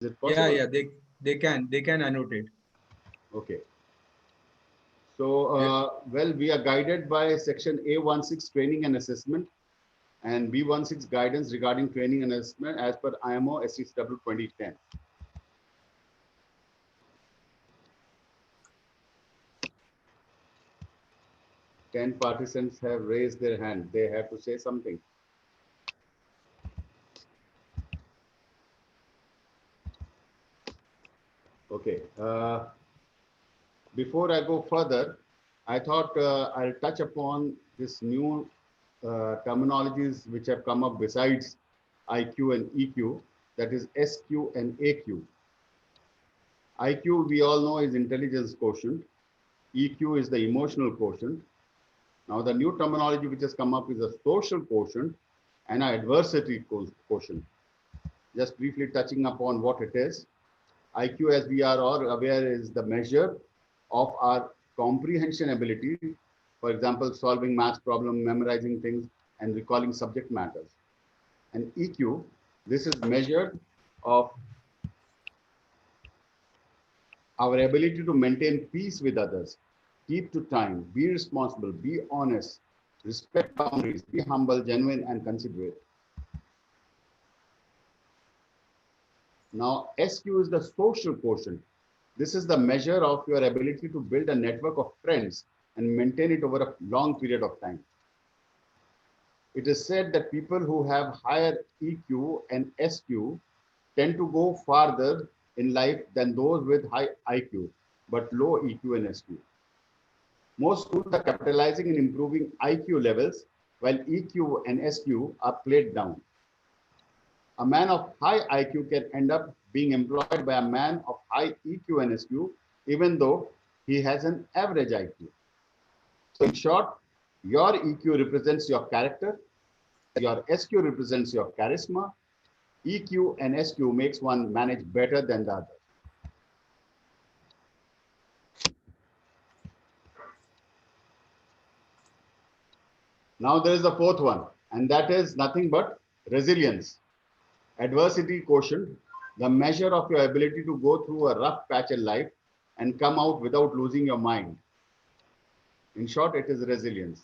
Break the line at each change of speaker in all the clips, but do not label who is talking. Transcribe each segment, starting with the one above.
Is it
Yeah,
possible?
yeah, they can annotate.
Okay. So,
Yeah.
well, we are guided by section A16 training and assessment and B16 guidance regarding training and assessment as per IMO SCCW 2010. 10 participants have raised their hand. They have to say something. Okay. Before I go further, I thought I'll touch upon this new terminologies which have come up besides IQ and EQ, that is SQ and AQ. IQ, we all know, is intelligence quotient. EQ is the emotional quotient. Now, the new terminology which has come up is a social quotient and an adversity quotient. Just briefly touching upon what it is. IQ, as we are all aware, is the measure of our comprehension ability. For example, solving math problem, memorizing things, and recalling subject matters. And EQ, this is measured of our ability to maintain peace with others, keep to time, be responsible, be honest, respect boundaries, be humble, genuine, and considerate. Now, SQ is the social quotient. This is the measure of your ability to build a network of friends and maintain it over a long period of time. It is said that people who have higher EQ and SQ tend to go farther in life than those with high IQ but low EQ and SQ. Most schools are capitalizing in improving IQ levels while EQ and SQ are played down. A man of high IQ can end up being employed by a man of high EQ and SQ, even though he has an average IQ. So, in short, your EQ represents your character, your SQ represents your charisma. EQ and SQ makes one manage better than the other. Now, there is the fourth one, and that is nothing but resilience. Adversity quotient, the measure of your ability to go through a rough patch in life and come out without losing your mind. In short, it is resilience.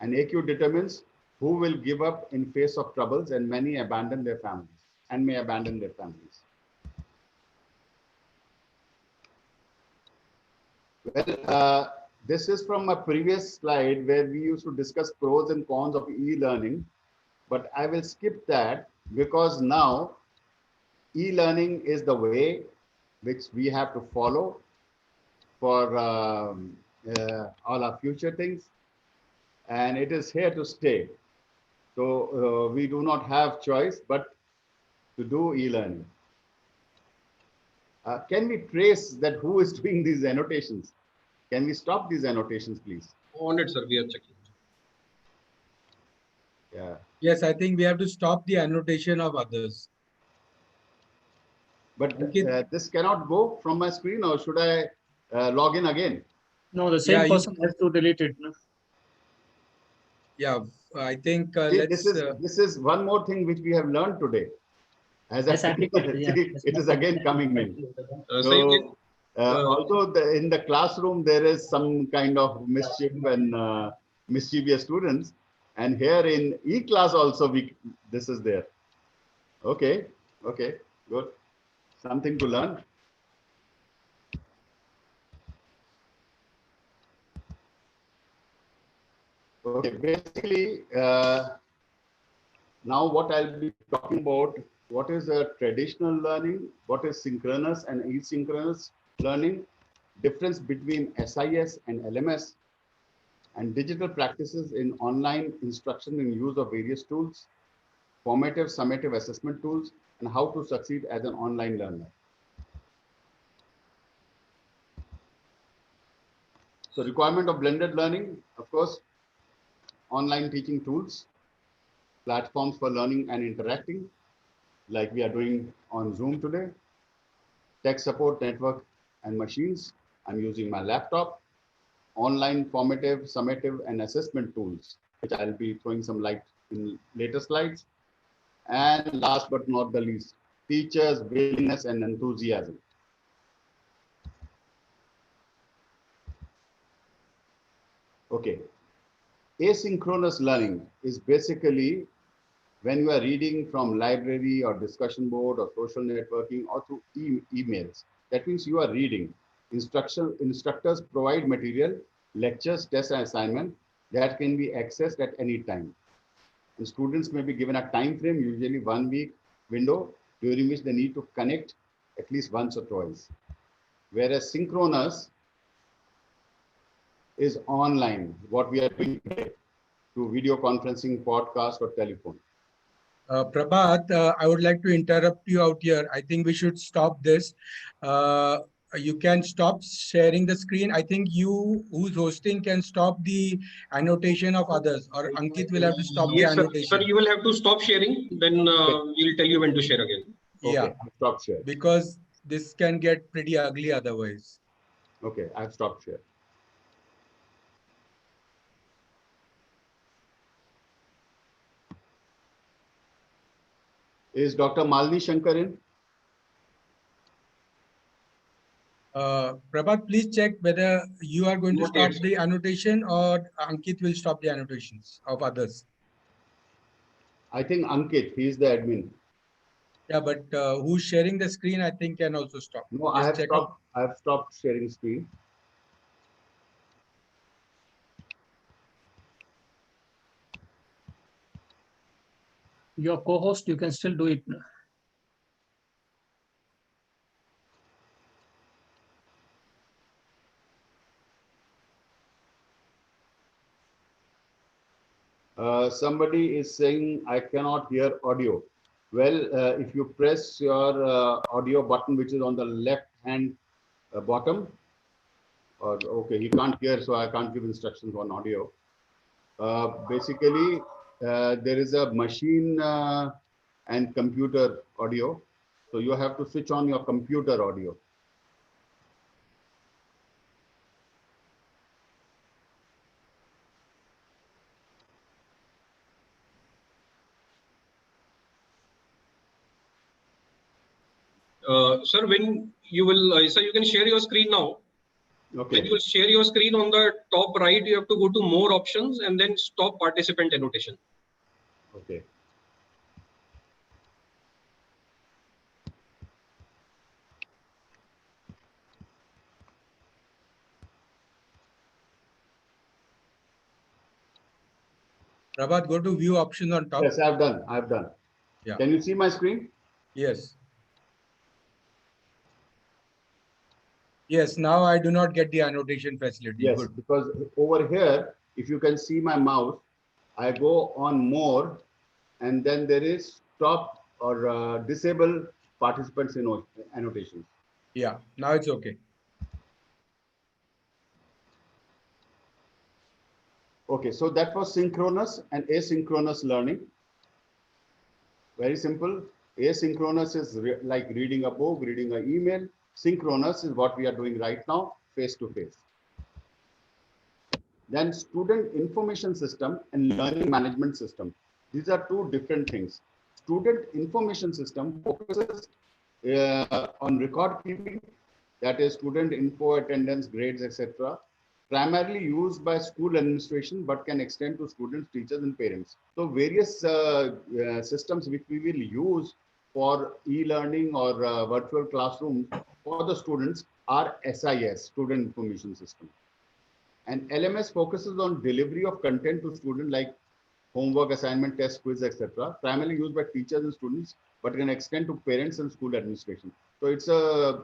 And AQ determines who will give up in face of troubles and many abandon their families and may abandon their families. Well, this is from a previous slide where we used to discuss pros and cons of e-learning, but I will skip that because now e-learning is the way which we have to follow for all our future things, and it is here to stay. So we do not have choice but to do e-learning. Can we trace that who is doing these annotations? Can we stop these annotations, please?
On it, sir. We are checking.
Yeah.
Yes, I think we have to stop the annotation of others.
But
Ankit,
this cannot go from my screen, or should I log in again?
No, the
yeah,
same person has to delete it. No?
yeah, I think
See,
let's.
this is one more thing which we have learned today. As I
Yes, applicable. Yeah.
see,
Yes,
it is again coming in.
Same thing.
So, although in the classroom there is some kind of mischief and mischievous students, and here in e-class also this is there. Okay, okay, good. Something to learn. Okay, basically, now what I'll be talking about, what is a traditional learning, what is synchronous and asynchronous learning, difference between SIS and LMS, and digital practices in online instruction and use of various tools, formative, summative assessment tools, and how to succeed as an online learner. So requirement of blended learning, of course, online teaching tools, platforms for learning and interacting, like we are doing on Zoom today, tech support network and machines. I'm using my laptop, online formative, summative, and assessment tools, which I'll be throwing some light in later slides. And last but not the least, teachers' willingness and enthusiasm. Okay. Asynchronous learning is basically when you are reading from library or discussion board or social networking or through emails. That means you are reading. Instructors provide material, lectures, tests, and assignment that can be accessed at any time. And students may be given a time frame, usually 1 week window, during which they need to connect at least once or twice. Whereas synchronous is online, what we are doing today, through video conferencing, podcast, or telephone.
Prabhat, I would like to interrupt you out here. I think we should stop this. You can stop sharing the screen. I think you, who's hosting, can stop the annotation of others, or Ankit will have to stop the
Yes, sir.
annotation.
Sir, you will have to stop sharing. Then we'll tell you when to share again.
Yeah,
Okay, I've stopped share.
because this can get pretty ugly otherwise.
Okay, I've stopped share. Is Dr. Malini Shankar in?
Prabhat, please check whether you are going to
Not yet,
stop
sir.
the annotation or Ankit will stop the annotations of others.
I think Ankit, he is the admin.
Yeah, but who's sharing the screen, I think, can also stop.
No, I
Just
have
check
stopped. I have stopped sharing screen.
Your co-host, you can still do it.
Somebody is saying I cannot hear audio. Well, if you press your audio button, which is on the left hand bottom, or okay, he can't hear, so I can't give instructions on audio. Basically, there is a machine and computer audio. So you have to switch on your computer audio.
Sir, when you will, sir, you can share your screen now. When
Okay.
you will share your screen on the top right, you have to go to more options and then stop participant annotation.
Okay.
Prabhat, go to view options on top.
Yes, I've done. I've done.
Yeah.
Can you see my screen?
Yes. Yes, now I do not get the annotation facility.
Yes,
Good.
because over here, if you can see my mouse, I go on more, and then there is stop or disable participants in annotations.
Yeah, now it's okay.
Okay, so that was synchronous and asynchronous learning. Very simple. Asynchronous is like reading a book, reading an email. Synchronous is what we are doing right now, face to face. Then student information system and learning management system. These are two different things. Student information system focuses on record keeping, that is student info, attendance, grades, etc. Primarily used by school administration, but can extend to students, teachers, and parents. So various systems which we will use for e-learning or virtual classrooms for the students are SIS, Student Information System. And LMS focuses on delivery of content to students like homework, assignment, test, quiz, etc. Primarily used by teachers and students, but can extend to parents and school administration. So it's a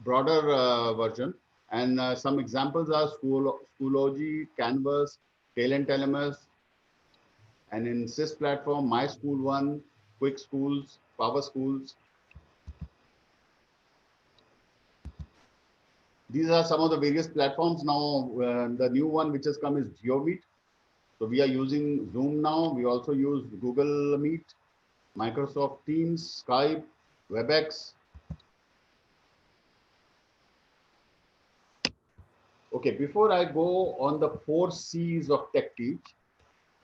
broader version. And some examples are Schoology, Canvas, TeL and LMS, and in SIS platform, My School One, Quick Schools, Power Schools. These are some of the various platforms. Now, the new one which has come is GeoMeet. So we are using Zoom now. We also use Google Meet, Microsoft Teams, Skype, WebEx. Okay, before I go on the 4 C's of Tech Teach,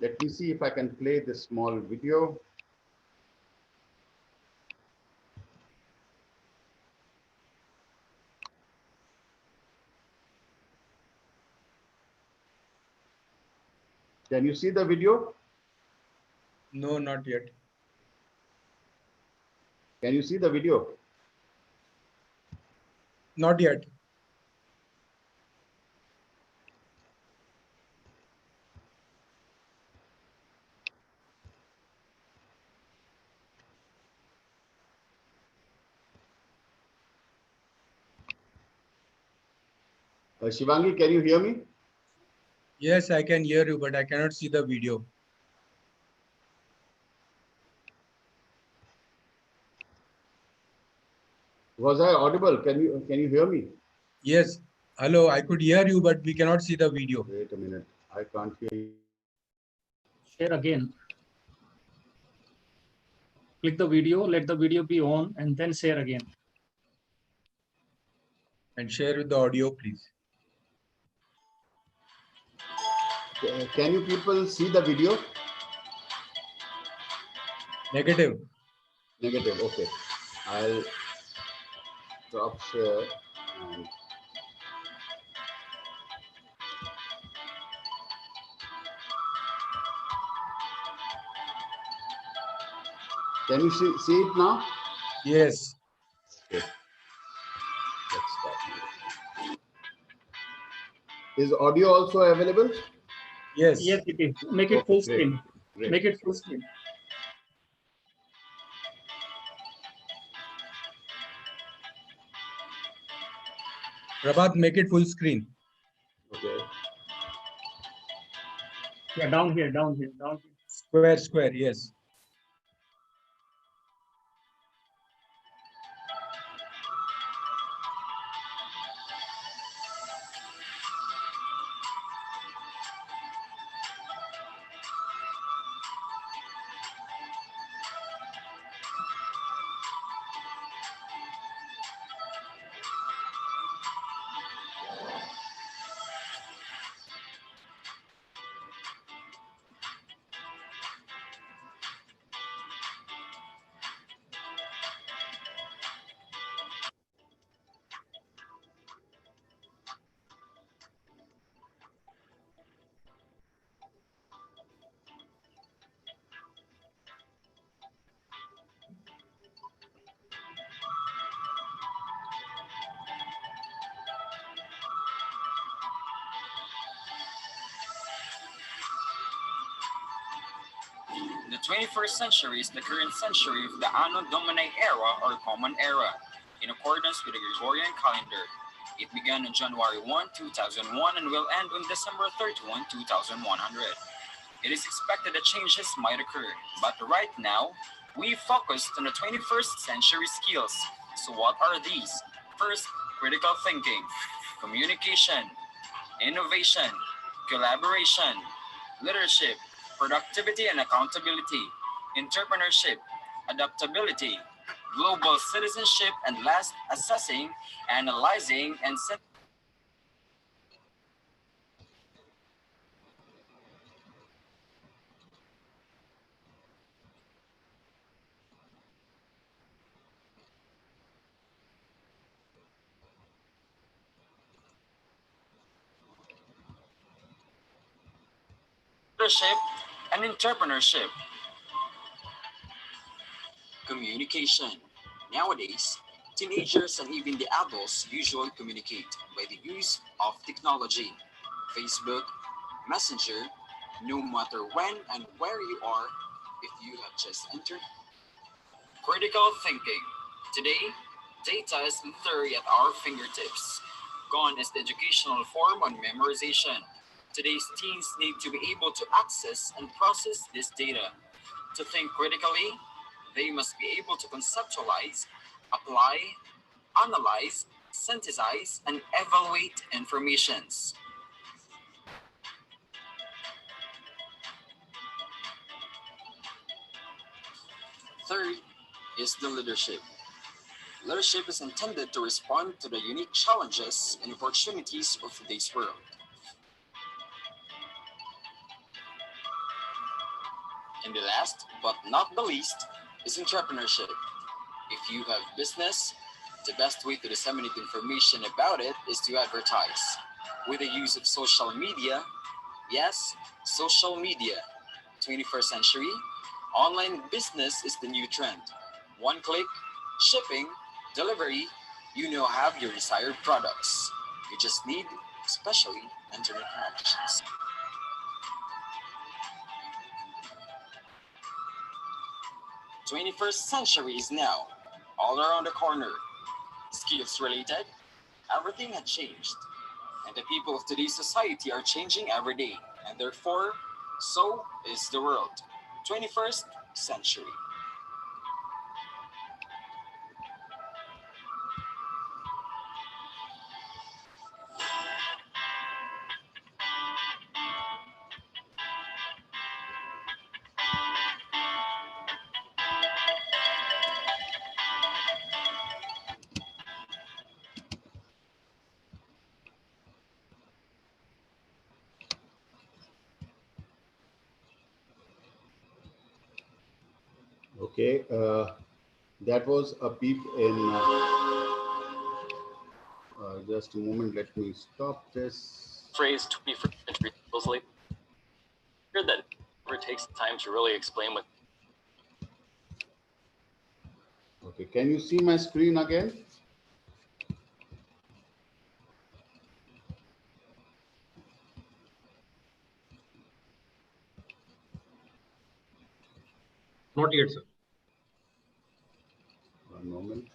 let me see if I can play this small video. Can you see the video?
No, not yet.
Can you see the video?
Not yet.
Shivangi, can you hear me?
Yes, I can hear you, but I cannot see the video.
Was I audible? Can you hear me?
Yes. Hello, I could hear you, but we cannot see the video.
Wait a minute. I can't hear you.
Share again. Click the video, let the video be on, and then share again.
And share with the audio, please.
Can you people see the video?
Negative.
Negative. Okay. I'll drop share and can you see it now?
Yes.
Okay. Let's start. Is audio also available?
Yes.
Yes, it is. Make it
Okay,
full
great,
screen.
great.
Make it full screen.
Prabhat, make it full screen.
Okay.
Yeah, down here, down here, down here.
Square, square. Yes.
The 21st century is the current century of the Anno Domini era or Common Era, in accordance with the Gregorian calendar. It began on January 1, 2001 and will end on December 31, 2100. It is expected that changes might occur, but right now, we focused on the 21st century skills. So what are these? First, critical thinking, communication, innovation, collaboration, leadership, productivity and accountability, entrepreneurship, adaptability, global citizenship, and last, assessing, analyzing, and leadership and entrepreneurship. Communication. Nowadays, teenagers and even the adults usually communicate by the use of technology, Facebook, Messenger, no matter when and where you are, if you have just entered. Critical thinking. Today, data is in theory at our fingertips. Gone is the educational form on memorization. Today's teens need to be able to access and process this data. To think critically, they must be able to conceptualize, apply, analyze, synthesize, and evaluate informations. Third is the leadership. Leadership is intended to respond to the unique challenges and opportunities of today's world. And the last, but not the least, is entrepreneurship. If you have business, the best way to disseminate information about it is to advertise. With the use of social media, Yes, social media. 21st century, online business is the new trend. One click, shipping, delivery, you now have your desired products. You just need, especially, internet connections. 21st century is now, all around the corner. Skills related, everything had changed. And the people of today's society are changing every day. And therefore, so is the world. 21st century.
Okay, that was a peep in. Just a moment, let me stop this.
Phrase 21st century feels like that never takes time to really explain what.
Okay, can you see my screen again?
Not yet, sir.
One moment.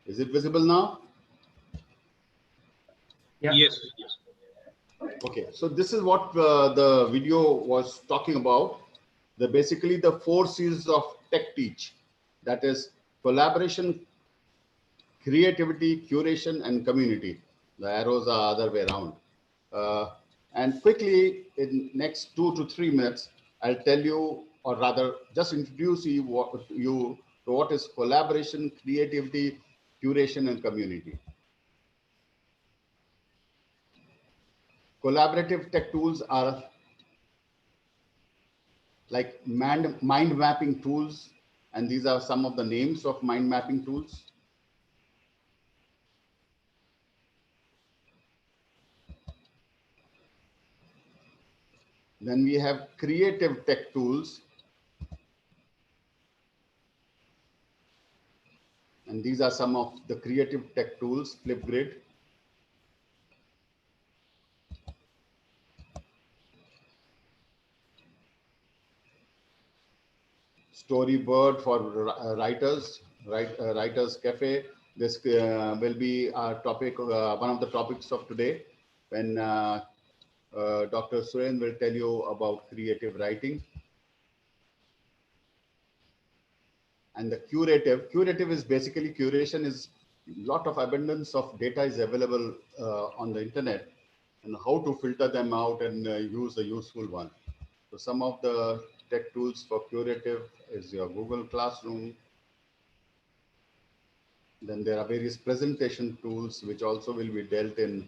Is it visible now?
Yeah.
Yes. Yes.
Okay, so this is what the video was talking about. Basically the 4 C's of Tech Teach. That is collaboration, creativity, curation, and community. The arrows are other way around. And quickly, in next 2 to 3 minutes, I'll tell you, or rather, just introduce you to what is collaboration, creativity, curation, and community. Collaborative tech tools are like mind mapping tools, and these are some of the names of mind mapping tools. Then we have creative tech tools, and these are some of the creative tech tools: Flipgrid, Storybird for Writers Cafe. This will be our topic, one of the topics of today, when Dr. Suren will tell you about creative writing. And the curative is basically curation is lot of abundance of data is available on the internet, and how to filter them out and use a useful one. So some of the tech tools for curative is your Google Classroom. Then there are various presentation tools which also will be dealt in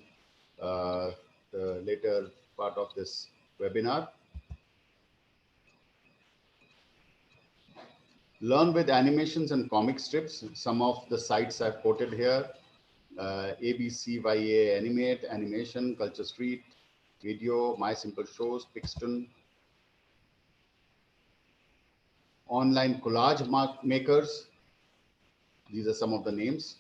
the later part of this webinar. Learn with animations and comic strips. Some of the sites I've quoted here: ABCYA Animate, Animation, Culture Street, Video, My Simple Shows, Pixton. Online collage makers. These are some of the names.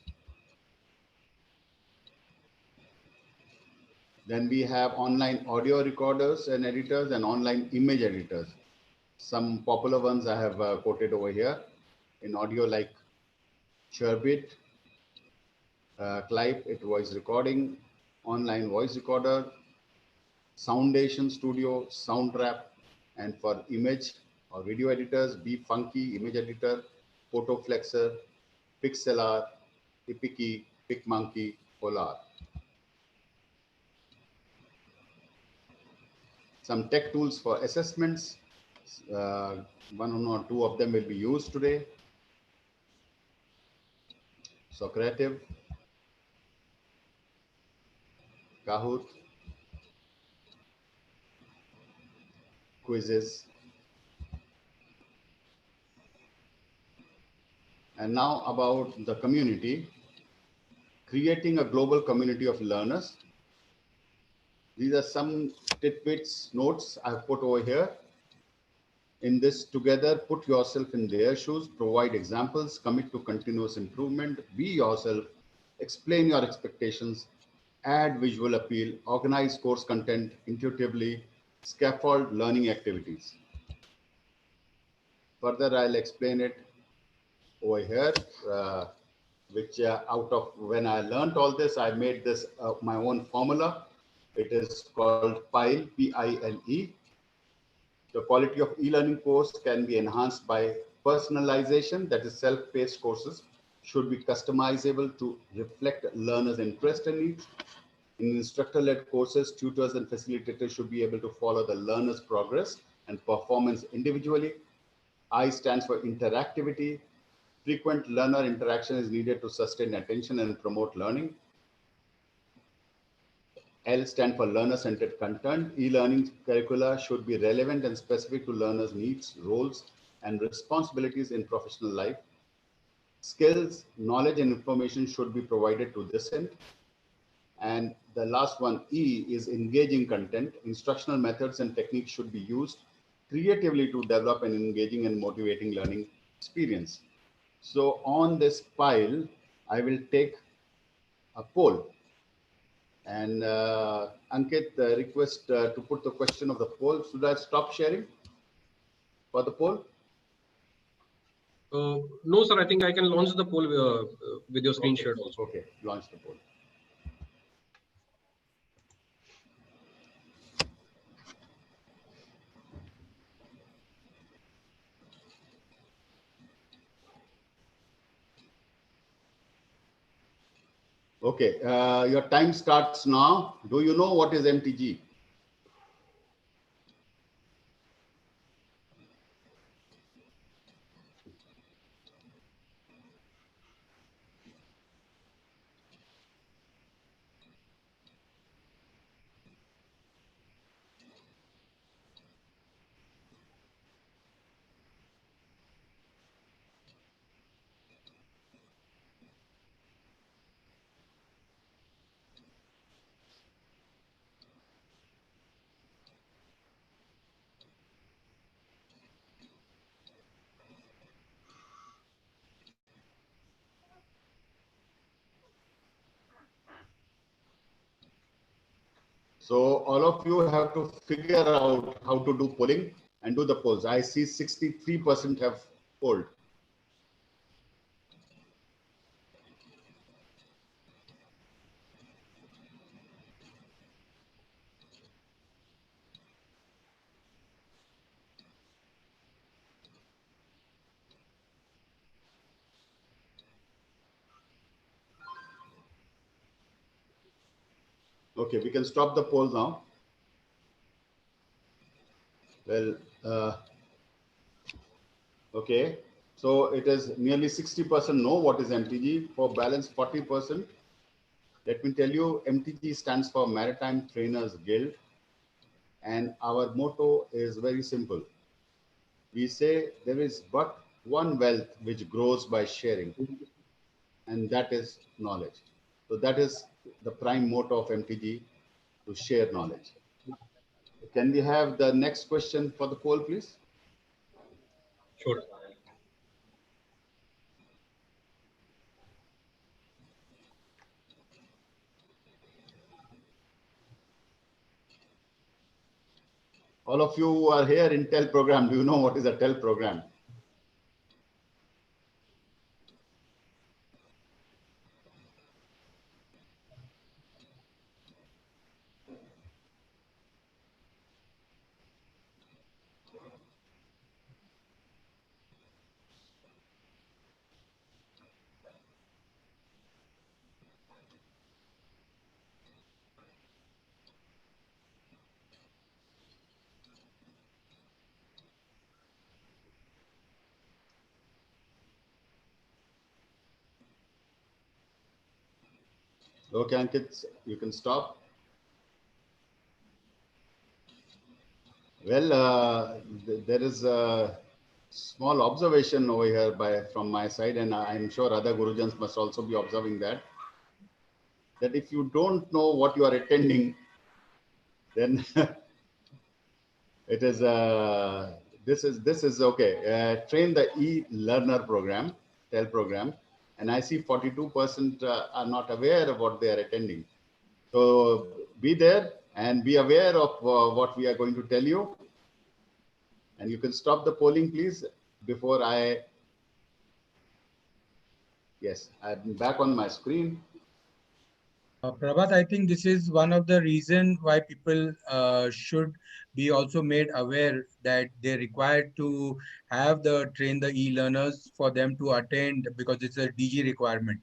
Then we have online audio recorders and editors and online image editors. Some popular ones I have quoted over here. In audio, like Sherbit, Clive, it voice recording, online voice recorder, Soundation Studio, Soundtrap, and for image or video editors, Be Funky, image editor, Photoflexer, Pixelar, Epiki, PicMonkey, Polar. Some tech tools for assessments. One or two of them will be used today. Socrative, Kahoot, quizzes. And now about the community. Creating a global community of learners. These are some tidbits, notes I've put over here. In this together, put yourself in their shoes, provide examples, commit to continuous improvement, be yourself, explain your expectations, add visual appeal, organize course content intuitively, scaffold learning activities. Further, I'll explain it over here, which out of when I learned all this, I made this my own formula. It is called PILE, P-I-L-E. The quality of e-learning course can be enhanced by personalization, that is self-paced courses should be customizable to reflect learners' interest and needs. In instructor-led courses, tutors and facilitators should be able to follow the learner's progress and performance individually. I stands for interactivity. Frequent learner interaction is needed to sustain attention and promote learning. L stands for learner-centered content. E-learning curricula should be relevant and specific to learners' needs, roles, and responsibilities in professional life. Skills, knowledge, and information should be provided to this end. And the last one, E, is engaging content. Instructional methods and techniques should be used creatively to develop an engaging and motivating learning experience. So on this pile, I will take a poll. And Ankit, request to put the question of the poll. Should I stop sharing for the poll?
No, sir. I think I can launch the poll with your screen shared also.
Okay, launch the poll. Okay, your time starts now. Do you know what is MTG? So all of you have to figure out how to do polling and do the polls. I see 63% have polled. Okay, we can stop the poll now. Well, okay. So it is nearly 60% know what is MTG. For balance 40%, let me tell you, MTG stands for Maritime Trainers Guild. And our motto is very simple. We say there is but one wealth which grows by sharing, and that is knowledge. So that is the prime motto of MTG, to share knowledge. Can we have the next question for the poll, please?
Sure.
All of you who are here in TeL program, do you know what is a TeL program? Okay, Ankit, you can stop. Well, there is a small observation over here from my side, and I'm sure other Gurujans must also be observing that if you don't know what you are attending, then it is this is okay. Train the e-learner program, TeL program, and I see 42% are not aware of what they are attending. So be there and be aware of what we are going to tell you. And you can stop the polling, please, before I. Yes, I'm back on my screen.
Prabhat, I think this is one of the reasons why people should be also made aware that they're required to have the train the e-learners for them to attend, because it's a DG requirement.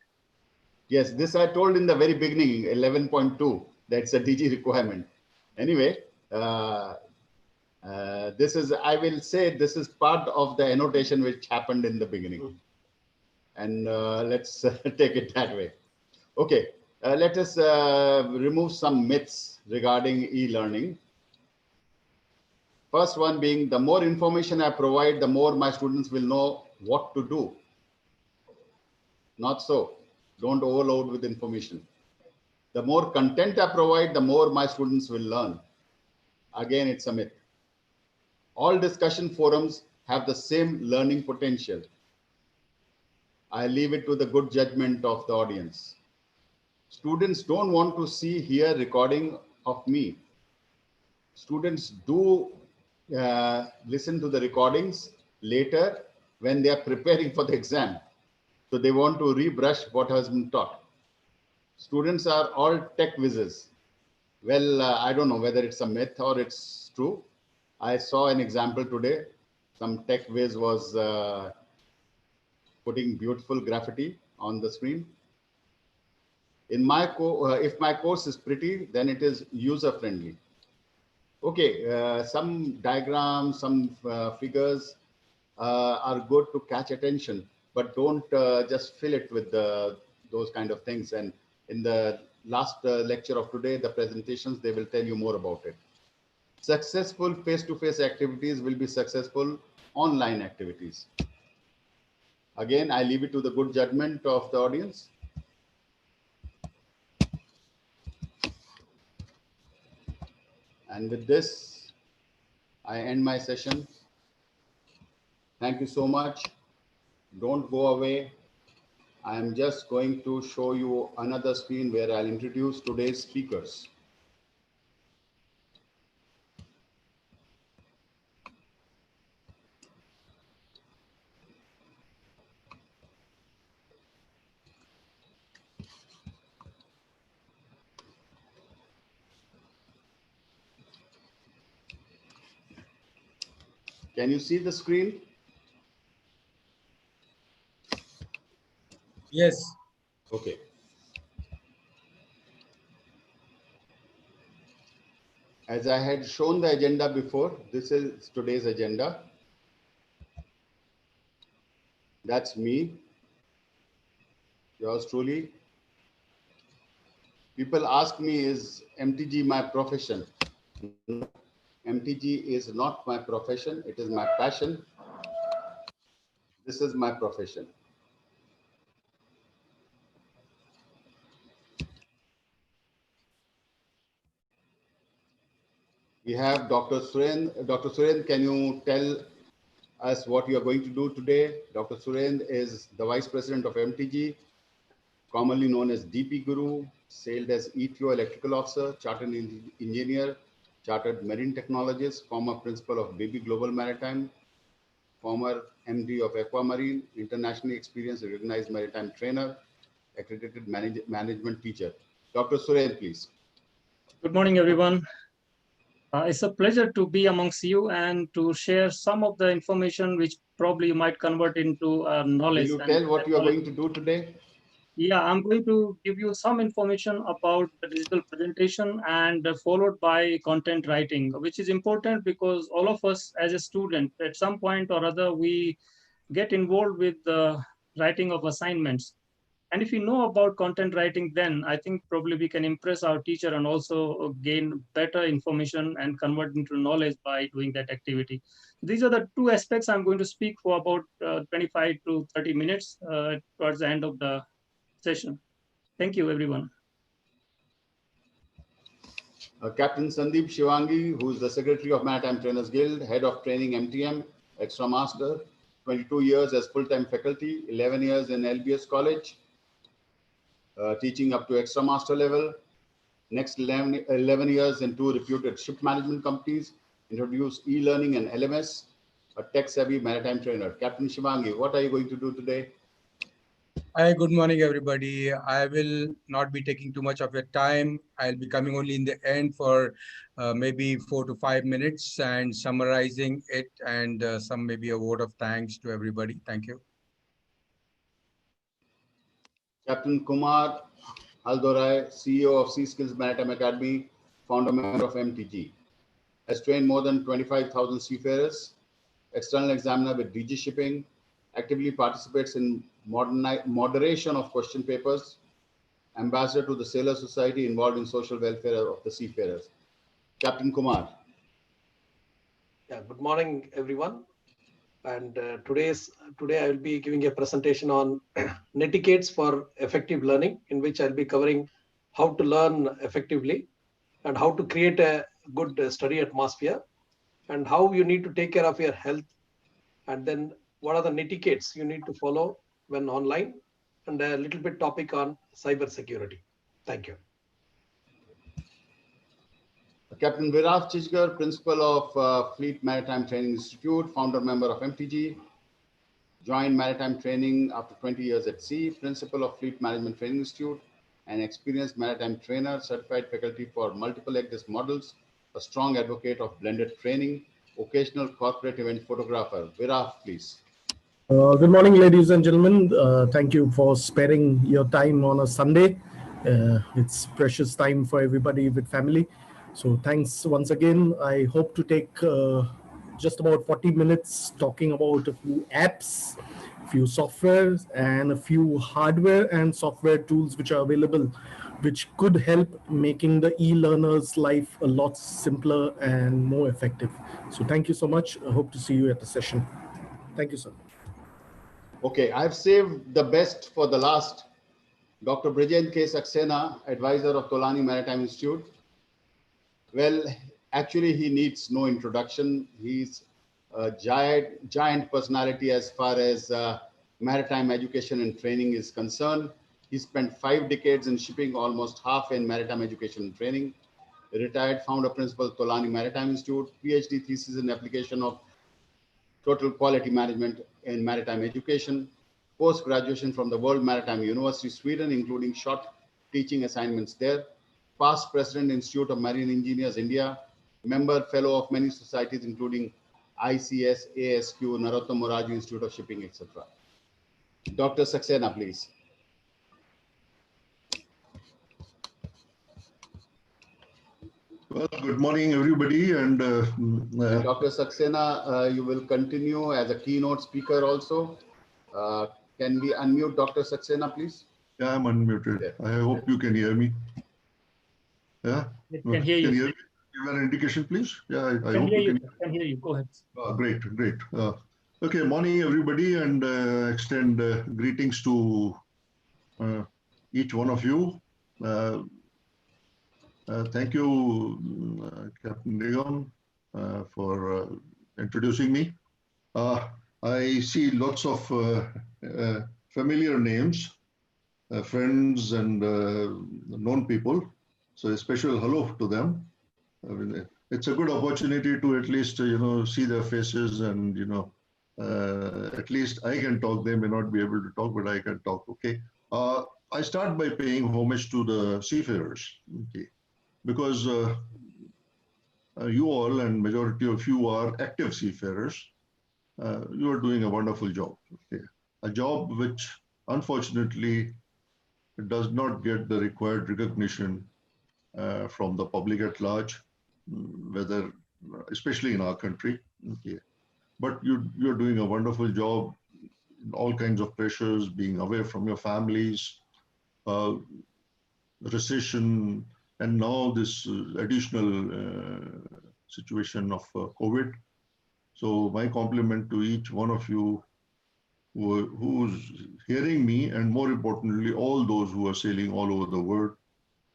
Yes, this I told in the very beginning, 11.2, that's a DG requirement. Anyway, this is, I will say, this is part of the annotation which happened in the beginning. And let's take it that way. Okay, let us remove some myths regarding e-learning. First one being, the more information I provide, the more my students will know what to do. Not so. Don't overload with information. The more content I provide, the more my students will learn. Again, it's a myth. All discussion forums have the same learning potential. I leave it to the good judgment of the audience. Students don't want to see, hear recording of me. Students do listen to the recordings later when they are preparing for the exam. So they want to rebrush what has been taught. Students are all tech whizzes. Well, I don't know whether it's a myth or it's true. I saw an example today. Some tech whiz was putting beautiful graffiti on the screen. In my if my course is pretty, then it is user friendly. Okay, some diagrams, some figures are good to catch attention, but don't just fill it with those kind of things. And in the last lecture of today, the presentations, they will tell you more about it. Successful face-to-face activities will be successful online activities. Again, I leave it to the good judgment of the audience. And with this, I end my session. Thank you so much. Don't go away. I am just going to show you another screen where I'll introduce today's speakers. Can you see the screen?
Yes.
Okay. As I had shown the agenda before, this is today's agenda. That's me, yours truly. People ask me, is MTG my profession? No, MTG is not my profession. It is my passion. This is my profession. We have Dr. Surendra. Dr. Surendra, can you tell us what you are going to do today? Dr. Surendra is the Vice President of MTG, commonly known as DP Guru, sailed as ETO Electrical Officer, Chartered Engineer, Chartered Marine Technologist, former Principal of BB Global Maritime, former MD of Aquamarine, internationally experienced recognized maritime trainer, accredited management teacher. Dr. Surendra, please.
Good morning, everyone. It's a pleasure to be amongst you and to share some of the information which probably you might convert into knowledge.
Will you tell what you are going to do today?
Yeah, I'm going to give you some information about the digital presentation and followed by content writing, which is important because all of us as a student, at some point or other, we get involved with the writing of assignments. And if we know about content writing, then I think probably we can impress our teacher and also gain better information and convert into knowledge by doing that activity. These are the two aspects I'm going to speak for about 25 to 30 minutes towards the end of the session. Thank you, everyone.
Captain Sandeep Shivangi, who is the Secretary of Maritime Trainers Guild, Head of Training MTM, Extra Master, 22 years as full-time faculty, 11 years in LBS College, teaching up to Extra Master level. Next 11 years in 2 reputed ship management companies, introduced e-learning and LMS, a tech-savvy maritime trainer. Captain Shivangi, what are you going to do today?
Hi, good morning, everybody. I will not be taking too much of your time. I'll be coming only in the end for maybe 4 to 5 minutes and summarizing it and some maybe a word of thanks to everybody. Thank you.
Captain Kumar Haldorai, CEO of Sea Skills Maritime Academy, founder member of MTG, has trained more than 25,000 seafarers, external examiner with DG Shipping, actively participates in moderation of question papers, ambassador to the Sailor Society involved in social welfare of the seafarers. Captain Kumar.
Yeah, good morning, everyone. And today I will be giving a presentation on netiquettes for effective learning, in which I'll be covering how to learn effectively and how to create a good study atmosphere and how you need to take care of your health, and then what are the netiquettes you need to follow when online, and a little bit topic on cyber security. Thank you.
Captain Viraj Chichgar, Principal of Fleet Maritime Training Institute, founder member of MTG, joined maritime training after 20 years at sea, Principal of Fleet Management Training Institute, an experienced maritime trainer, certified faculty for multiple ECDIS models, a strong advocate of blended training, occasional corporate event photographer. Viraj, please.
Good morning, ladies and gentlemen. Thank you for sparing your time on a Sunday. It's precious time for everybody with family. So thanks once again. I hope to take just about 40 minutes talking about a few apps, a few softwares, and a few hardware and software tools which are available, which could help making the e-learner's life a lot simpler and more effective. So thank you so much. I hope to see you at the session. Thank you, sir.
Okay, I've saved the best for the last. Dr. Brijen K. Saxena, advisor of Tolani Maritime Institute. Well, actually, he needs no introduction. He's a giant personality as far as maritime education and training is concerned. He spent 5 decades in shipping, almost half in maritime education and training. Retired founder principal Tolani Maritime Institute, PhD thesis in application of total quality management in maritime education, post-graduation from the World Maritime University, Sweden, including short teaching assignments there, past president, Institute of Marine Engineers, India, member, fellow of many societies, including ICS, ASQ, Narottam Morarji Institute of Shipping, etc. Dr. Saxena, please.
Well, good morning, everybody. And
Dr. Saxena, you will continue as a keynote speaker also. Can we unmute Dr. Saxena, please?
Yeah, I'm unmuted. Yeah. I hope you can hear me. Yeah?
I can hear you.
Can you hear me? Give an indication, please. Yeah, I hope
you
you
can hear you. Go ahead.
Great. Okay, morning, everybody, and extend greetings to each one of you. Thank you, Captain Nigam, for introducing me. I see lots of familiar names, friends and known people. So a special hello to them. I mean, it's a good opportunity to at least, see their faces and, at least I can talk. They may not be able to talk, but I can talk, okay? I start by paying homage to the seafarers, okay? Because you all and majority of you are active seafarers. You are doing a wonderful job. Okay? A job which, unfortunately, does not get the required recognition from the public at large, whether, especially in our country. Okay. But you're doing a wonderful job all kinds of pressures, being away from your families, recession, and now this additional situation of COVID. So my compliment to each one of you who's hearing me, and more importantly, all those who are sailing all over the world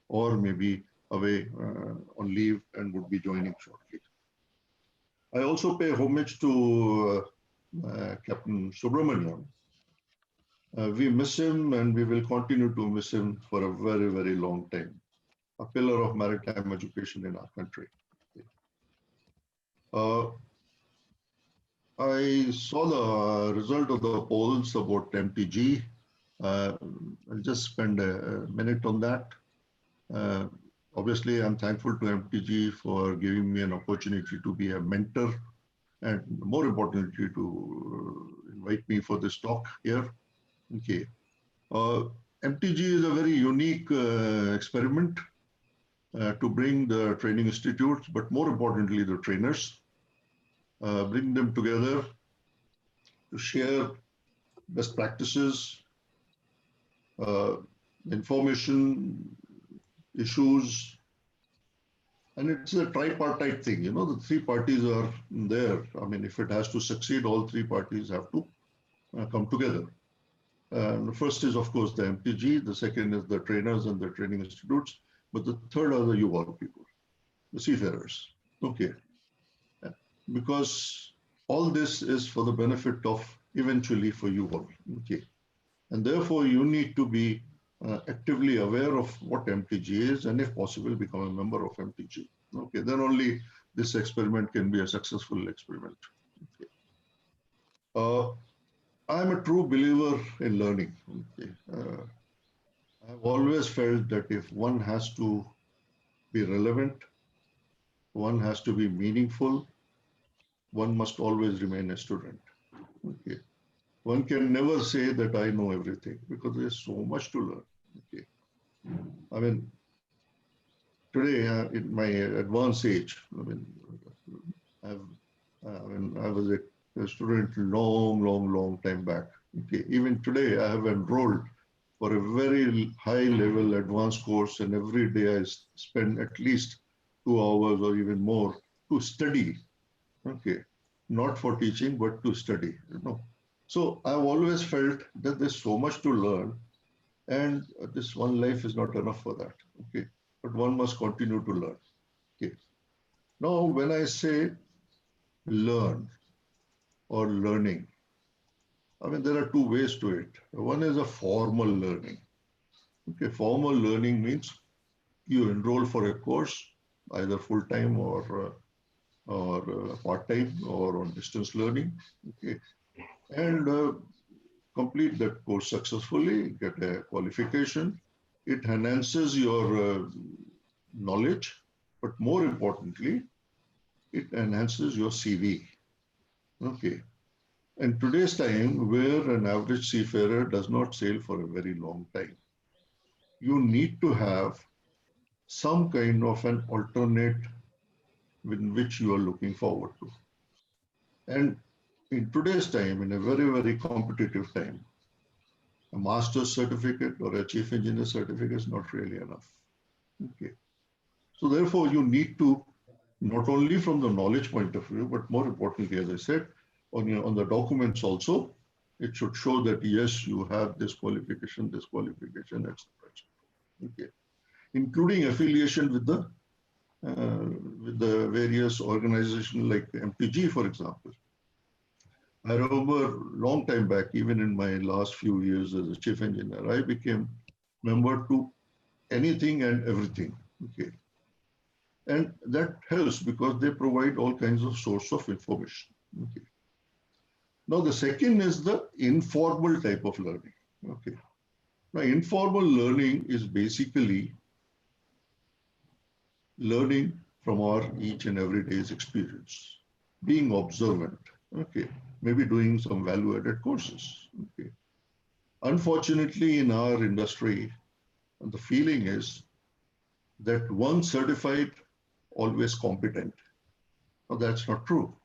or maybe away on leave and would be joining shortly. I also pay homage to Captain Subramaniam. We miss him and we will continue to miss him for a very, very long time. A pillar of maritime education in our country. I saw the result of the polls about MTG. I'll just spend a minute on that. Obviously, I'm thankful to MTG for giving me an opportunity to be a mentor and more importantly, to invite me for this talk here. Okay. MTG is a very unique experiment to bring the training institutes, but more importantly, the trainers, bring them together to share best practices, information, issues, and it's a tripartite thing. You know, the three parties are there. I mean, if it has to succeed, all three parties have to come together. The first is, of course, the MTG. The second is the trainers and the training institutes. But the third are the UOL people, the seafarers. Okay. Because all this is for the benefit of eventually for you all. Okay. And therefore, you need to be actively aware of what MTG is, and if possible, become a member of MTG. Okay. Then only this experiment can be a successful experiment. Okay. I'm a true believer in learning. Okay. I've always felt that if one has to be relevant, one has to be meaningful, one must always remain a student. Okay. One can never say that I know everything because there's so much to learn. Okay. I mean, today in my advanced age, I was a student long time back. Okay. Even today, I have enrolled for a very high level advanced course, and every day I spend at least 2 hours or even more to study. Okay. Not for teaching, but to study, you know. So I've always felt that there's so much to learn, and this one life is not enough for that. Okay. But one must continue to learn. Okay. Now, when I say learn or learning, I mean, there are two ways to it. One is a formal learning. Okay. Formal learning means you enroll for a course, either full-time or part-time or on distance learning. Okay. And complete that course successfully, get a qualification. It enhances your knowledge, but more importantly, it enhances your CV. Okay. In today's time, where an average seafarer does not sail for a very long time, you need to have some kind of an alternate in which you are looking forward to. And in today's time, in a very competitive time, a master's certificate or a chief engineer certificate is not really enough. Okay. So therefore, you need to, not only from the knowledge point of view, but more importantly, as I said, on the documents also, it should show that yes, you have this qualification, etc. Okay. Including affiliation with the various organizations like MTG, for example. I remember long time back, even in my last few years as a chief engineer, I became member to anything and everything. Okay. And that helps because they provide all kinds of source of information. Okay. Now, the second is the informal type of learning. Okay. Now, informal learning is basically learning from our each and every day's experience, being observant. Okay. Maybe doing some value-added courses. Okay. Unfortunately, in our industry, the feeling is that one certified, always competent. Now, that's not true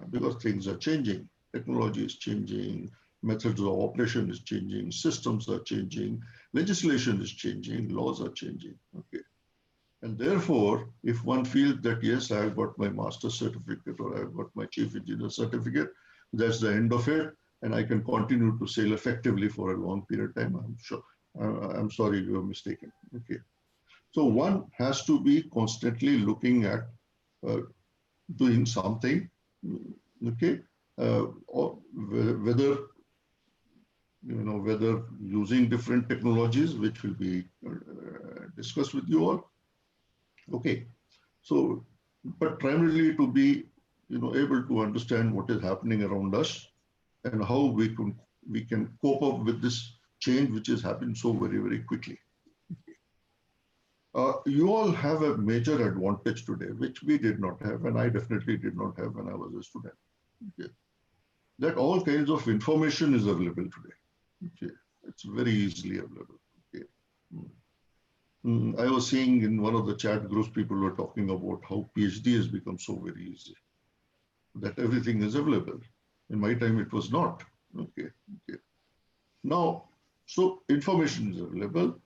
because things are changing. Technology is changing. methods of operation is changing, systems are changing, legislation is changing, laws are changing. Okay. And therefore, if one feels that, yes, I've got my master's certificate or I've got my chief engineer certificate, that's the end of it, and I can continue to sail effectively for a long period of time, I'm sure, I'm sorry, you're mistaken. Okay. So one has to be constantly looking at doing something, okay, or whether, whether using different technologies, which will be discussed with you all. Okay, so, but primarily to be, able to understand what is happening around us and how we can cope up with this change, which is happening so very, very quickly. You all have a major advantage today, which we did not have, and I definitely did not have when I was a student. Okay. That all kinds of information is available today. Okay. It's very easily available. Okay. I was seeing in one of the chat groups, people were talking about how PhD has become so very easy, that everything is available. In my time, it was not. Okay. Okay. Now, so information is available.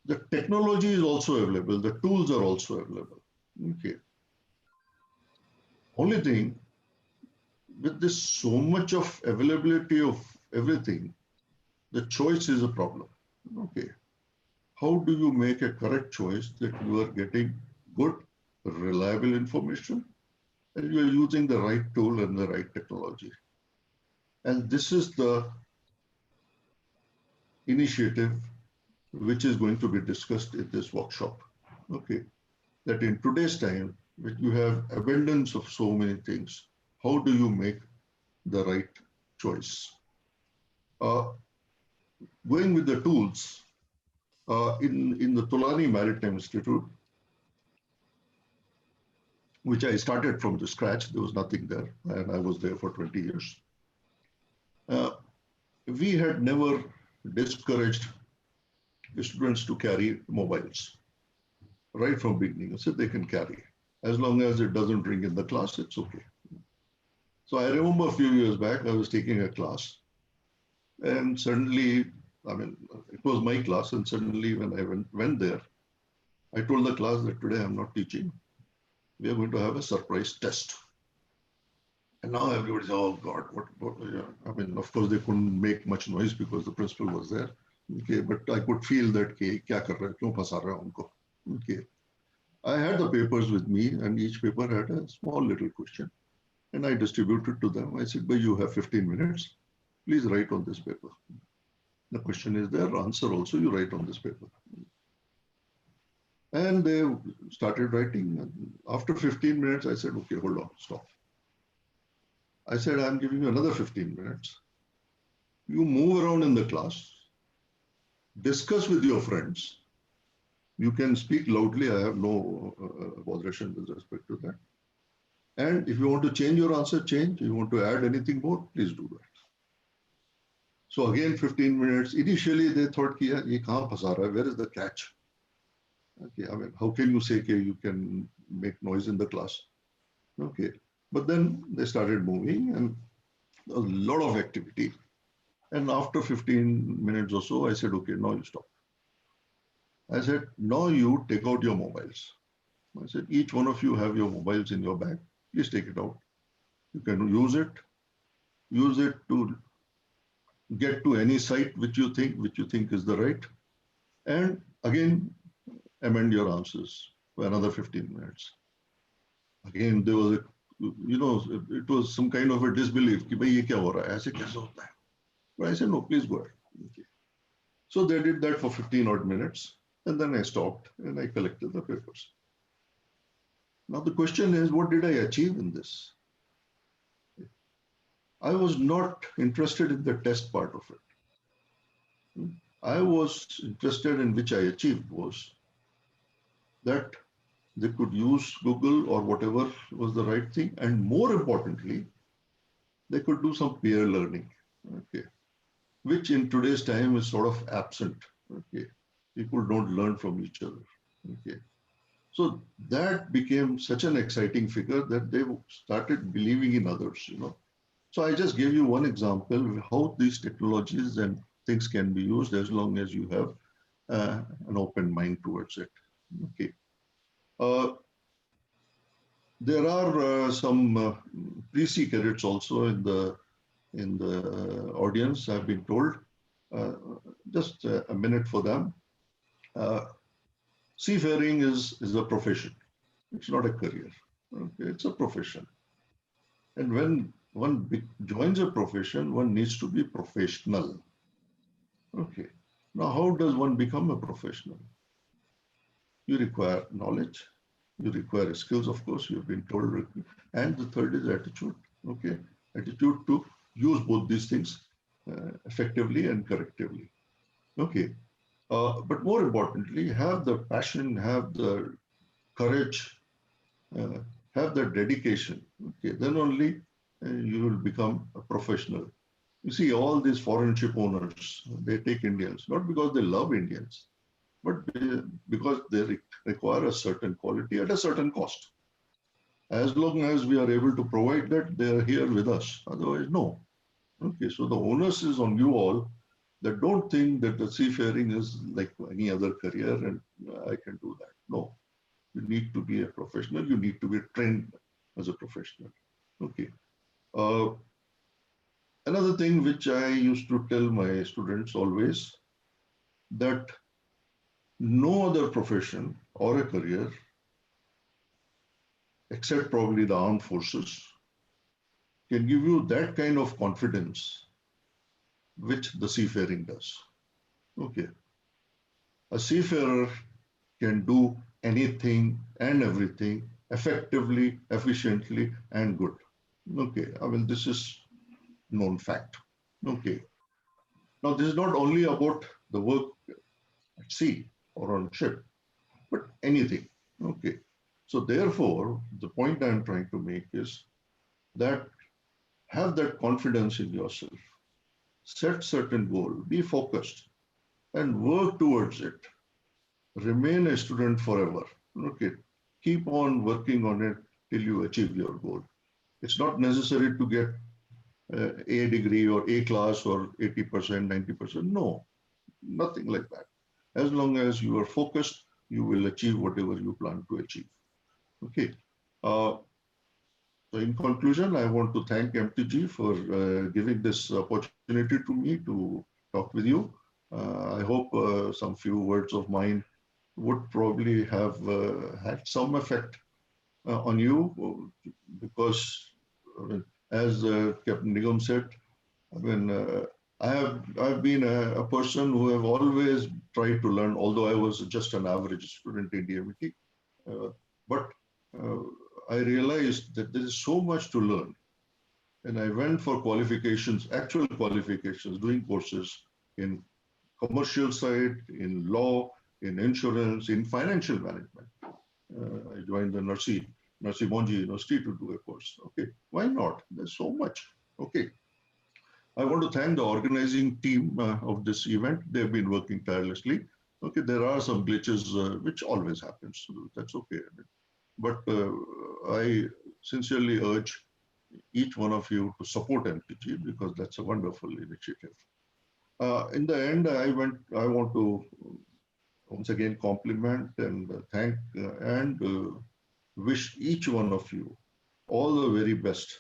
The technology is also available. The tools are also available. Okay. Only thing, with this so much of availability of everything, the choice is a problem. Okay. How do you make a correct choice that you are getting good, reliable information and you are using the right tool and the right technology? And this is the initiative which is going to be discussed in this workshop. Okay. That in today's time, when you have abundance of so many things, how do you make the right choice? Going with the tools, in the Tulani Maritime Institute, which I started from the scratch, there was nothing there, and I was there for 20 years. We had never discouraged the students to carry mobiles right from beginning. I said they can carry. As long as it doesn't ring in the class, it's okay. So I remember a few years back, I was taking a class and suddenly, I mean, it was my class, and suddenly when I went there, I told the class that today I'm not teaching. We are going to have a surprise test. And now everybody's, oh God, what I mean, of course they couldn't make much noise because the principal was there. Okay, but I could feel that, kya kar raha hai, kyun phasa raha hai unko? Okay. I had the papers with me and each paper had a small little question. And I distributed to them. I said, but you have 15 minutes. Please write on this paper. The question is there, answer also you write on this paper. And they started writing. And after 15 minutes, I said, okay, hold on, stop. I said, I'm giving you another 15 minutes. You move around in the class, discuss with your friends. You can speak loudly. I have no botheration with respect to that. And if you want to change your answer, change. If you want to add anything more, please do that. So again, 15 minutes. Initially, they thought, ye kahan phasa raha hai? Where is the catch? Okay, I mean, how can you say you can make noise in the class? Okay, but then they started moving and a lot of activity. And after 15 minutes or so, I said, okay, now you stop. I said, now you take out your mobiles. I said, each one of you have your mobiles in your bag. Please take it out. You can use it to get to any site which you think is the right. And again, amend your answers for another 15 minutes. Again, there was it was some kind of a disbelief. Ki, bhai, ye kya ho raha hai? Aise kaise hota hai? But I said, no, please go ahead. Okay. So they did that for 15 odd minutes. And then I stopped and I collected the papers. Now the question is, what did I achieve in this? I was not interested in the test part of it. I was interested in which I achieved was that they could use Google or whatever was the right thing. And more importantly, they could do some peer learning, okay, which in today's time is sort of absent. Okay, people don't learn from each other. Okay, so that became such an exciting figure that they started believing in others. So I just gave you one example of how these technologies and things can be used as long as you have an open mind towards it. Okay. There are some pre-C cadets also in the audience. I've been told. Just a minute for them. Seafaring is a profession. It's not a career. Okay, it's a profession. And when one joins a profession, one needs to be professional. Okay. Now, how does one become a professional? You require knowledge. You require skills, of course, you've been told. And the third is attitude. Okay. Attitude to use both these things effectively and correctively. Okay. But more importantly, have the passion, have the courage, have the dedication. Okay. Then only you will become a professional. You see, all these foreign ship owners, they take Indians, not because they love Indians, but because they require a certain quality at a certain cost. As long as we are able to provide that, they are here with us. Otherwise, no. Okay, so the onus is on you all that don't think that the seafaring is like any other career and I can do that. No, you need to be a professional. You need to be trained as a professional. Okay. Another thing which I used to tell my students always, that no other profession or a career, except probably the armed forces, can give you that kind of confidence which the seafaring does. Okay. A seafarer can do anything and everything effectively, efficiently, and good. Okay. I mean, this is known fact. Okay. Now, this is not only about the work at sea or on ship, but anything. Okay. So therefore, the point I'm trying to make is that have that confidence in yourself, set certain goal, be focused, and work towards it. Remain a student forever. Okay. Keep on working on it till you achieve your goal. It's not necessary to get A degree or A class or 80%, 90%. No, nothing like that. As long as you are focused, you will achieve whatever you plan to achieve. Okay. So in conclusion, I want to thank MTG for giving this opportunity to me to talk with you. I hope some few words of mine would probably have had some effect on you, because I mean, as Captain Nigam said, I mean, I've been a person who have always tried to learn, although I was just an average student in DMT. But I realized that there is so much to learn. And I went for qualifications, actual qualifications, doing courses in commercial side, in law, in insurance, in financial management. I joined the Narsi Monji University to do a course. Okay, why not? There's so much. Okay. I want to thank the organizing team of this event. They've been working tirelessly. Okay, there are some glitches which always happens. So that's okay. But I sincerely urge each one of you to support MTG because that's a wonderful initiative. In the end, I want to once again compliment and thank and wish each one of you all the very best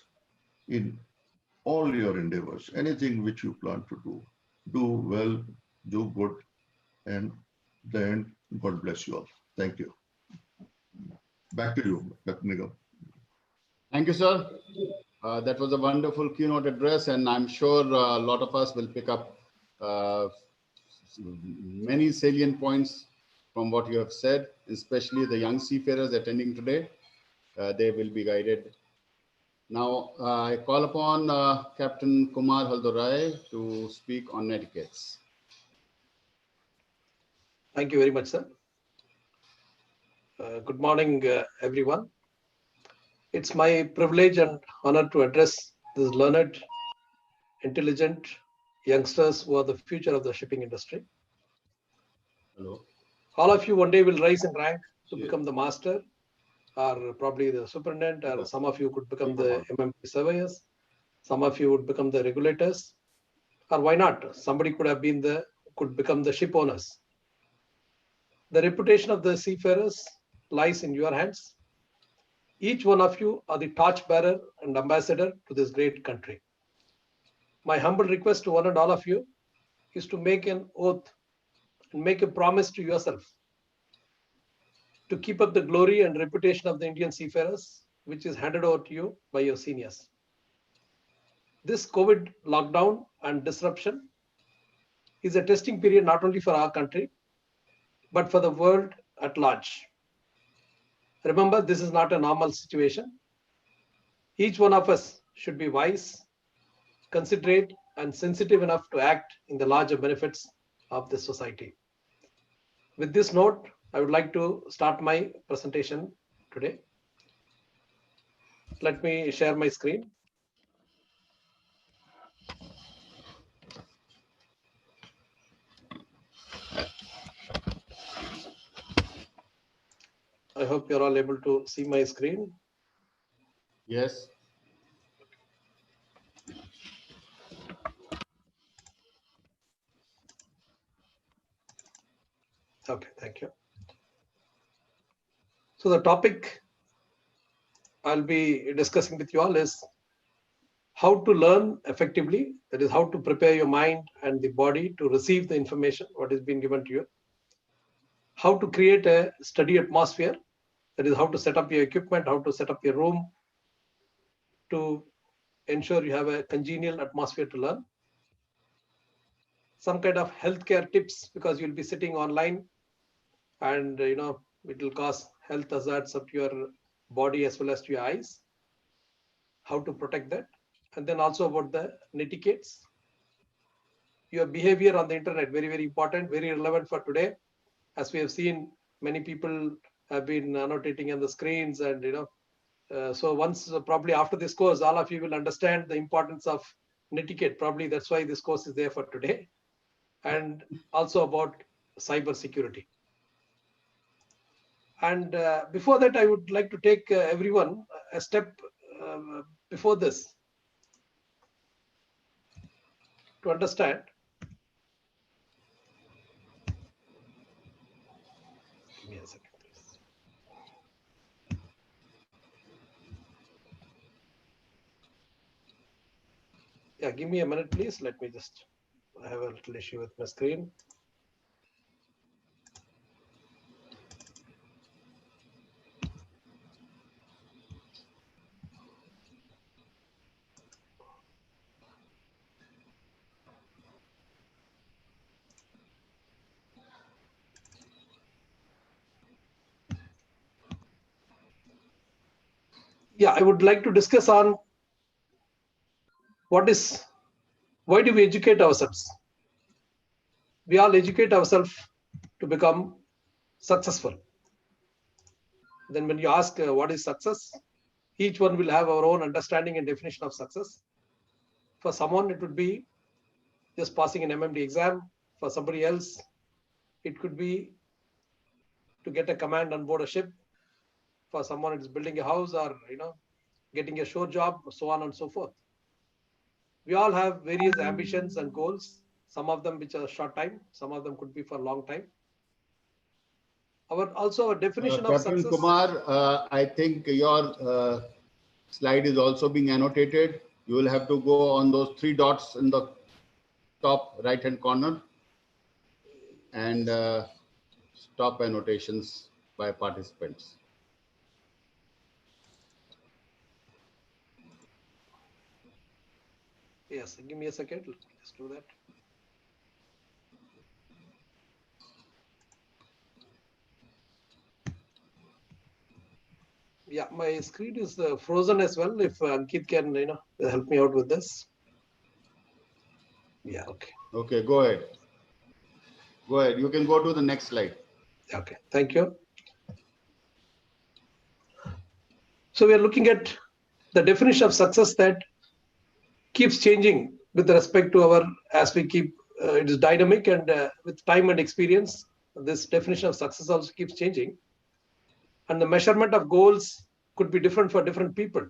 in all your endeavors. Anything which you plan to do well, do good, and then God bless you all. Thank you. Back to you, Dr. Nigam.
Thank you, sir. That was a wonderful keynote address, and I'm sure a lot of us will pick up many salient points from what you have said, especially the young seafarers attending today. They will be guided. Now, I call upon Captain Kumar Haldorai to speak on etiquettes.
Thank you very much, sir. Good morning, everyone. It's my privilege and honor to address these learned, intelligent youngsters who are the future of the shipping industry.
Hello.
All of you one day will rise in rank to become the master, or probably the superintendent, or some of you could become the MMP surveyors. Some of you would become the regulators, or why not? Somebody could become the ship owners. The reputation of the seafarers lies in your hands. Each one of you are the torchbearer and ambassador to this great country. My humble request to one and all of you is to make an oath and make a promise to yourself to keep up the glory and reputation of the Indian seafarers, which is handed over to you by your seniors. This COVID lockdown and disruption is a testing period not only for our country, but for the world at large. Remember, this is not a normal situation. Each one of us should be wise, considerate, and sensitive enough to act in the larger benefits of the society. With this note, I would like to start my presentation today. Let me share my screen. I hope you're all able to see my screen.
Yes.
Okay, thank you. So the topic I'll be discussing with you all is how to learn effectively. That is, how to prepare your mind and the body to receive the information what is being given to you. How to create a study atmosphere. That is, how to set up your equipment, how to set up your room to ensure you have a congenial atmosphere to learn. Some kind of healthcare tips, because you'll be sitting online and it will cause health hazards up to your body as well as to your eyes. How to protect that. And then also about the etiquettes. Your behavior on the internet, very, very important, very relevant for today. As we have seen, many people have been annotating on the screens and, so once probably after this course, all of you will understand the importance of etiquette. Probably that's why this course is there for today. And also about cyber security. And before that, I would like to take everyone a step before this to understand. Give me a second, please. Yeah, give me a minute, please. Let me just, I have a little issue with my screen. Yeah, I would like to discuss on why do we educate ourselves? We all educate ourselves to become successful. Then when you ask what is success, each one will have our own understanding and definition of success. For someone, it would be just passing an MMD exam. For somebody else, it could be to get a command on board a ship. For someone, it's building a house or getting a shore job, so on and so forth. We all have various ambitions and goals, some of them which are short time, some of them could be for a long time. Also our definition of
Captain
success.
Kumar, I think your slide is also being annotated. You will have to go on those 3 dots in the top right hand corner and stop annotations by participants.
Yes, give me a second. Let me just do that. Yeah, my screen is frozen as well. If Ankit can, help me out with this. Yeah, okay.
Okay, go ahead. Go ahead. You can go to the next slide.
Okay, thank you. So we are looking at the definition of success that keeps changing with respect to as we keep, it is dynamic, and with time and experience, this definition of success also keeps changing. And the measurement of goals could be different for different people.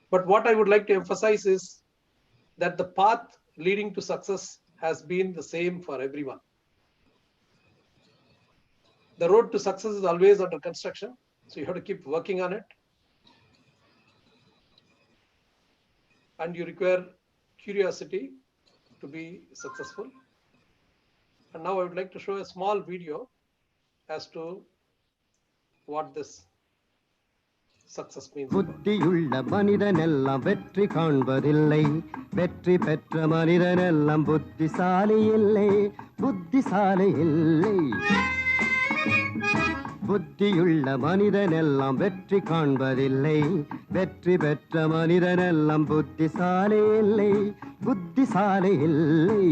But what I would like to emphasize is that the path leading to success has been the same for everyone. The road to success is always under construction, so you have to keep working on it. And you require curiosity to be successful. And now I would like to show a small video as to what this success means.
புத்தியுள்ள மனிதனெல்லாம் வெற்றி காண்பதில்லை வெற்றி பெற்ற மனிதனெல்லாம் புத்திசாலி இல்லை புத்திசாலி இல்லை புத்தியுள்ள மனிதனெல்லாம் வெற்றி காண்பதில்லை வெற்றி பெற்ற மனிதனெல்லாம் புத்திசாலி இல்லை புத்திசாலி இல்லை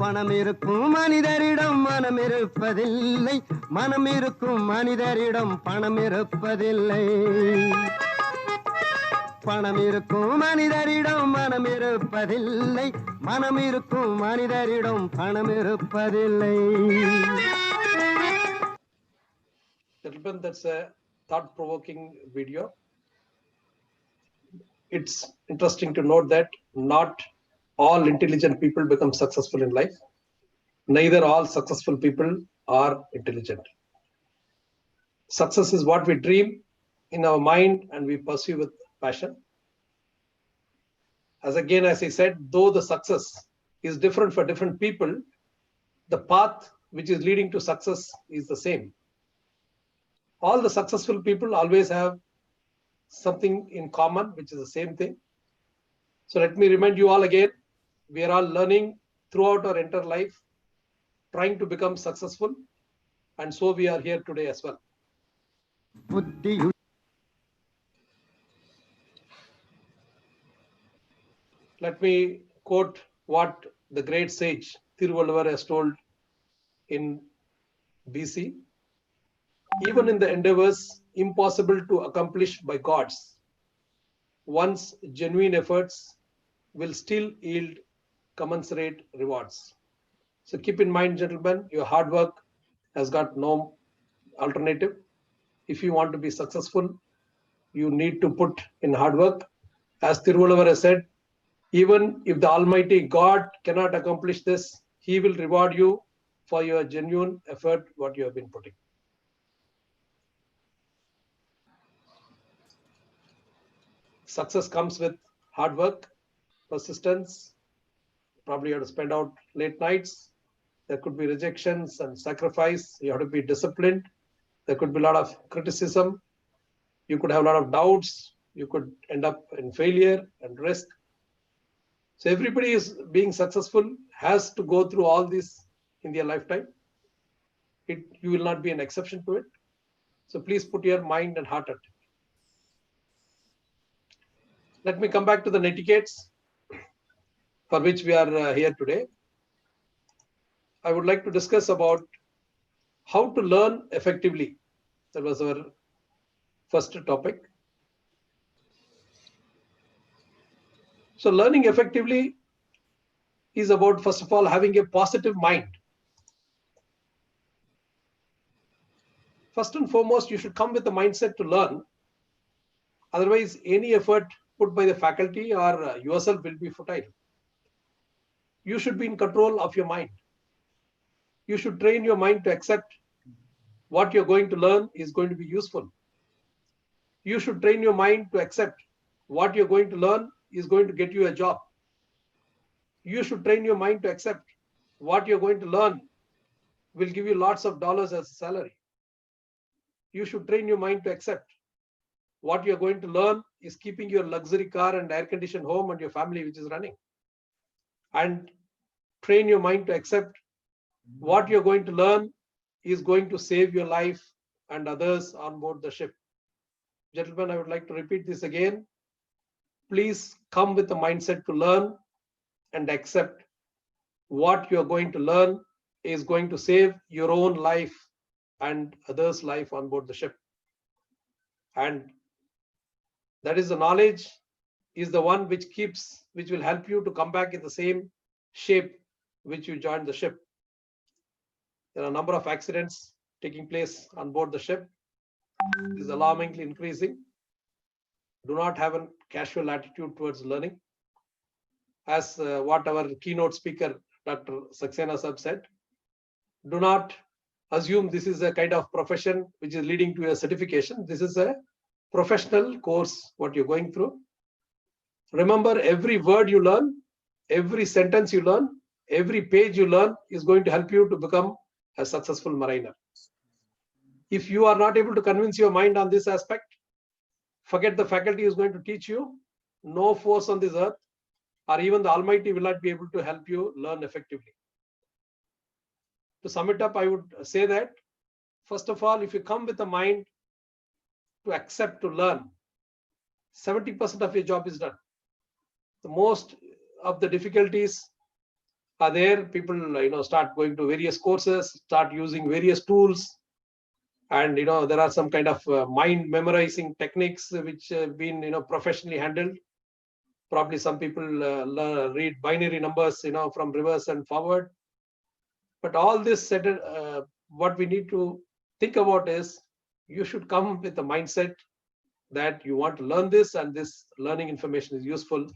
பணம் இருக்கும் மனிதரிடம் மனம் இருப்பதில்லை மனம் இருக்கும் மனிதரிடம் பணம் இருப்பதில்லை பணம் இருக்கும் மனிதரிடம் மனம் இருப்பதில்லை மனம் இருக்கும் மனிதரிடம் பணம் இருப்பதில்லை.
Gentlemen, that's a thought-provoking video. It's interesting to note that not all intelligent people become successful in life. Neither all successful people are intelligent. Success is what we dream in our mind and we pursue with passion. As I said, though the success is different for different people, the path which is leading to success is the same. All the successful people always have something in common, which is the same thing. So let me remind you all again, we are all learning throughout our entire life, trying to become successful, and so we are here today as well. Let me quote what the great sage Thiruvalluvar has told in BC. Even in the endeavors impossible to accomplish by gods, one's genuine efforts will still yield commensurate rewards. So keep in mind, gentlemen, your hard work has got no alternative. If you want to be successful, you need to put in hard work. As Thiruvalluvar has said, even if the Almighty God cannot accomplish this, He will reward you for your genuine effort, what you have been putting. Success comes with hard work, persistence. Probably you have to spend out late nights. There could be rejections and sacrifice. You have to be disciplined. There could be a lot of criticism. You could have a lot of doubts. You could end up in failure and risk. So everybody is being successful has to go through all this in their lifetime. You will not be an exception to it. So please put your mind and heart at it. Let me come back to the netiquettes for which we are here today. I would like to discuss about how to learn effectively. That was our first topic. So learning effectively is about, first of all, having a positive mind. First and foremost, you should come with the mindset to learn. Otherwise, any effort put by the faculty or yourself will be futile. You should be in control of your mind. You should train your mind to accept what you're going to learn is going to be useful. You should train your mind to accept what you're going to learn is going to get you a job. You should train your mind to accept what you're going to learn will give you lots of dollars as a salary. You should train your mind to accept what you're going to learn is keeping your luxury car and air-conditioned home and your family which is running. And train your mind to accept what you're going to learn is going to save your life and others on board the ship. Gentlemen, I would like to repeat this again. Please come with the mindset to learn and accept what you're going to learn is going to save your own life and others' life on board the ship. And that is the knowledge is the one which will help you to come back in the same shape which you joined the ship. There are a number of accidents taking place on board the ship. It is alarmingly increasing. Do not have a casual attitude towards learning. As what our keynote speaker, Dr. Saxena Sab said, do not assume this is a kind of profession which is leading to a certification. This is a professional course, what you're going through. Remember, every word you learn, every sentence you learn, every page you learn is going to help you to become a successful mariner. If you are not able to convince your mind on this aspect, forget the faculty is going to teach you. No force on this earth or even the Almighty will not be able to help you learn effectively. To sum it up, I would say that, first of all, if you come with a mind to accept, to learn, 70% of your job is done. The most of the difficulties are there. People, start going to various courses, start using various tools, and there are some kind of mind memorizing techniques which have been professionally handled. Probably some people read binary numbers from reverse and forward. But all this said, what we need to think about is you should come with a mindset that you want to learn this and this learning information is useful.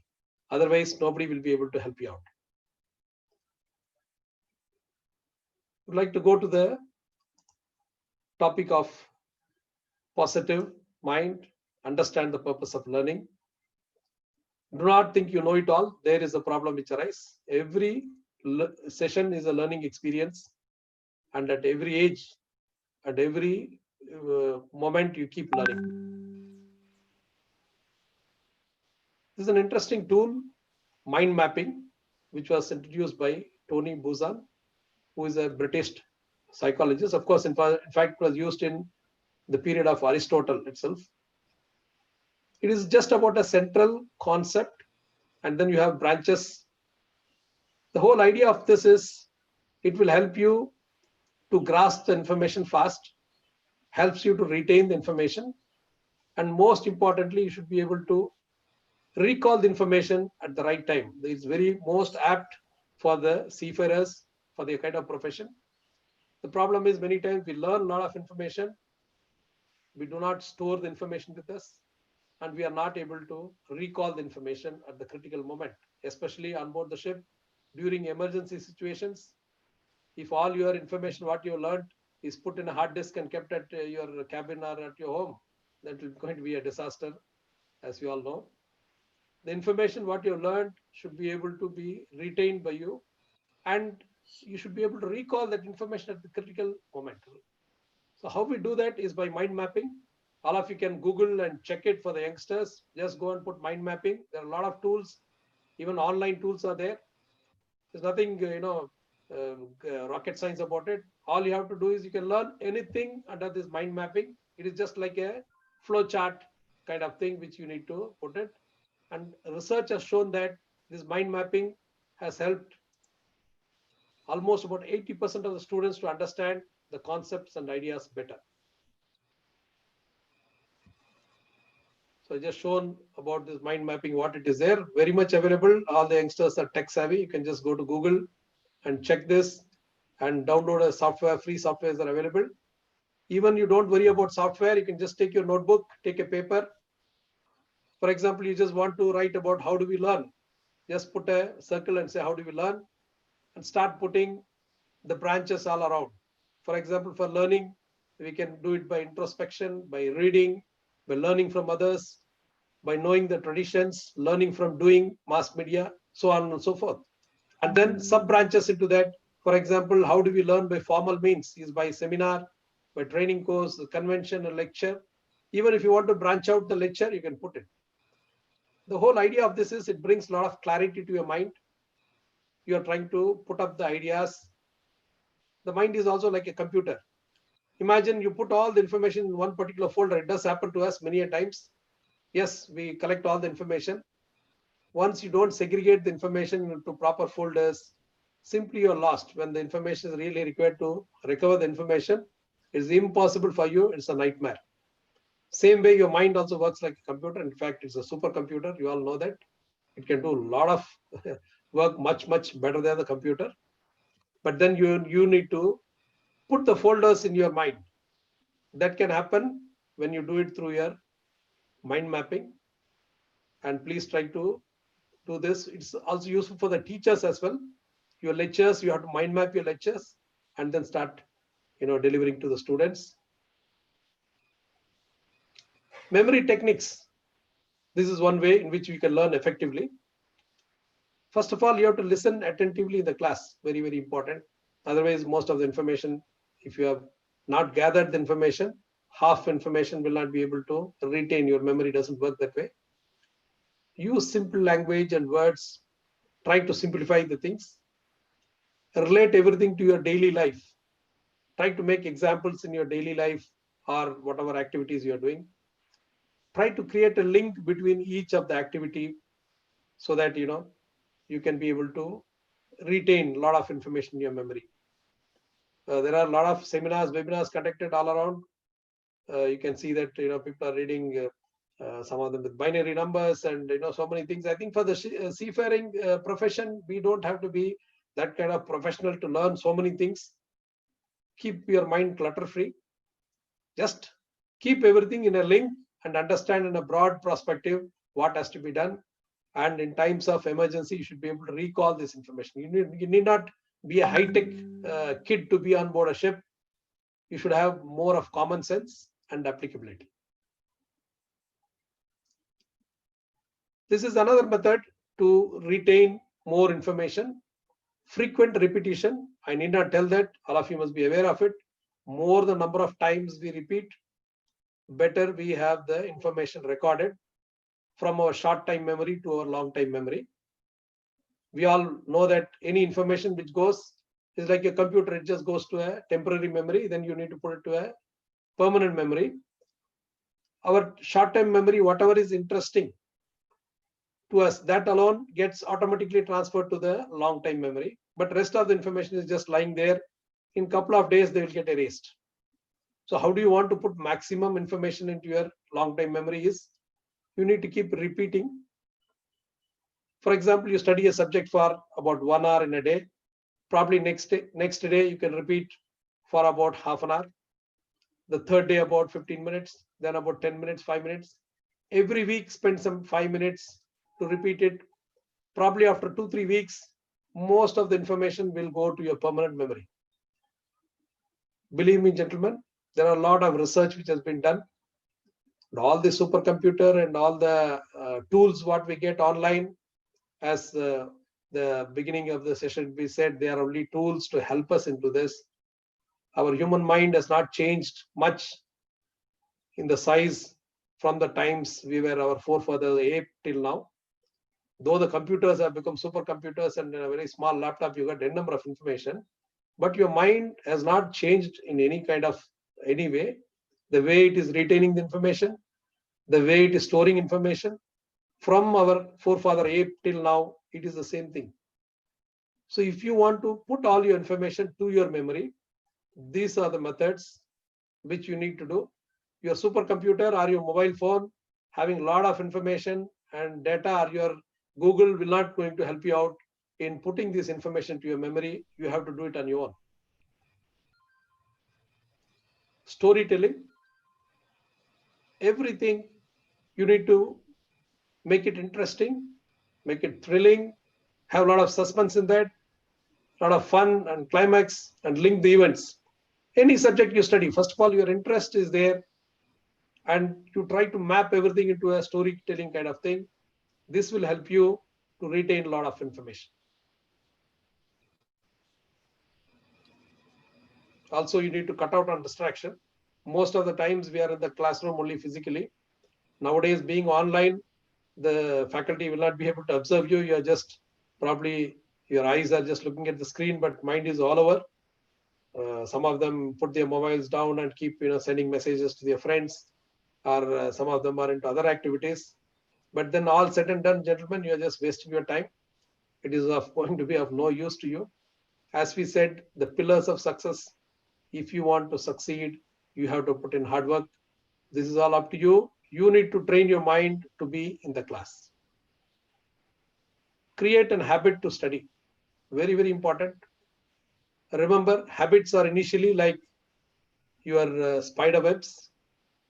Otherwise, nobody will be able to help you out. I'd like to go to the topic of positive mind, understand the purpose of learning. Do not think you know it all. There is a problem which arises. Every session is a learning experience, and at every age, at every moment, you keep learning. This is an interesting tool, mind mapping, which was introduced by Tony Buzan, who is a British psychologist. Of course, in fact, it was used in the period of Aristotle itself. It is just about a central concept, and then you have branches. The whole idea of this is it will help you to grasp the information fast, helps you to retain the information, and most importantly, you should be able to recall the information at the right time. It's very most apt for the seafarers, for their kind of profession. The problem is many times we learn a lot of information, we do not store the information with us, and we are not able to recall the information at the critical moment, especially on board the ship during emergency situations. If all your information, what you learned, is put in a hard disk and kept at your cabin or at your home, that is going to be a disaster, as you all know. The information, what you learned, should be able to be retained by you, and you should be able to recall that information at the critical moment. So how we do that is by mind mapping. All of you can Google and check it for the youngsters. Just go and put mind mapping. There are a lot of tools, even online tools are there. There's nothing, rocket science about it. All you have to do is you can learn anything under this mind mapping. It is just like a flow chart kind of thing which you need to put it. And research has shown that this mind mapping has helped almost about 80% of the students to understand the concepts and ideas better. So I just shown about this mind mapping, what it is there, very much available. All the youngsters are tech savvy. You can just go to Google and check this and download a software. Free softwares are available. Even you don't worry about software, you can just take your notebook, take a paper. For example, you just want to write about how do we learn. Just put a circle and say, how do we learn? And start putting the branches all around. For example, for learning, we can do it by introspection, by reading, by learning from others, by knowing the traditions, learning from doing mass media, so on and so forth. And then sub branches into that. For example, how do we learn by formal means? Is by seminar, by training course, convention, a lecture. Even if you want to branch out the lecture, you can put it. The whole idea of this is it brings a lot of clarity to your mind. You are trying to put up the ideas. The mind is also like a computer. Imagine you put all the information in one particular folder. It does happen to us many a times. Yes, we collect all the information. Once you don't segregate the information into proper folders, simply you're lost. When the information is really required to recover the information, it's impossible for you. It's a nightmare. Same way, your mind also works like a computer. In fact, it's a supercomputer. You all know that. It can do a lot of work much, much better than the computer. But then you need to put the folders in your mind. That can happen when you do it through your mind mapping. And please try to do this. It's also useful for the teachers as well. Your lectures, you have to mind map your lectures and then start, delivering to the students. Memory techniques. This is one way in which we can learn effectively. First of all, you have to listen attentively in the class. Very, very important. Otherwise, most of the information, if you have not gathered the information, half information will not be able to retain. Your memory doesn't work that way. Use simple language and words. Try to simplify the things. Relate everything to your daily life. Try to make examples in your daily life or whatever activities you are doing. Try to create a link between each of the activity so that you can be able to retain a lot of information in your memory. There are a lot of seminars, webinars conducted all around. You can see that people are reading some of them with binary numbers and so many things. I think for the seafaring profession, we don't have to be that kind of professional to learn so many things. Keep your mind clutter free. Just keep everything in a link and understand in a broad perspective what has to be done. And in times of emergency, you should be able to recall this information. You need not be a high-tech kid to be on board a ship. You should have more of common sense and applicability. This is another method to retain more information. Frequent repetition. I need not tell that. All of you must be aware of it. More the number of times we repeat, better we have the information recorded from our short-time memory to our long-time memory. We all know that any information which goes is like a computer. It just goes to a temporary memory. Then you need to put it to a permanent memory. Our short-term memory, whatever is interesting to us, that alone gets automatically transferred to the long-time memory. But rest of the information is just lying there. In a couple of days, they will get erased. So how do you want to put maximum information into your long-time memory is you need to keep repeating. For example, you study a subject for about 1 hour in a day. Probably next day you can repeat for about half an hour. The third day about 15 minutes, then about 10 minutes, 5 minutes. Every week spend some 5 minutes to repeat it. Probably after 2-3 weeks, most of the information will go to your permanent memory. Believe me, gentlemen, there are a lot of research which has been done. All the supercomputer and all the tools what we get online, as the beginning of the session we said, they are only tools to help us into this. Our human mind has not changed much in the size from the times we were our forefathers ape till now. Though the computers have become supercomputers and in a very small laptop you got a number of information, but your mind has not changed in any way. The way it is retaining the information, the way it is storing information, from our forefather ape till now, it is the same thing. So if you want to put all your information to your memory, these are the methods which you need to do. Your supercomputer or your mobile phone having a lot of information and data, or your Google will not going to help you out in putting this information to your memory. You have to do it on your own. Storytelling. Everything you need to make it interesting, make it thrilling, have a lot of suspense in that, a lot of fun and climax, and link the events. Any subject you study, first of all, your interest is there, and you try to map everything into a storytelling kind of thing. This will help you to retain a lot of information. Also, you need to cut out on distraction. Most of the times we are in the classroom only physically. Nowadays, being online, the faculty will not be able to observe you. You're just probably, your eyes are just looking at the screen, but mind is all over. Some of them put their mobiles down and keep sending messages to their friends, or some of them are into other activities. But then all said and done, gentlemen, you are just wasting your time. It is going to be of no use to you. As we said, the pillars of success, if you want to succeed, you have to put in hard work, This is all up to you. You need to train your mind to be in the class. Create a habit to study. Very, very important. Remember, habits are initially like your spider webs,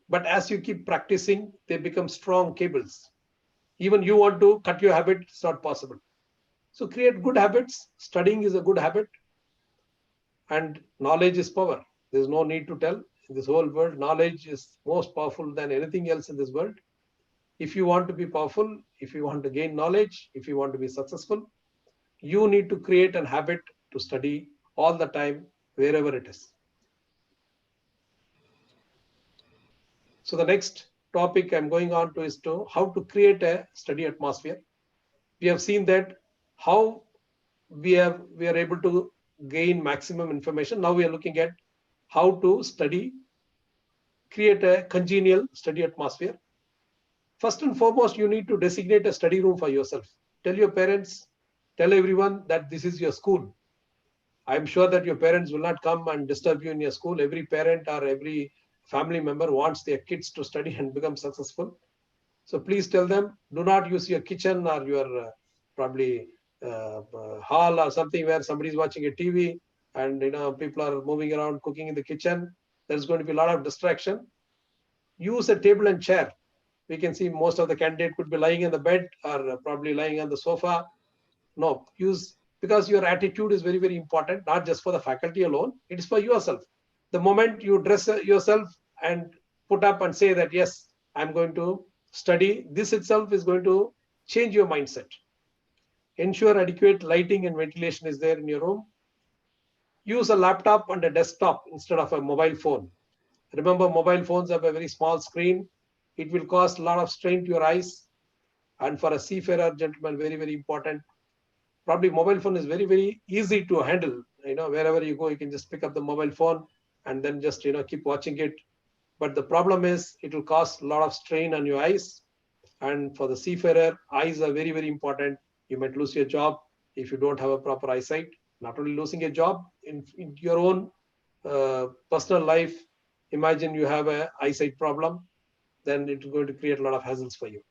but as you keep practicing, they become strong cables. Even you want to cut your habit, it's not possible. So create good habits. Studying is a good habit, and knowledge is power. There's no need to tell. In this whole world, knowledge is most powerful than anything else in this world. If you want to be powerful, if you want to gain knowledge, if you want to be successful, you need to create a habit to study all the time, wherever it is. So the next topic I'm going on to is to how to create a study atmosphere. We have seen that how we are able to gain maximum information. Now we are looking at how to study, create a congenial study atmosphere. First and foremost, you need to designate a study room for yourself. Tell your parents, tell everyone that this is your school. I'm sure that your parents will not come and disturb you in your school. Every parent or every family member wants their kids to study and become successful. So please tell them, do not use your kitchen or your probably hall or something where somebody is watching a TV and people are moving around cooking in the kitchen. There's going to be a lot of distraction. Use a table and chair. We can see most of the candidate could be lying in the bed or probably lying on the sofa. No, use, because your attitude is very, very important, not just for the faculty alone, it is for yourself. The moment you dress yourself and put up and say that, yes, I'm going to study, this itself is going to change your mindset. Ensure adequate lighting and ventilation is there in your room. Use a laptop and a desktop instead of a mobile phone. Remember, mobile phones have a very small screen. It will cause a lot of strain to your eyes. And for a seafarer gentleman, very, very important. Probably mobile phone is very, very easy to handle. Wherever you go, you can just pick up the mobile phone and then just, keep watching it. But the problem is it will cause a lot of strain on your eyes. And for the seafarer, eyes are very, very important. You might lose your job if you don't have a proper eyesight. Not only losing a job, in your own personal life, imagine you have an eyesight problem, then it's going to create a lot of hassles for you.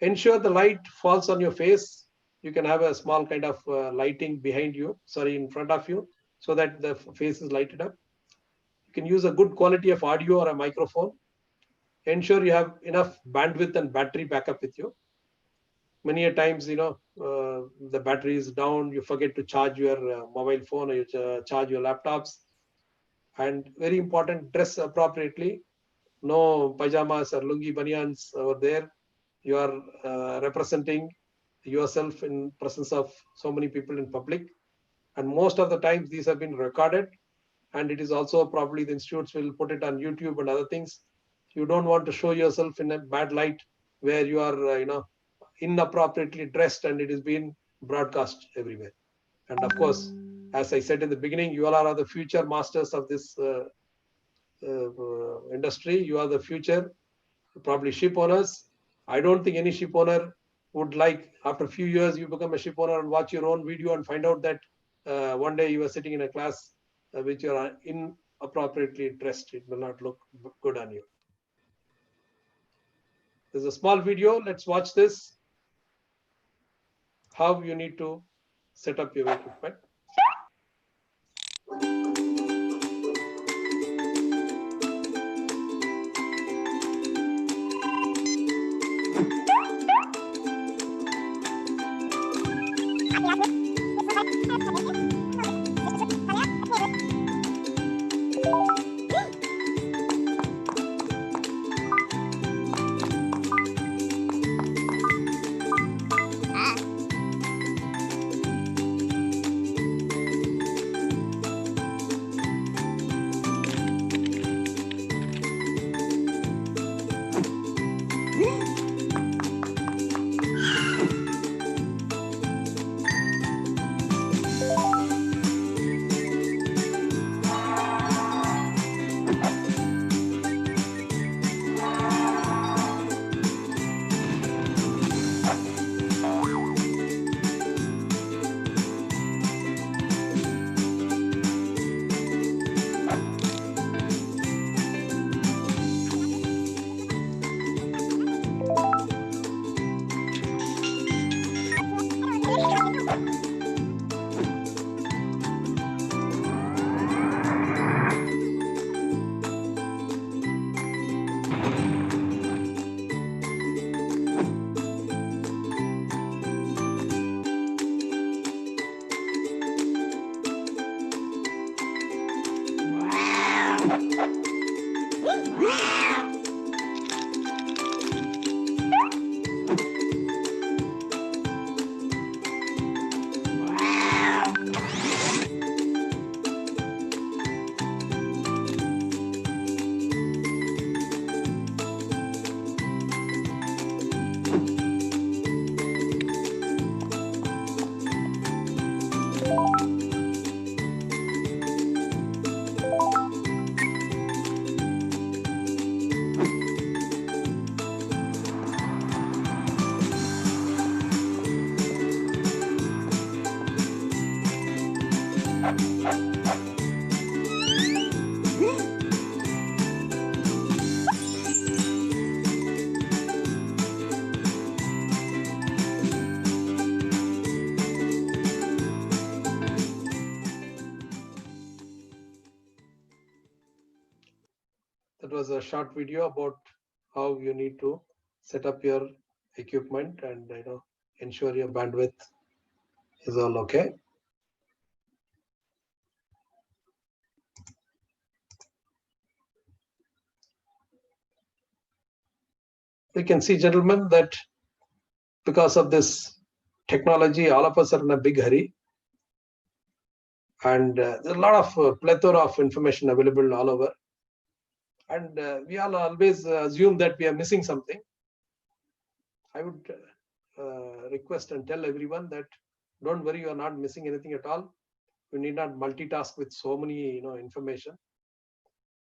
Ensure the light falls on your face. You can have a small kind of lighting behind you, in front of you, so that the face is lighted up. You can use a good quality of audio or a microphone. Ensure you have enough bandwidth and battery backup with you. Many a times, the battery is down, you forget to charge your mobile phone or you charge your laptops. And very important, dress appropriately. No pajamas or lungi banyans over there. You are representing yourself in presence of so many people in public. And most of the times these have been recorded. And it is also probably the institutes will put it on YouTube and other things. You don't want to show yourself in a bad light where you are, inappropriately dressed and it is being broadcast everywhere. And of course, as I said in the beginning, you all are the future masters of this industry. You are the future, probably ship owners. I don't think any ship owner would like, after a few years, you become a ship owner and watch your own video and find out that one day you are sitting in a class which you are inappropriately dressed. It will not look good on you. There's a small video. Let's watch this. How you need to set up your equipment. That was a short video about how you need to set up your equipment and ensure your bandwidth is all okay. We can see, gentlemen, that because of this technology, all of us are in a big hurry. And there's a lot of plethora of information available all over. And we all always assume that we are missing something. I would request and tell everyone that don't worry, you are not missing anything at all. You need not multitask with so many information.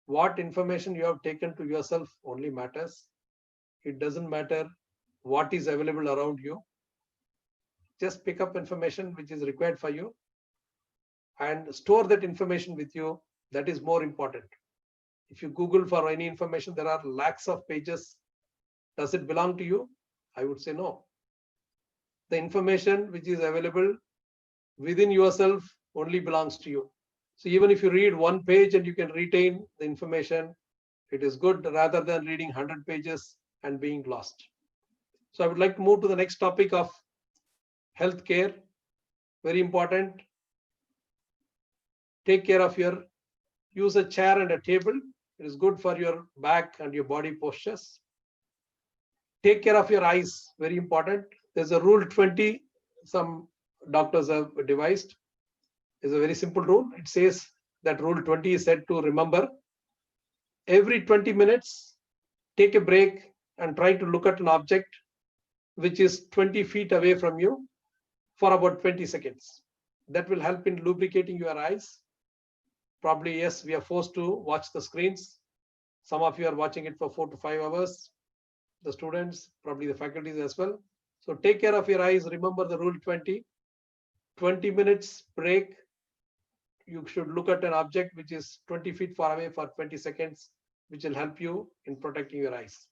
What information you have taken to yourself only matters. It doesn't matter what is available around you. Just pick up information which is required for you and store that information with you. That is more important. If you Google for any information, there are lakhs of pages. Does it belong to you? I would say no. The information which is available within yourself only belongs to you. So even if you read one page and you can retain the information, it is good rather than reading 100 pages and being lost. So I would like to move to the next topic of healthcare. Very important. Take care of use a chair and a table. It is good for your back and your body postures. Take care of your eyes, very important. There's a rule 20, some doctors have devised. It's a very simple rule. It says that rule 20 is said to remember every 20 minutes, take a break and try to look at an object which is 20 feet away from you for about 20 seconds. That will help in lubricating your eyes. Probably, yes, we are forced to watch the screens. Some of you are watching it for 4 to 5 hours. The students, probably the faculties as well. So take care of your eyes. Remember the rule 20. 20 minutes break. You should look at an object which is 20 feet far away for 20 seconds, which will help you in protecting your eyes.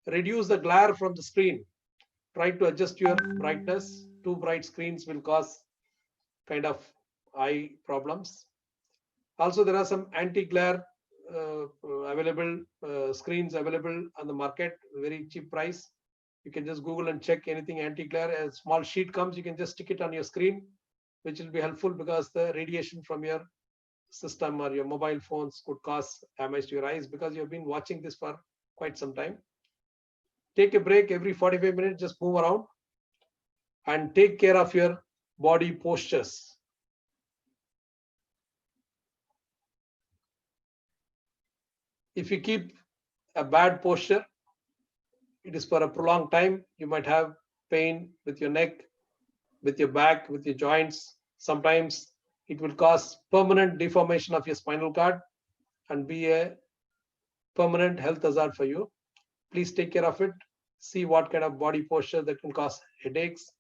Reduce the glare from the screen. Try to adjust your brightness. Too bright screens will cause kind of eye problems. Also, there are some anti-glare available screens available on the market, very cheap price. You can just Google and check anything anti-glare. A small sheet comes, you can just stick it on your screen, which will be helpful because the radiation from your system or your mobile phones could cause damage to your eyes because you've been watching this for quite some time. Take a break every 45 minutes, just move around and take care of your body postures. If you keep a bad posture, it is for a prolonged time. You might have pain with your neck, with your back, with your joints. Sometimes it will cause permanent deformation of your spinal cord and be a permanent health hazard for you. Please take care of it. See what kind of body posture that can cause headaches.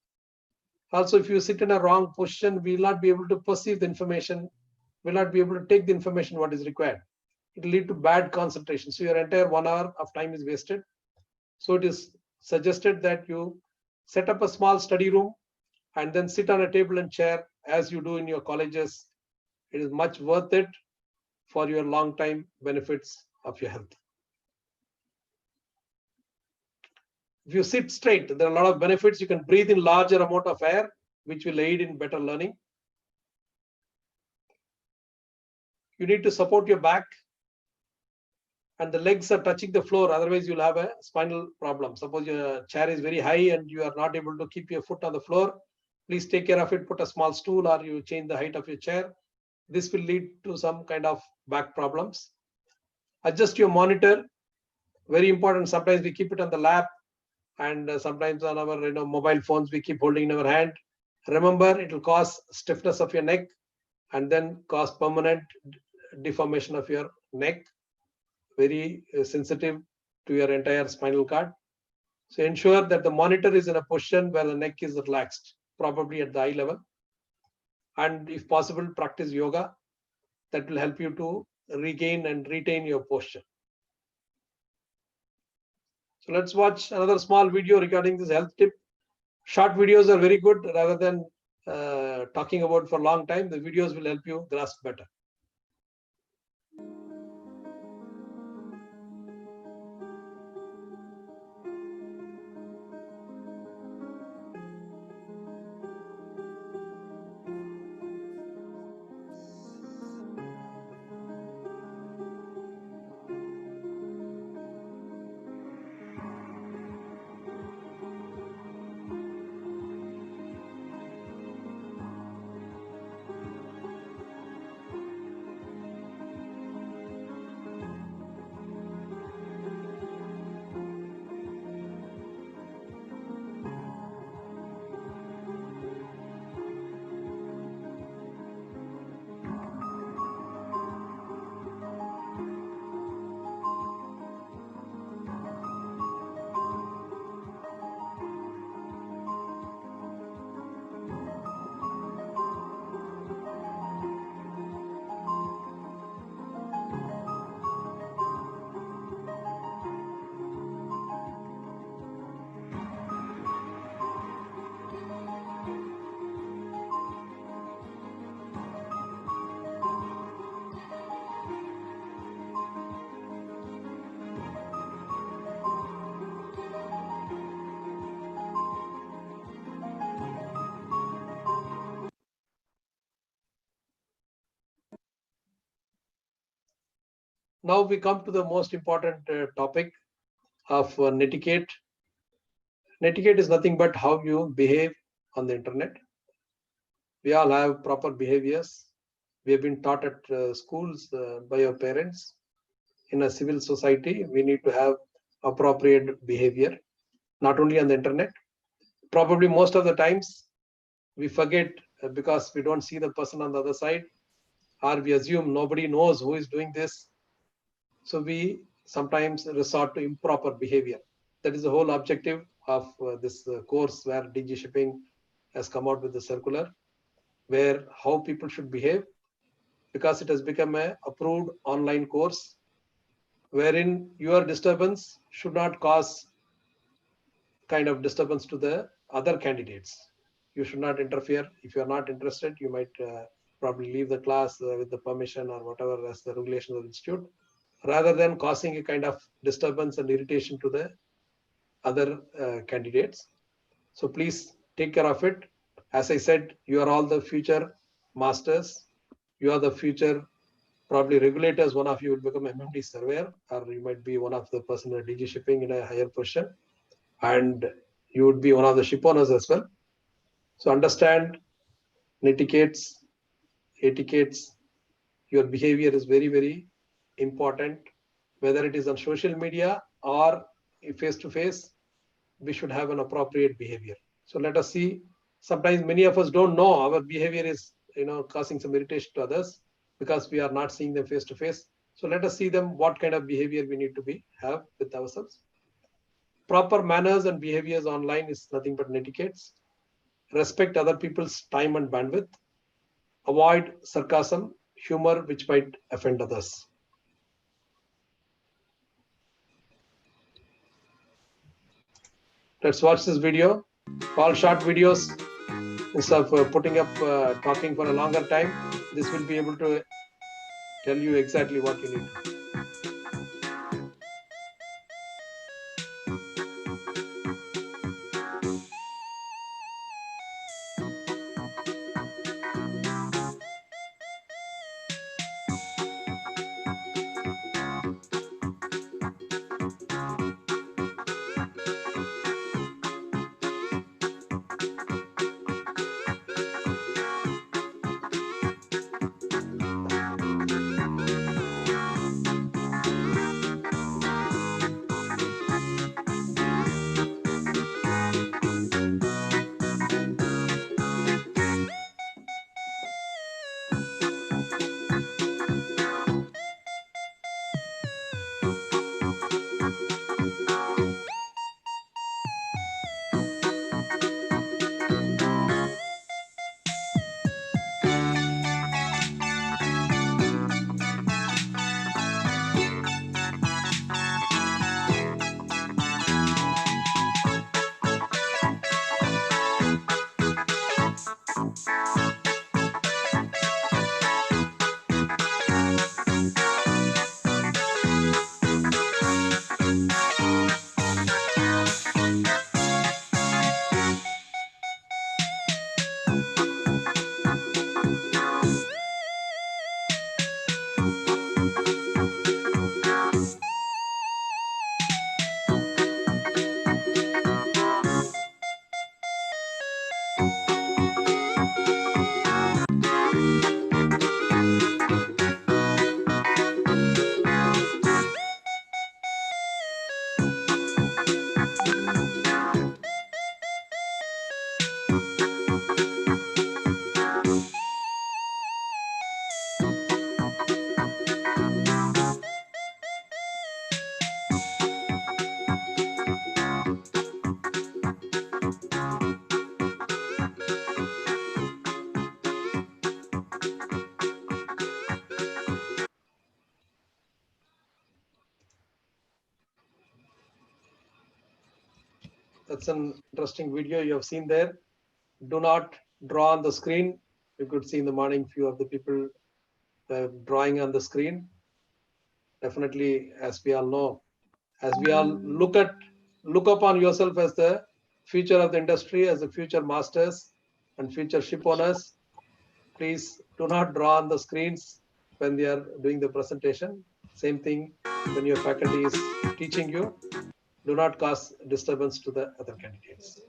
Also, if you sit in a wrong position, we will not be able to perceive the information, will not be able to take the information what is required. It will lead to bad concentration. So your entire 1 hour of time is wasted. So it is suggested that you set up a small study room and then sit on a table and chair as you do in your colleges. It is much worth it for your long time benefits of your health. If you sit straight, there are a lot of benefits. You can breathe in larger amount of air, which will aid in better learning. You need to support your back and the legs are touching the floor, otherwise you'll have a spinal problem. Suppose your chair is very high and you are not able to keep your foot on the floor, please take care of it. Put a small stool or you change the height of your chair. This will lead to some kind of back problems. Adjust your monitor, very important. Sometimes we keep it on the lap and sometimes on our mobile phones we keep holding in our hand. Remember, it will cause stiffness of your neck and then cause permanent deformation of your neck. Very sensitive to your entire spinal cord. So ensure that the monitor is in a position where the neck is relaxed, probably at the eye level. And if possible, practice yoga. That will help you to regain and retain your posture. So let's watch another small video regarding this health tip. Short videos are very good rather than talking about for a long time. The videos will help you grasp better. Now we come to the most important topic of netiquette. Netiquette is nothing but how you behave on the internet. We all have proper behaviors. We have been taught at schools by our parents. In a civil society, we need to have appropriate behavior, not only on the internet. Probably most of the times we forget because we don't see the person on the other side, or we assume nobody knows who is doing this. So we sometimes resort to improper behavior. That is the whole objective of this course where DG Shipping has come out with the circular, where how people should behave, because it has become a approved online course wherein your disturbance should not cause kind of disturbance to the other candidates. You should not interfere. If you are not interested, you might probably leave the class with the permission or whatever as the regulation of the institute, rather than causing a kind of disturbance and irritation to the other candidates. So please take care of it. As I said, you are all the future masters. You are the future probably regulators. One of you will become MMD surveyor, or you might be one of the person at DG Shipping in a higher position, and you would be one of the ship owners as well. So understand etiquettes. Your behavior is very, very important, whether it is on social media or face to face. We should have an appropriate behavior. So let us see. Sometimes many of us don't know our behavior is, causing some irritation to others because we are not seeing them face to face. So let us see them what kind of behavior we need to have with ourselves. Proper manners and behaviors online is nothing but etiquettes. Respect other people's time and bandwidth. Avoid sarcasm, humor which might offend others. Let's watch this video. All short videos. Instead of putting up talking for a longer time, this will be able to tell you exactly what you need to do. That's an interesting video you have seen there. Do not draw on the screen. You could see in the morning few of the people drawing on the screen. Definitely, as we all know, as we all look upon yourself as the future of the industry, as the future masters and future ship owners, please do not draw on the screens when they are doing the presentation. Same thing when your faculty is teaching you, do not cause disturbance to the other candidates.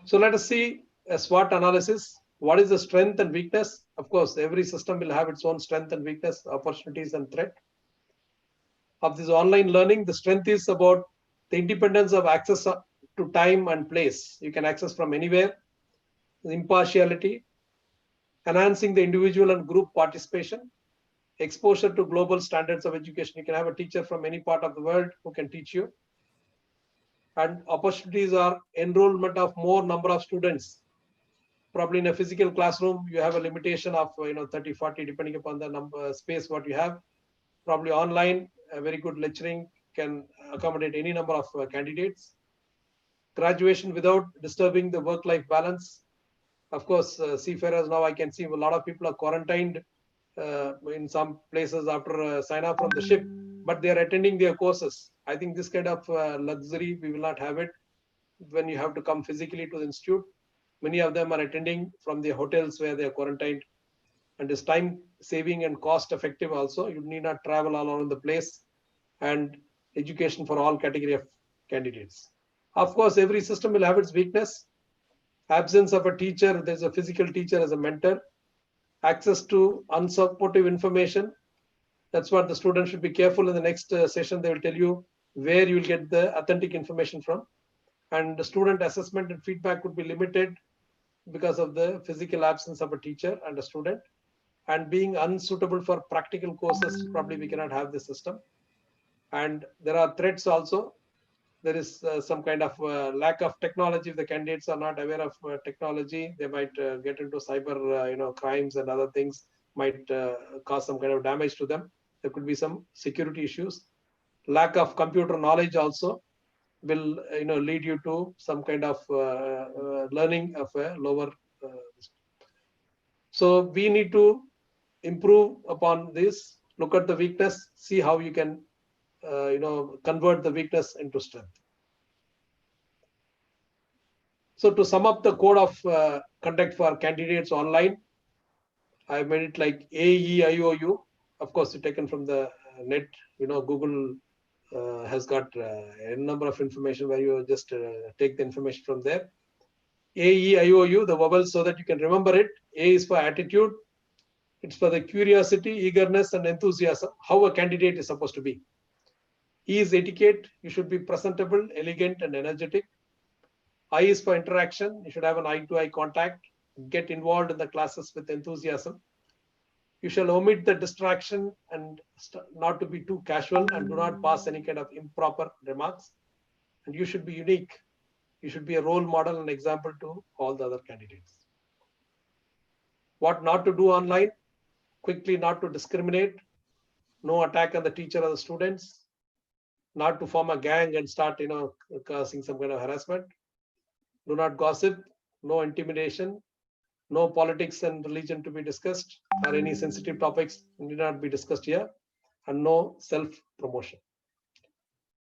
So let us see a SWOT analysis. What is the strength and weakness? Of course, every system will have its own strength and weakness, opportunities and threat. Of this online learning, the strength is about the independence of access to time and place. You can access from anywhere. The impartiality, enhancing the individual and group participation, exposure to global standards of education. You can have a teacher from any part of the world who can teach you. And opportunities are enrollment of more number of students. Probably in a physical classroom, you have a limitation of 30, 40, depending upon the number space what you have. Probably online, a very good lecturing can accommodate any number of candidates. Graduation without disturbing the work-life balance. Of course, seafarers now, I can see a lot of people are quarantined in some places after sign up from the ship, but they are attending their courses. I think this kind of luxury, we will not have it when you have to come physically to the institute. Many of them are attending from the hotels where they are quarantined, and it's time saving and cost effective also. You need not travel all around the place, and education for all category of candidates. Of course, every system will have its weakness. Absence of a teacher, there's a physical teacher as a mentor. Access to unsupportive information. That's what the student should be careful. In the next session, they will tell you where you will get the authentic information from. And the student assessment and feedback could be limited because of the physical absence of a teacher and a student. And being unsuitable for practical courses, probably we cannot have this system. And there are threats also. There is some kind of lack of technology. If the candidates are not aware of technology, they might get into cyber crimes and other things, might cause some kind of damage to them. There could be some security issues. Lack of computer knowledge also will lead you to some kind of learning of a lower. So we need to improve upon this, look at the weakness, see how you can convert the weakness into strength. So to sum up the code of conduct for candidates online, I made it like AEIOU. Of course, it's taken from the net. Google has got a number of information where you just take the information from there. AEIOU, the vowels, so that you can remember it. A is for attitude. It's for the curiosity, eagerness, and enthusiasm, how a candidate is supposed to be. E is etiquette. You should be presentable, elegant, and energetic. I is for interaction. You should have an eye-to-eye contact. Get involved in the classes with enthusiasm. You shall omit the distraction and not to be too casual, and do not pass any kind of improper remarks. And you should be unique. You should be a role model and example to all the other candidates. What not to do online? Quickly not to discriminate. No attack on the teacher or the students. Not to form a gang and start causing some kind of harassment. Do not gossip. No intimidation. No politics and religion to be discussed, or any sensitive topics need not be discussed here, and no self-promotion.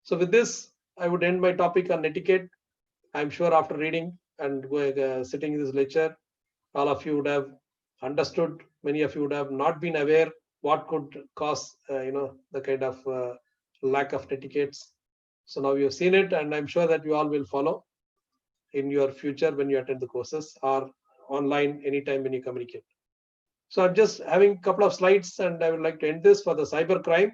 So with this, I would end my topic on etiquette. I'm sure after reading and sitting in this lecture, all of you would have understood. Many of you would have not been aware what could cause the kind of lack of etiquettes. So now you have seen it, and I'm sure that you all will follow in your future when you attend the courses or online anytime when you communicate. So I'm just having a couple of slides, and I would like to end this for the cyber crime.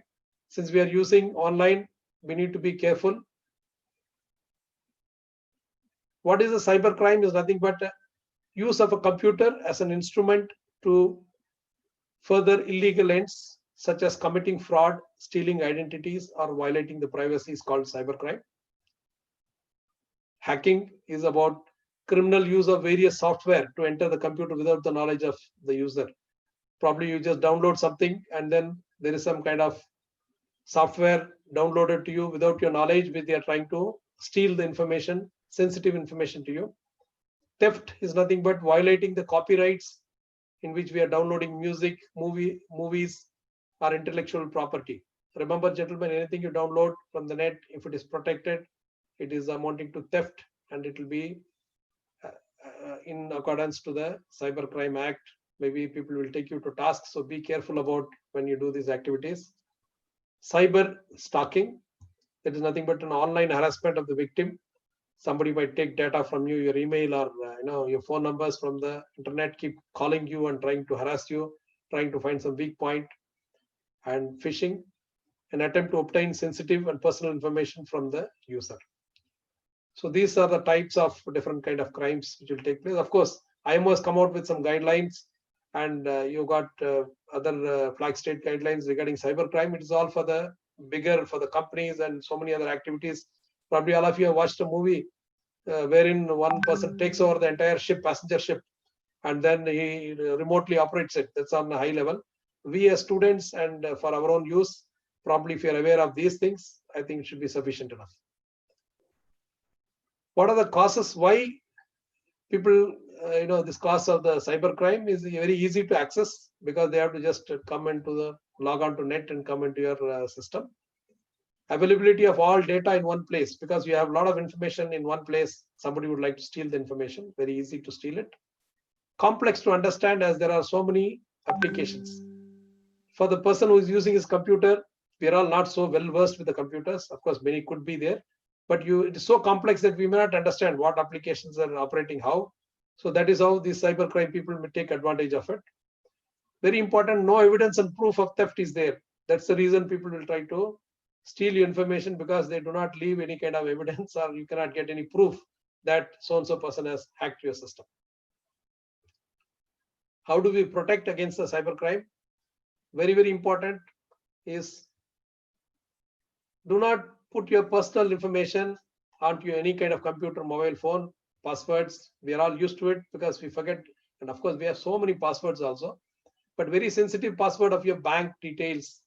Since we are using online, we need to be careful. What is a cyber crime? Is nothing but use of a computer as an instrument to further illegal ends, such as committing fraud, stealing identities, or violating the privacy, is called cybercrime. Hacking is about criminal use of various software to enter the computer without the knowledge of the user. Probably you just download something, and then there is some kind of software downloaded to you without your knowledge, which they are trying to steal the information, sensitive information to you. Theft is nothing but violating the copyrights in which we are downloading music, movies, or intellectual property. Remember, gentlemen, anything you download from the net, if it is protected, it is amounting to theft, and it will be in accordance to the Cybercrime Act, Maybe people will take you to task. So be careful about when you do these activities. Cyber stalking. That is nothing but an online harassment of the victim. Somebody might take data from you, your email or your phone numbers from the internet, keep calling you and trying to harass you, trying to find some weak point. And phishing, an attempt to obtain sensitive and personal information from the user. So these are the types of different kind of crimes which will take place. Of course, IMO has come out with some guidelines, and you got other flag state guidelines regarding cybercrime. It is all for the bigger, for the companies and so many other activities. Probably all of you have watched a movie wherein one person takes over the entire ship, passenger ship, and then he remotely operates it. That's on a high level. We as students and for our own use, probably if you're aware of these things, I think it should be sufficient enough. What are the causes? Why people, this cause of the cybercrime is very easy to access, because they have to just come into the log on to net and come into your system. Availability of all data in one place, because you have a lot of information in one place. Somebody would like to steal the information, very easy to steal it. Complex to understand, as there are so many applications. For the person who is using his computer, we are all not so well versed with the computers. Of course, many could be there, but it is so complex that we may not understand what applications are operating how. So that is how these cybercrime people may take advantage of it. Very important, no evidence and proof of theft is there. That's the reason people will try to steal your information, because they do not leave any kind of evidence, or you cannot get any proof that so-and-so person has hacked your system. How do we protect against the cybercrime? Very, very important is, do not put your personal information onto any kind of computer, mobile phone. Passwords, we are all used to it because we forget. And of course, we have so many passwords also. But very sensitive password of your bank details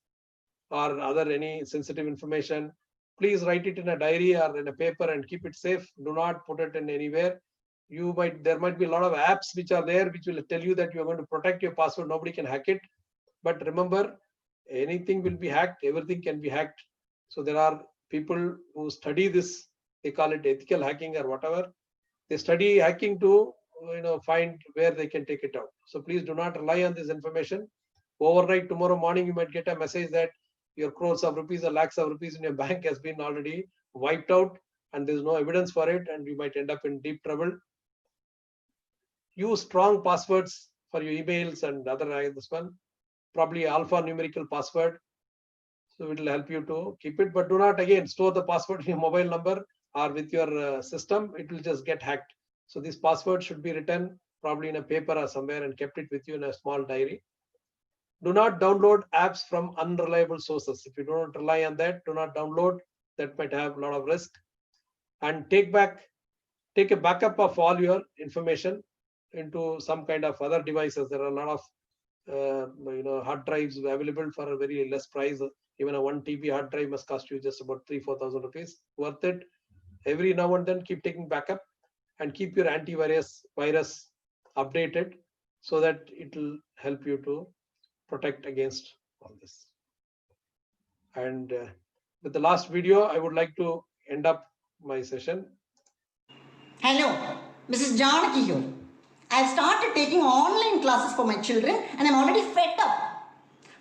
or other any sensitive information, please write it in a diary or in a paper and keep it safe. Do not put it in anywhere. There might be a lot of apps which are there which will tell you that you are going to protect your password. Nobody can hack it. But remember, anything will be hacked. Everything can be hacked. So there are people who study this. They call it ethical hacking or whatever. They study hacking to find where they can take it out. So please do not rely on this information. Overnight, tomorrow morning, you might get a message that your crores of rupees or lakhs of rupees in your bank has been already wiped out, and there is no evidence for it, and you might end up in deep trouble. Use strong passwords for your emails and other this one. Probably alphanumerical password. So it will help you to keep it, but do not again store the password in your mobile number or with your system. It will just get hacked. So this password should be written probably in a paper or somewhere and kept it with you in a small diary. Do not download apps from unreliable sources. If you do not rely on that, do not download. That might have a lot of risk. And take a backup of all your information into some kind of other devices. There are a lot of hard drives available for a very less price. Even a 1 TB hard drive must cost you just about 3,000-4,000 rupees. Worth it. Every now and then keep taking backup, and keep your antivirus updated, so that it will help you to protect against all this. And with the last video, I would like to end up my session.
Hello, Mrs. Janaki here. I have started taking online classes for my children, and I'm already fed up.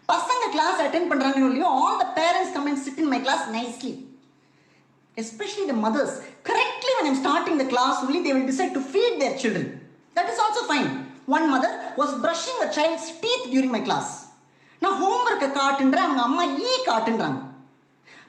Pasanga class attend pandrangallo, all the parents come and sit in my class nicely. Especially the mothers. Correctly, when I'm starting the class, only they will decide to feed their children. That is also fine. One mother was brushing a child's teeth during my class. Now homework kaatundra, avanga amma ee kaatundranga.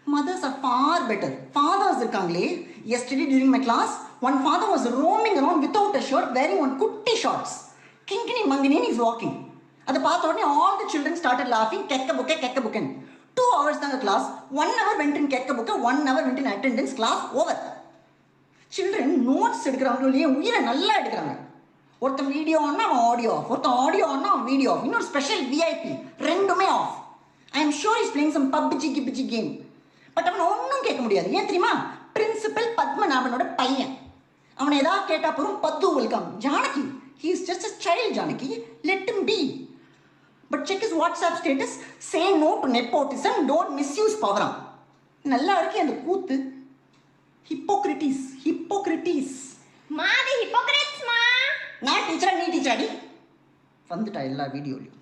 Mothers are far better. Fathers irukangale. Yesterday during my class, one father was roaming around without a shirt, wearing one kutti shorts. Kinkini mangini is walking. At the path, all the children started laughing. Kekka bukke. 2 hours the class. 1 hour went in kekka bukke, 1 hour went in attendance. Class over. Children notes edukkravanga uyira nalla edukranga. Ortha video on audio off. Ortha audio on video off. Inno special VIP. Rendume off. I am sure he's playing some PUBG game. But avana onnum kekka mudiyadhu. Yen theriyuma? Principal Padmanabhanoda paiyan. Avana edha ketta porum Paddu will come. Janaki, he is just a child, Janaki. Let him be. But check his WhatsApp status. Say no to nepotism. Don't misuse power. Nalla irukku and koothu. Hypocrites.
Ma, the hypocrites, ma.
Na teacher, nee teacher adi. வந்துட்டா எல்லா வீடியோலையும்.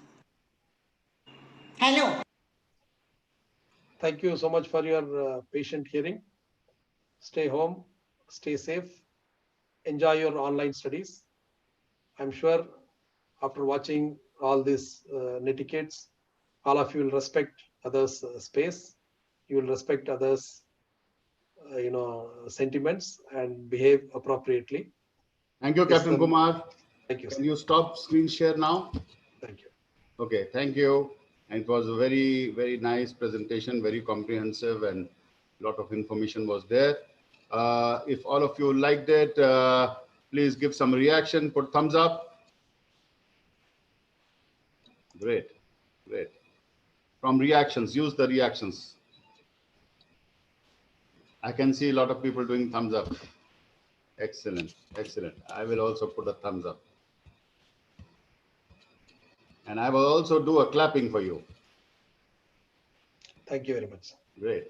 Hello.
Thank you so much for your patient hearing. Stay home, stay safe, enjoy your online studies. I'm sure after watching all these netiquettes, all of you will respect others' space. You will respect others' sentiments and behave appropriately.
Thank you, Captain Kumar.
Thank you.
Can you stop screen share now?
Thank you.
Okay, thank you. And it was a very, very nice presentation, very comprehensive, and a lot of information was there. If all of you liked it, please give some reaction, put thumbs up. Great, great. From reactions, use the reactions. I can see a lot of people doing thumbs up. Excellent, excellent. I will also put a thumbs up. And I will also do a clapping for you.
Thank you very much.
Great.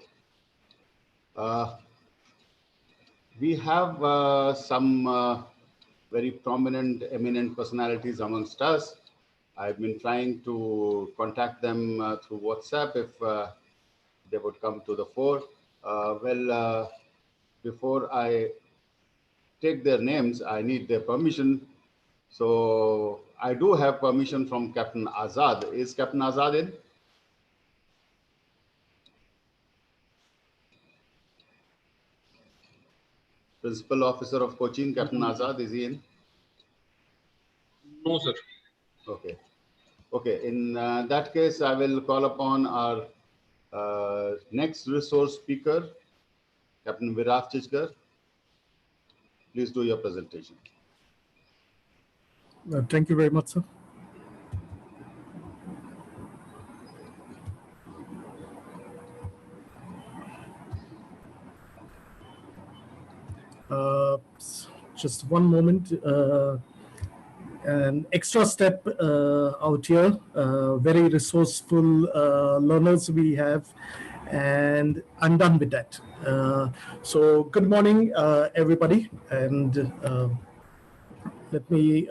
We have some very prominent, eminent personalities amongst us. I've been trying to contact them through WhatsApp if they would come to the fore. Before I take their names, I need their permission. So I do have permission from Captain Azad. Is Captain Azad in? Principal Officer of Cochin, Captain Azad, is he in?
No, sir.
Okay. Okay. In that case, I will call upon our next resource speaker, Captain Viraf Chichkar. Please do your presentation.
Thank you very much, sir. Just one moment. An extra step out here. Very resourceful learners we have, and I'm done with that. So good morning, everybody, and let me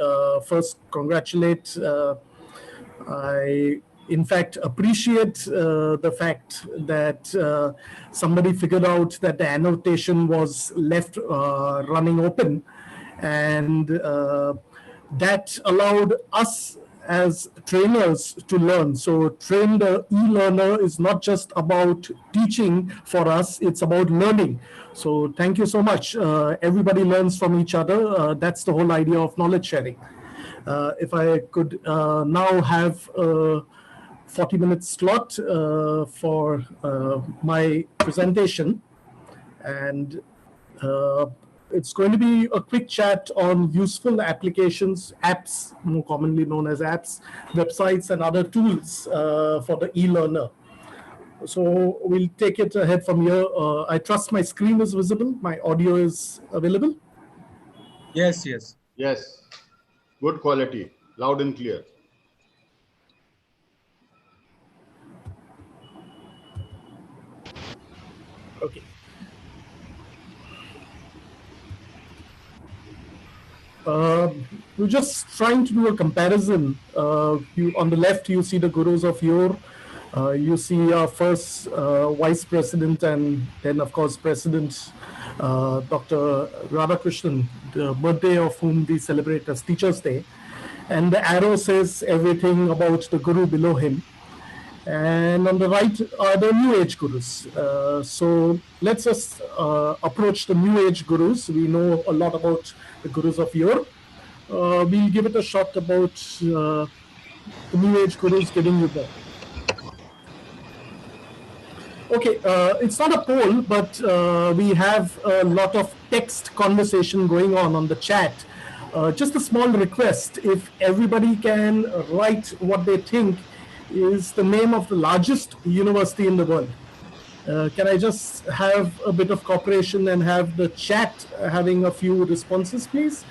first congratulate. I in fact appreciate the fact that somebody figured out that the annotation was left running open, and that allowed us as trainers to learn. So trained e-learner is not just about teaching for us, it's about learning. So thank you so much. Everybody learns from each other. That's the whole idea of knowledge sharing. If I could now have a 40-minute slot for my presentation, and it's going to be a quick chat on useful applications, apps, more commonly known as apps, websites, and other tools for the e-learner. So we'll take it ahead from here. I trust my screen is visible. My audio is available.
Yes, yes.
Yes. Good quality, loud and clear.
Okay. We're just trying to do a comparison. On the left, you see the gurus of yore. You see our first vice president, and then, of course, President Dr. Radhakrishnan, the birthday of whom we celebrate as Teachers' Day. And the arrow says everything about the guru below him. And on the right are the new age gurus. So let's just approach the new age gurus. We know a lot about the gurus of yore. We'll give it a shot about the new age gurus getting you there. Okay, it's not a poll, but we have a lot of text conversation going on the chat. Just a small request, if everybody can write what they think is the name of the largest university in the world. Can I just have a bit of cooperation and have the chat having a few responses, please?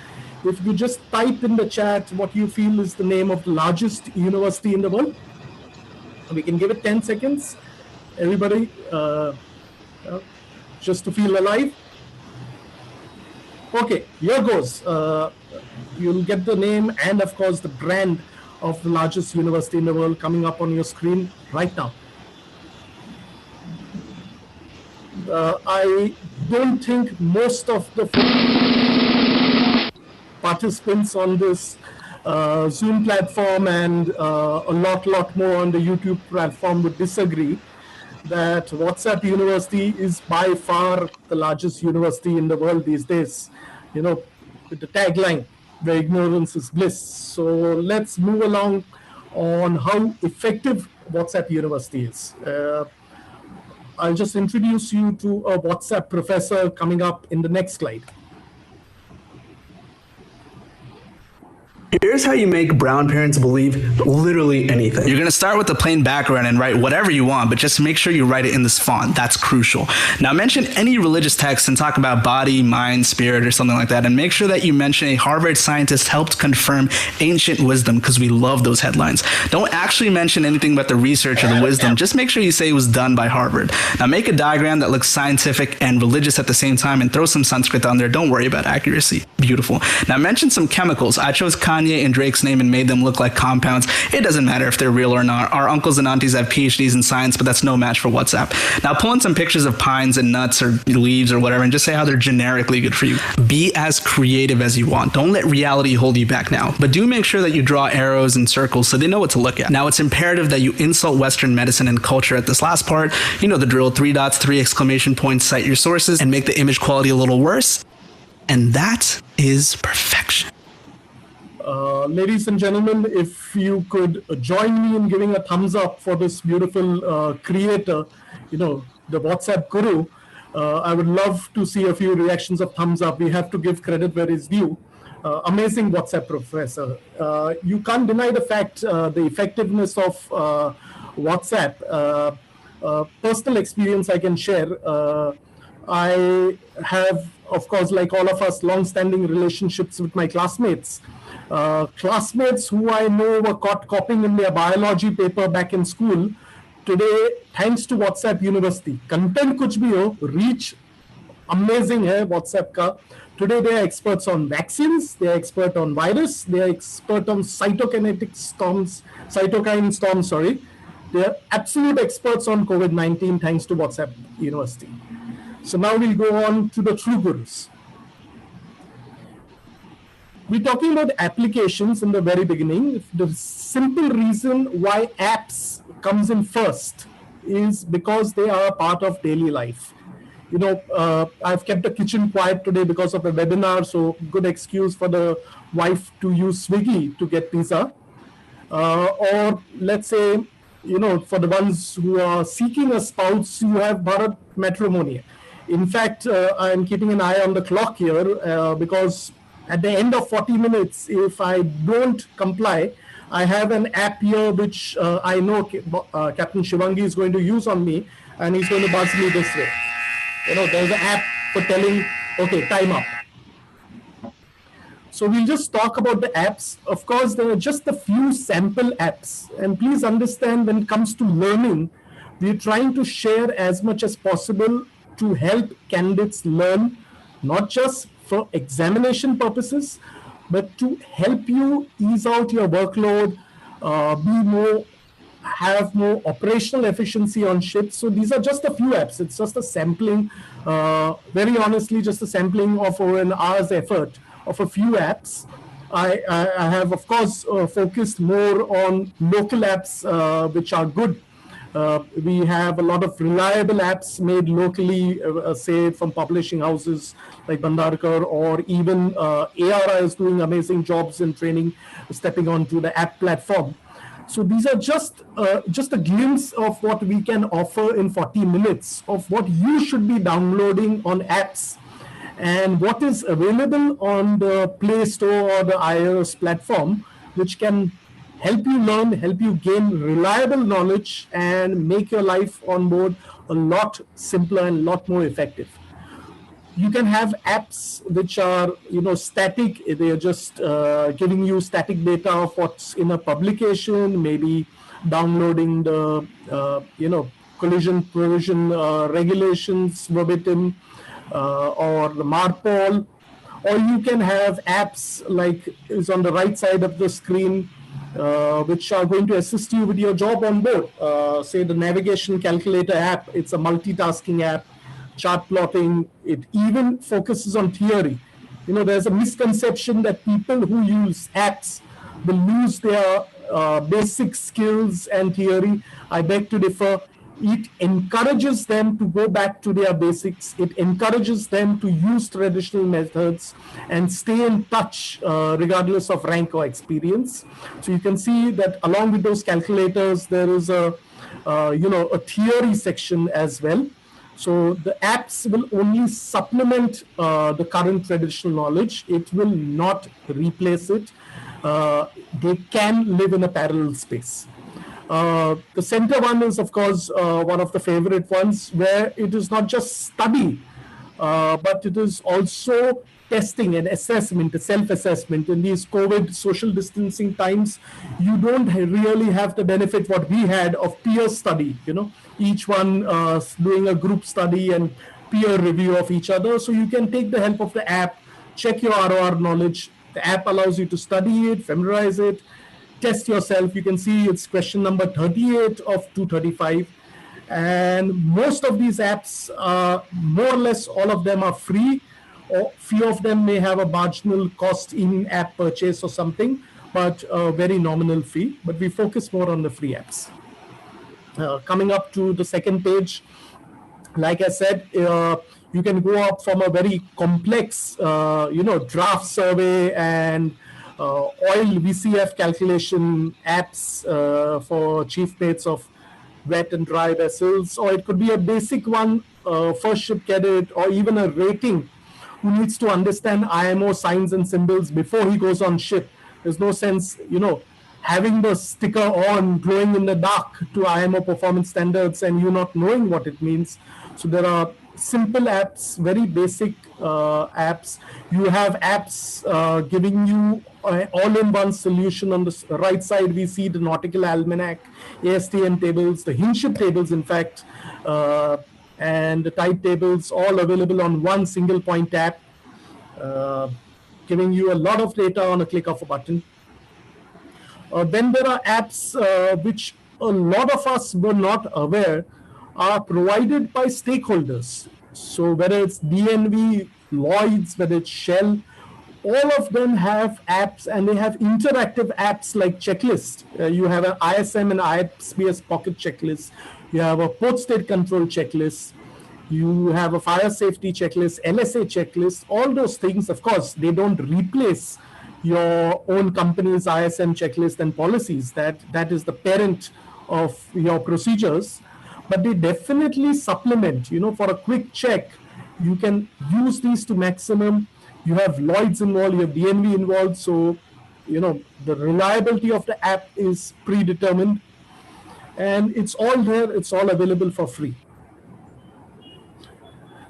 If you just type in the chat what you feel is the name of the largest university in the world. We can give it 10 seconds. Everybody, just to feel alive. Okay, here goes. You'll get the name and, of course, the brand of the largest university in the world coming up on your screen right now. I don't think most of the participants on this Zoom platform and a lot more on the YouTube platform would disagree that WhatsApp University is by far the largest university in the world these days. You know, with the tagline, where ignorance is bliss. So let's move along on how effective WhatsApp University is. I'll just introduce you to a WhatsApp professor coming up in the next slide.
Here's how you make brown parents believe literally anything.
You're going to start with a plain background and write whatever you want, but just make sure you write it in this font. That's crucial. Now mention any religious text and talk about body, mind, spirit, or something like that. And make sure that you mention a Harvard scientist helped confirm ancient wisdom, because we love those headlines. Don't actually mention anything about the research or the wisdom. Just make sure you say it was done by Harvard. Now make a diagram that looks scientific and religious at the same time, and throw some Sanskrit on there. Don't worry about accuracy. Beautiful. Now mention some chemicals. I chose Kanye and Drake's name and made them look like compounds. It doesn't matter if they're real or not. Our uncles and aunties have PhDs in science, but that's no match for WhatsApp. Now pull in some pictures of pines and nuts or leaves or whatever, and just say how they're generically good for you. Be as creative as you want. Don't let reality hold you back now. But do make sure that you draw arrows and circles so they know what to look at. Now it's imperative that you insult Western medicine and culture at this last part. You know the drill. 3 dots, 3 exclamation points, cite your sources, and make the image quality a little worse. And that is perfection.
Ladies and gentlemen, if you could join me in giving a thumbs up for this beautiful creator, you know, the WhatsApp guru, I would love to see a few reactions of thumbs up. We have to give credit where it's due. Amazing WhatsApp professor. You can't deny the fact, the effectiveness of WhatsApp. Personal experience I can share. I have, of course, like all of us, long-standing relationships with my classmates. Classmates who I know were caught copying in their biology paper back in school. Today, thanks to WhatsApp University, content कुछ भी हो, reach amazing है WhatsApp का. Today they are experts on vaccines, they are expert on virus, they are expert on cytokine storms, sorry. They are absolute experts on COVID-19 thanks to WhatsApp University. So now we'll go on to the true gurus. We're talking about applications in the very beginning. The simple reason why apps comes in first is because they are a part of daily life. You know, I've kept the kitchen quiet today because of the webinar, so good excuse for the wife to use Swiggy to get pizza. Or let's say, you know, for the ones who are seeking a spouse, you have Bharat Matrimony. In fact, I'm keeping an eye on the clock here because at the end of 40 minutes, if I don't comply, I have an app here which I know Captain Shivangi is going to use on me, and he's going to buzz me this way. You know, there's an app for telling, okay, time up. So we'll just talk about the apps. Of course, there are just a few sample apps. And please understand, when it comes to learning, we're trying to share as much as possible to help candidates learn, not just for examination purposes, but to help you ease out your workload, have more operational efficiency on ships. So these are just a few apps. It's just a sampling, very honestly, just a sampling of over an hour's effort of a few apps. I have, of course, focused more on local apps, which are good. We have a lot of reliable apps made locally, say from publishing houses like Bhandarkar, or even ARI is doing amazing jobs in training, stepping onto the app platform. So these are just a glimpse of what we can offer in 40 minutes of what you should be downloading on apps and what is available on the Play Store or the iOS platform, which can help you learn, help you gain reliable knowledge, and make your life on board a lot simpler and a lot more effective. You can have apps which are, you know, static. They are just giving you static data of what's in a publication, maybe downloading the, you know, collision provision regulations verbatim, or the MARPOL. Or you can have apps like is on the right side of the screen, which are going to assist you with your job on board. Say the navigation calculator app, it's a multitasking app, chart plotting, it even focuses on theory. There's a misconception that people who use apps will lose their basic skills and theory. I beg to differ. It encourages them to go back to their basics. It encourages them to use traditional methods and stay in touch regardless of rank or experience. So you can see that along with those calculators, there is a theory section as well. So the apps will only supplement the current traditional knowledge. It will not replace it. They can live in a parallel space. The center one is, of course, one of the favorite ones, where it is not just study, but it is also testing and assessment, self-assessment. In these COVID social distancing times, you don't really have the benefit what we had of peer study, each one doing a group study and peer review of each other. So you can take the help of the app, check your ROR knowledge. The app allows you to study it, familiarize it, test yourself. You can see it's question number 38 of 235. And most of these apps, more or less all of them are free, or few of them may have a marginal cost in app purchase or something, but a very nominal fee. But we focus more on the free apps. Coming up to the second page, like I said, you can go up from a very complex, draft survey and oil VCF calculation apps for chief mates of wet and dry vessels, or it could be a basic one, first ship cadet, or even a rating who needs to understand IMO signs and symbols before he goes on ship. There's no sense, having the sticker on, glowing in the dark to IMO performance standards and you not knowing what it means. So there are simple apps, very basic apps. You have apps giving you all-in-one solution. On the right side, we see the nautical almanac, ASTM tables, the Hinship tables, in fact, and the tide tables, all available on one single point app, giving you a lot of data on a click of a button. Then there are apps which a lot of us were not aware are provided by stakeholders. So whether it's DNV, Lloyd's, whether it's Shell, all of them have apps, and they have interactive apps like checklist. You have an ISM and ISPS pocket checklist. You have a port state control checklist. You have a fire safety checklist, LSA checklist. All those things, of course, they don't replace your own company's ISM checklist and policies. That is the parent of your procedures. But they definitely supplement. For a quick check, you can use these to maximum. You have Lloyd's involved, you have DNV involved. So, the reliability of the app is predetermined. And it's all there, it's all available for free.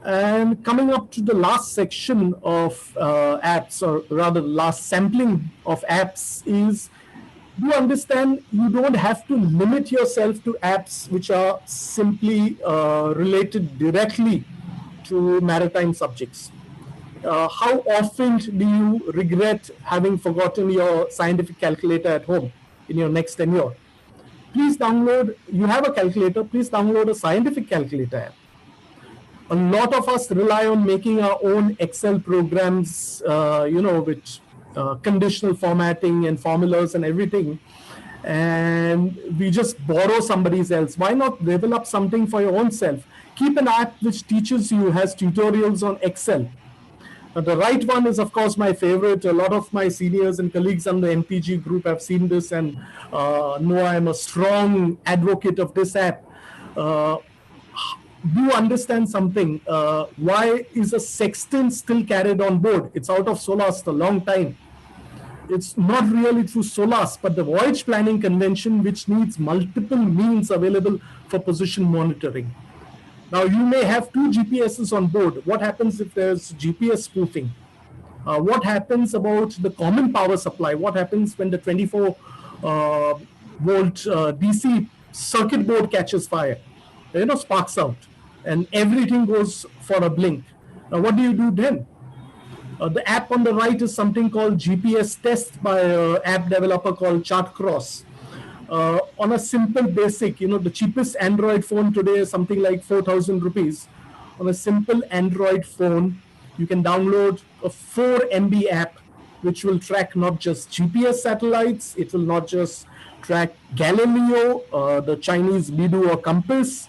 And coming up to the last section of apps, or rather last sampling of apps, is you understand you don't have to limit yourself to apps which are simply related directly to maritime subjects. How often do you regret having forgotten your scientific calculator at home in your next tenure? Please download, you have a calculator, please download a scientific calculator app. A lot of us rely on making our own Excel programs, with conditional formatting and formulas and everything. And we just borrow somebody else. Why not develop something for your own self? Keep an app which teaches you, has tutorials on Excel. The right one is, of course, my favorite. A lot of my seniors and colleagues on the MPG group have seen this and know I am a strong advocate of this app. Do understand something. Why is a sextant still carried on board? It's out of SOLAS a long time. It's not really through SOLAS, but the voyage planning convention, which needs multiple means available for position monitoring. Now, you may have two GPSs on board. What happens if there's GPS spoofing? What happens about the common power supply? What happens when the 24 volt DC circuit board catches fire? Sparks out, and everything goes for a blink. Now, what do you do then? The app on the right is something called GPS Test by an app developer called ChartCross. On a simple basic, the cheapest Android phone today is something like 4,000 rupees. On a simple Android phone, you can download a 4 MB app which will track not just GPS satellites, it will not just track Galileo, the Chinese Beidou or Compass,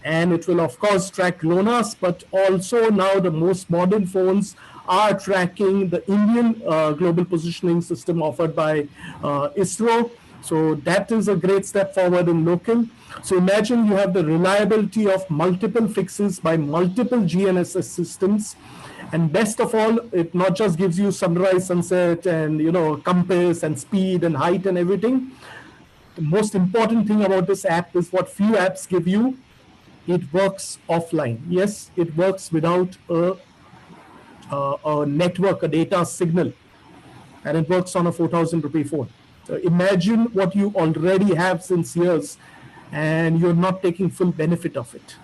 and it will of course track GLONASS, but also now the most modern phones are tracking the Indian global positioning system offered by ISRO. So that is a great step forward in local. So imagine you have the reliability of multiple fixes by multiple GNSS systems. And best of all, it not just gives you sunrise, sunset, and compass and speed and height and everything. The most important thing about this app is what few apps give you. It works offline. Yes, it works without a network, a data signal, and it works on a 4,000 rupee phone. So imagine what you already have since years, and you're not taking full benefit of it.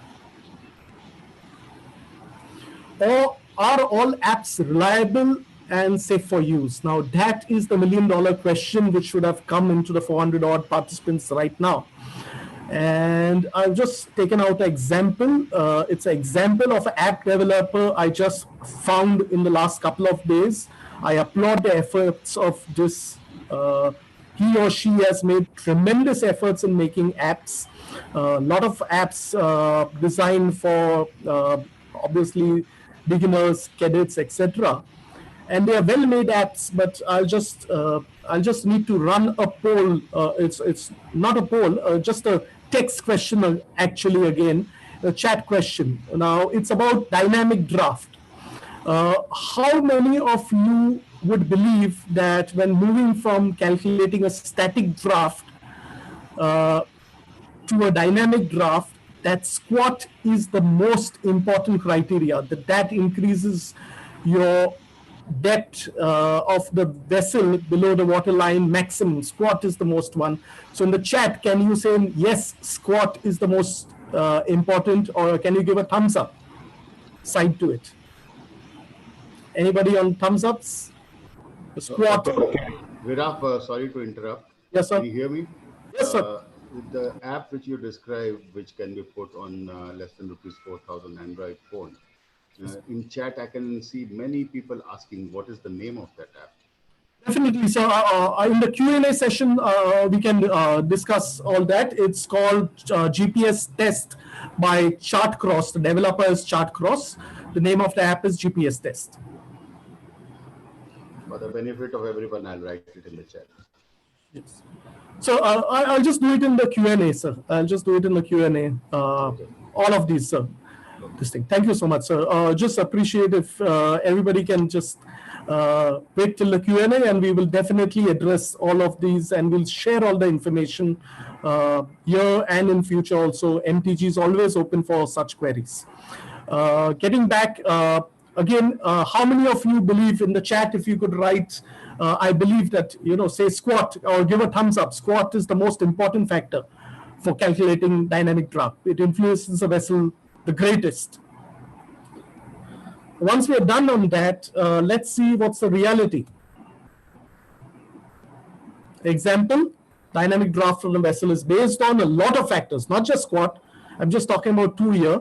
Or are all apps reliable and safe for use? Now, that is the million-dollar question which should have come into the 400 odd participants right now. And I've just taken out an example. It's an example of an app developer I just found in the last couple of days. I applaud the efforts of this. He or she has made tremendous efforts in making apps. A lot of apps designed for obviously beginners, cadets, etc. And they are well-made apps, but I'll just need to run a poll. It's not a poll, just a text question actually again, a chat question. Now it's about dynamic draft. How many of you would believe that when moving from calculating a static draft to a dynamic draft, that squat is the most important criteria, that increases your depth of the vessel below the waterline maximum. Squat is the most one. So in the chat, can you say yes, squat is the most important, or can you give a thumbs up side to it? Anybody on thumbs ups? The squat.
Okay. Viraf, sorry to interrupt.
Yes, sir.
Can you hear me?
Yes, sir.
The app which you described, which can be put on less than rupees 4,000 Android phone, in chat I can see many people asking what is the name of that app.
Definitely. So in the Q&A session, we can discuss all that. It's called GPS Test by ChartCross. The developer is ChartCross. The name of the app is GPS Test.
For the benefit of everyone, I'll write it in the chat.
Yes. So I'll just do it in the Q&A, sir. I'll just do it in the Q&A. All of these, sir. This thing. Thank you so much, sir. Just appreciate if everybody can just wait till the Q&A, and we will definitely address all of these, and we'll share all the information here and in future also. MTG is always open for such queries. Getting back, again, how many of you believe in the chat, if you could write, I believe that, say squat, or give a thumbs up. Squat is the most important factor for calculating dynamic draft. It influences the vessel the greatest. Once we're done on that, let's see what's the reality. Example, dynamic draft from the vessel is based on a lot of factors, not just squat. I'm just talking about 2 here.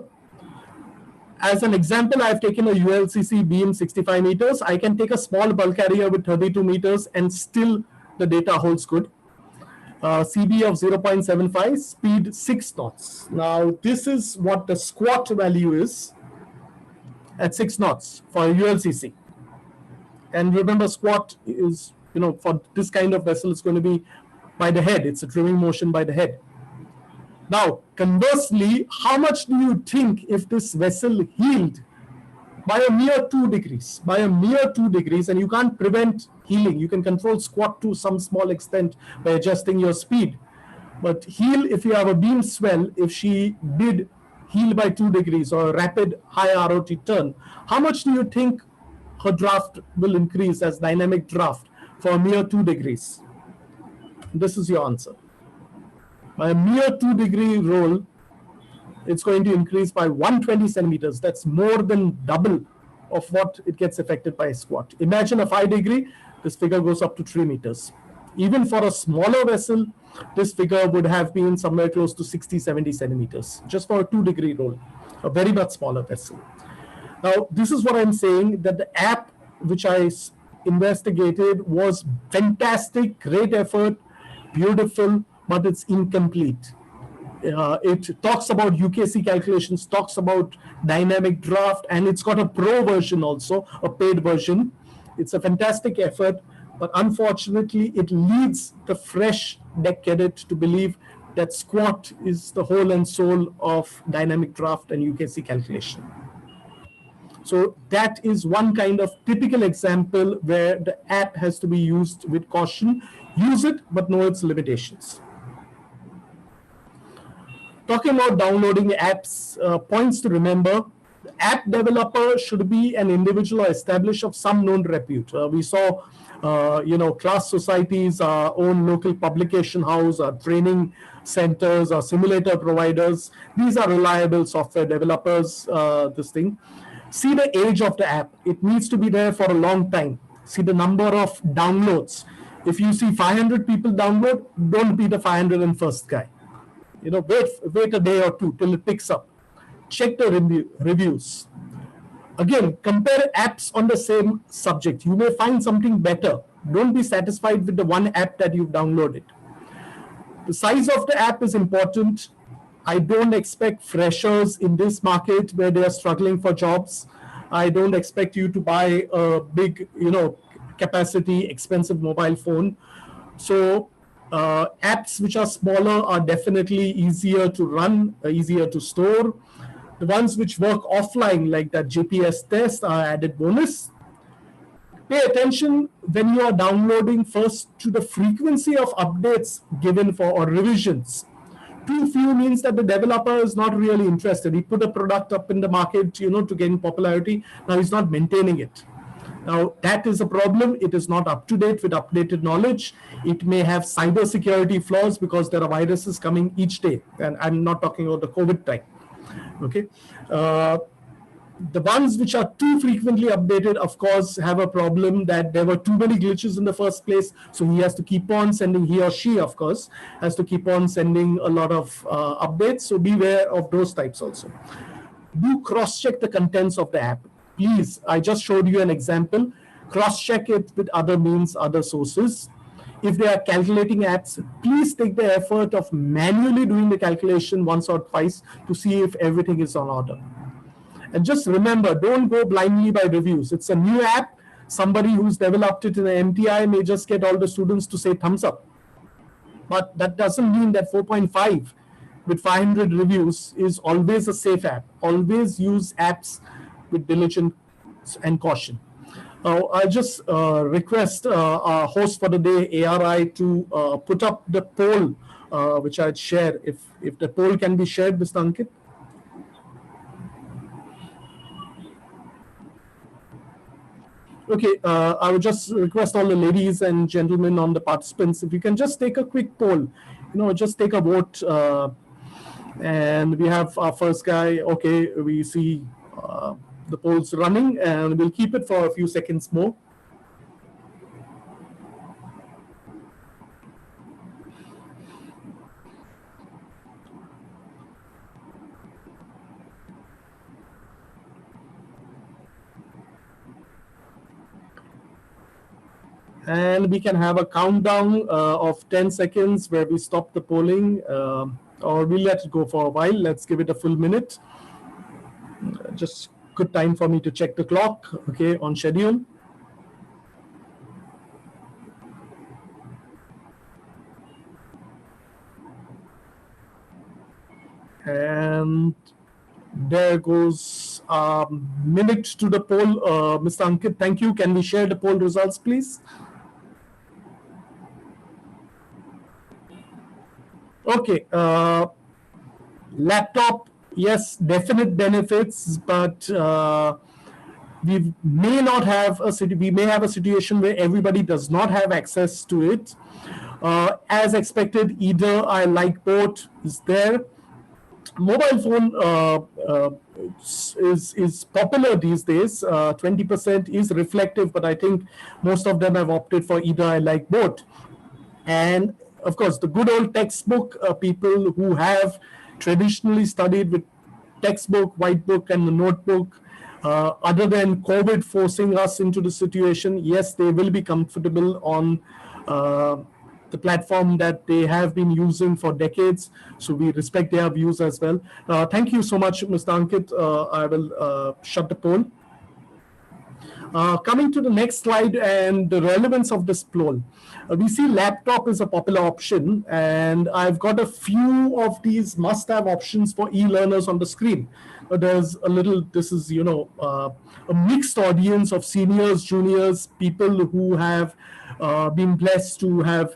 As an example, I've taken a ULCC beam 65 meters. I can take a small bulk carrier with 32 meters and still the data holds good. CB of 0.75, speed 6 knots. Now, this is what the squat value is at 6 knots for a ULCC. And remember, squat is, for this kind of vessel, it's going to be by the head. It's a trimming motion by the head. Now, conversely, how much do you think if this vessel heeled by a mere 2 degrees? By a mere 2 degrees, and you can't prevent heeling. You can control squat to some small extent by adjusting your speed. But heel, if you have a beam swell, if she did heel by 2 degrees or a rapid high ROT turn, how much do you think her draft will increase as dynamic draft for a mere 2 degrees? This is your answer. By a mere 2 degree roll, it's going to increase by 120 centimeters. That's more than double of what it gets affected by a squat. Imagine a 5 degree, this figure goes up to 3 meters. Even for a smaller vessel, this figure would have been somewhere close to 60, 70 centimeters, just for a 2 degree roll, a very much smaller vessel. Now, this is what I'm saying, that the app which I investigated was fantastic, great effort, beautiful, but it's incomplete. It talks about UKC calculations, talks about dynamic draft, and it's got a pro version also, a paid version. It's a fantastic effort, but unfortunately, it leads the fresh deck cadet to believe that squat is the whole and soul of dynamic draft and UKC calculation. So that is one kind of typical example where the app has to be used with caution. Use it, but know its limitations. Talking about downloading apps, points to remember: the app developer should be an individual or established of some known repute. We saw, class societies, our own local publication house, our training centers, our simulator providers. These are reliable software developers. See the age of the app. It needs to be there for a long time. See the number of downloads. If you see 500 people download, don't be the 501st guy. Wait a day or two till it picks up. Check the reviews. Again, compare apps on the same subject. You may find something better. Don't be satisfied with the one app that you've downloaded. The size of the app is important. I don't expect freshers in this market where they are struggling for jobs. I don't expect you to buy a big, capacity, expensive mobile phone. So apps which are smaller are definitely easier to run, easier to store. The ones which work offline, like that GPS test, are added bonus. Pay attention when you are downloading first to the frequency of updates given or revisions. Too few means that the developer is not really interested. He put a product up in the market, to gain popularity. Now he's not maintaining it. Now that is a problem. It is not up to date with updated knowledge. It may have cybersecurity flaws because there are viruses coming each day. And I'm not talking about the COVID time. Okay. The ones which are too frequently updated, of course, have a problem that there were too many glitches in the first place. So he has to keep on sending, he or she, of course, has to keep on sending a lot of updates. So beware of those types also. Do cross-check the contents of the app. Please, I just showed you an example. Cross-check it with other means, other sources. If they are calculating apps, please take the effort of manually doing the calculation once or twice to see if everything is on order. And just remember, don't go blindly by reviews. It's a new app. Somebody who's developed it in an MTI may just get all the students to say thumbs up. But that doesn't mean that 4.5 with 500 reviews is always a safe app. Always use apps with diligence and caution. I'll just request our host for the day, ARI, to put up the poll, which I'd share. If the poll can be shared, Mr. Ankit. Okay, I would just request all the ladies and gentlemen on the participants, if you can just take a quick poll, just take a vote. And we have our first guy. Okay, we see the polls running, and we'll keep it for a few seconds more. And we can have a countdown of 10 seconds where we stop the polling, or we'll let it go for a while. Let's give it a full minute. Just good time for me to check the clock, okay, on schedule. And there goes a minute to the poll. Mr. Ankit, thank you. Can we share the poll results, please? Okay, laptop, yes, definite benefits, but we may not have we may have a situation where everybody does not have access to it. As expected, either I like both is there. Mobile phone is popular these days. 20% is reflective, but I think most of them have opted for either. I like both. And of course, the good old textbook, people who have traditionally studied with textbook, white book, and the notebook, other than COVID forcing us into the situation, yes, they will be comfortable on the platform that they have been using for decades. So we respect their views as well. Thank you so much, Mr. Ankit. I will shut the poll. Coming to the next slide and the relevance of this poll. We see laptop is a popular option, and I've got a few of these must-have options for e-learners on the screen. There's a little, this is, a mixed audience of seniors, juniors, people who have been blessed to have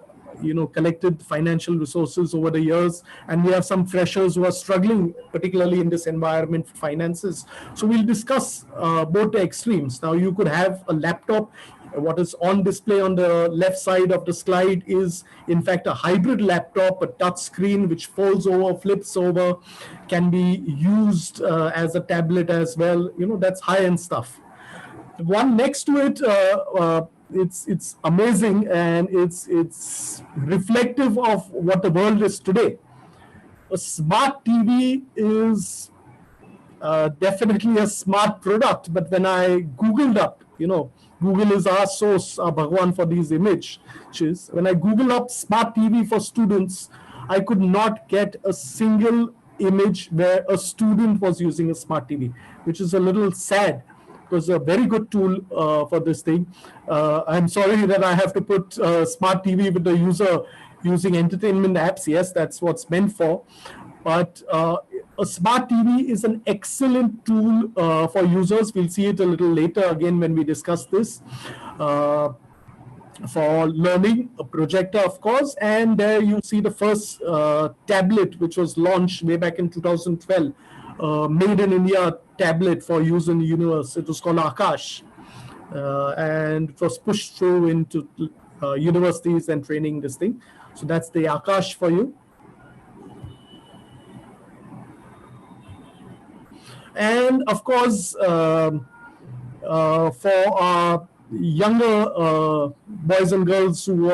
collected financial resources over the years, and we have some freshers who are struggling, particularly in this environment for finances. So we'll discuss both the extremes. Now, you could have a laptop. What is on display on the left side of the slide is in fact a hybrid laptop, a touch screen which folds over, flips over, can be used as a tablet as well. That's high-end stuff. One next to it, it's amazing, and it's reflective of what the world is today. A smart TV is definitely a smart product, but when I Googled up, Google is our source, our Bhagwan for these images. When I Google up smart TV for students, I could not get a single image where a student was using a smart TV, which is a little sad. It was a very good tool for this thing. I'm sorry that I have to put smart TV with the user using entertainment apps. Yes, that's what's meant for. But a smart TV is an excellent tool for users. We'll see it a little later again when we discuss this. For learning, a projector, of course, and there you see the first tablet, which was launched way back in 2012. Made in India tablet for use in the universe. It was called Akash, and it was pushed through into universities and training this thing. So that's the Akash for you. And of course, for our younger boys and girls who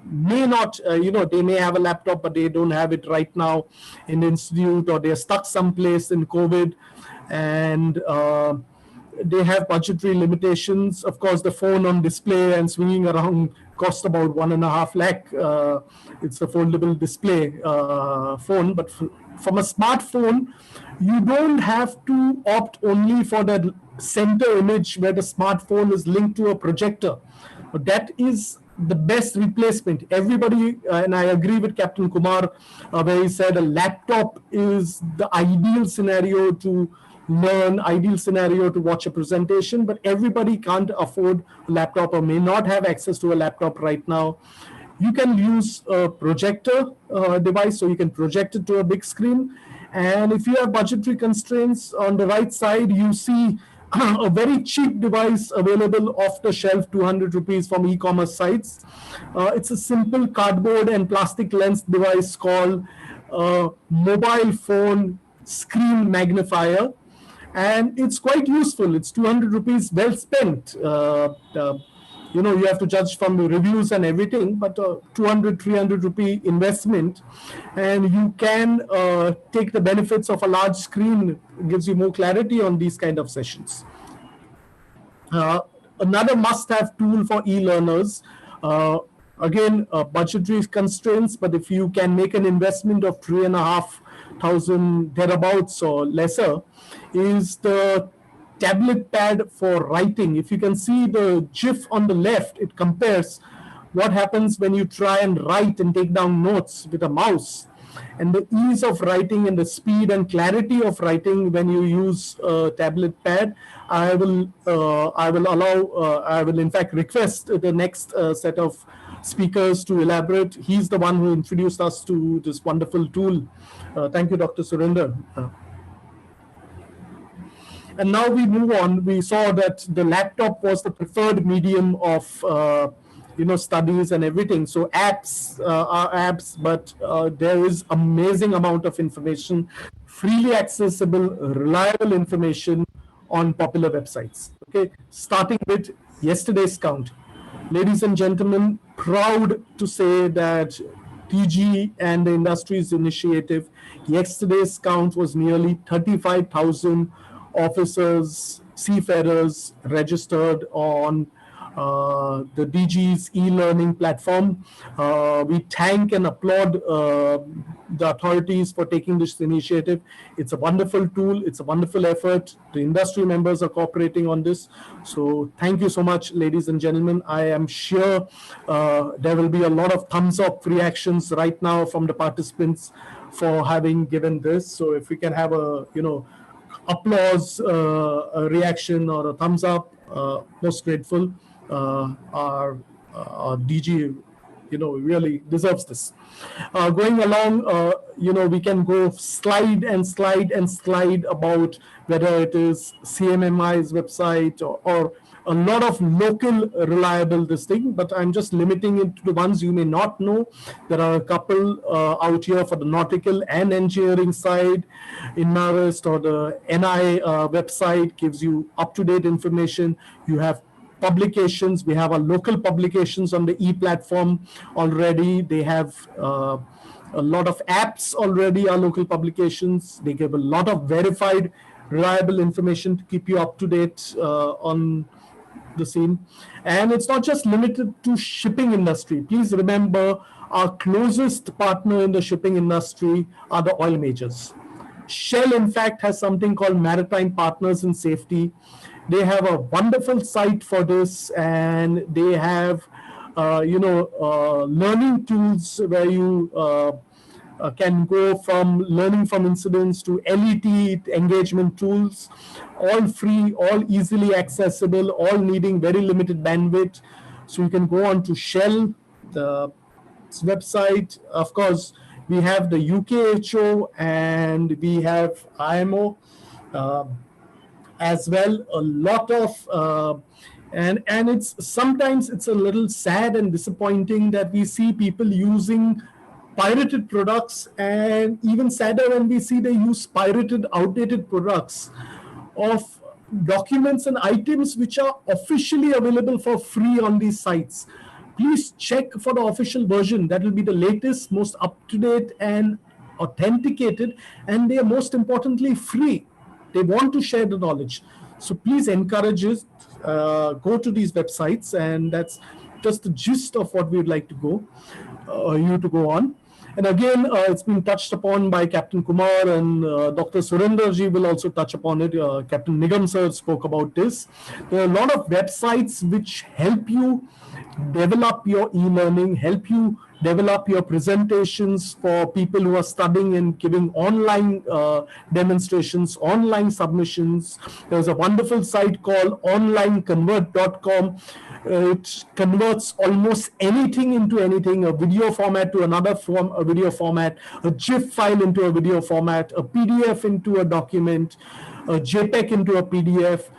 may not, they may have a laptop, but they don't have it right now in the institute, or they're stuck someplace in COVID, and they have budgetary limitations. Of course, the phone on display and swinging around cost about 1.5 lakh. It's a foldable display phone, but from a smartphone, you don't have to opt only for that center image where the smartphone is linked to a projector. But that is the best replacement. Everybody, and I agree with Captain Kumar, where he said a laptop is the ideal scenario to learn, ideal scenario to watch a presentation, but everybody can't afford a laptop or may not have access to a laptop right now. You can use a projector device, so you can project it to a big screen. And if you have budgetary constraints, on the right side, you see a very cheap device available off the shelf, 200 rupees from e-commerce sites. It's a simple cardboard and plastic lens device called mobile phone screen magnifier. And it's quite useful. It's 200 rupees well spent. You have to judge from the reviews and everything, but 200, 300 rupee investment, and you can take the benefits of a large screen. It gives you more clarity on these kind of sessions. Another must-have tool for e-learners, again, budgetary constraints, but if you can make an investment of 3,500 thereabouts or lesser, is the tablet pad for writing. If you can see the GIF on the left, it compares what happens when you try and write and take down notes with a mouse, and the ease of writing and the speed and clarity of writing when you use a tablet pad. I will in fact request the next set of speakers to elaborate. He's the one who introduced us to this wonderful tool. Thank you, Dr. Surinder. And now we move on. We saw that the laptop was the preferred medium of studies and everything. So apps are apps, but there is amazing amount of information, freely accessible, reliable information on popular websites. Okay, starting with yesterday's count. Ladies and gentlemen, proud to say that TG and the industry's initiative, yesterday's count was nearly 35,000 officers, seafarers registered on the DG's e-learning platform. We thank and applaud the authorities for taking this initiative. It's a wonderful tool. It's a wonderful effort. The industry members are cooperating on this. So thank you so much, ladies and gentlemen. I am sure there will be a lot of thumbs up reactions right now from the participants for having given this. So if we can have a, applause, a reaction or a thumbs up, most grateful. Our DG, really deserves this. Going along, we can go slide and slide and slide about whether it is CMMI's website or a lot of local reliable this thing, but I'm just limiting it to the ones you may not know. There are a couple out here for the nautical and engineering side. Inmarist or the NI website gives you up-to-date information. You have publications. We have our local publications on the e-platform already. They have a lot of apps already, our local publications. They give a lot of verified, reliable information to keep you up to date on the scene. And it's not just limited to shipping industry. Please remember, our closest partner in the shipping industry are the oil majors. Shell, in fact, has something called Maritime Partners in Safety. They have a wonderful site for this, and they have, learning tools where you can go from learning from incidents to LET engagement tools, all free, all easily accessible, all needing very limited bandwidth. So you can go on to Shell, the website. Of course, we have the UKHO and we have IMO as well. A lot of and it's sometimes it's a little sad and disappointing that we see people using pirated products, and even sadder when we see they use pirated, outdated products of documents and items which are officially available for free on these sites. Please check for the official version. That will be the latest, most up-to-date and authenticated, and they are most importantly free. They want to share the knowledge. So please encourage us, go to these websites, and that's just the gist of what we'd like to go on. And again, it's been touched upon by Captain Kumar, and Dr. Surinder ji will also touch upon it. Captain Nigam sir spoke about this. There are a lot of websites which help you develop your e-learning, help you develop your presentations for people who are studying and giving online demonstrations, online submissions. There's a wonderful site called onlineconvert.com. It converts almost anything into anything, a video format to another form, a video format, a GIF file into a video format, a PDF into a document, a JPEG into a PDF.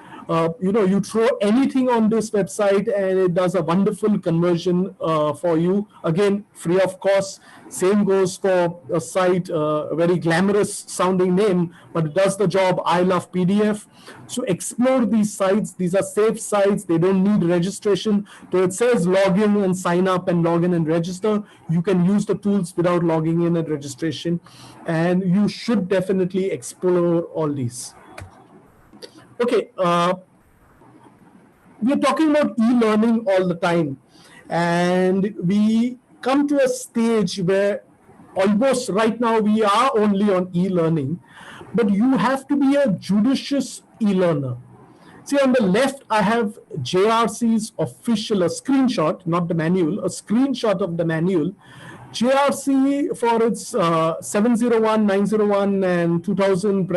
You throw anything on this website and it does a wonderful conversion for you. Again, free of cost. Same goes for a site, a very glamorous sounding name, but it does the job. I love PDF. So explore these sites. These are safe sites. They don't need registration. So it says log in and sign up and log in and register. You can use the tools without logging in and registration. And you should definitely explore all these. Okay, we are talking about e-learning all the time, and we come to a stage where almost right now we are only on e-learning, but you have to be a judicious e-learner. See, on the left, I have JRC's official, a screenshot, not the manual, a screenshot of the manual. JRC for its 701, 901, and 2000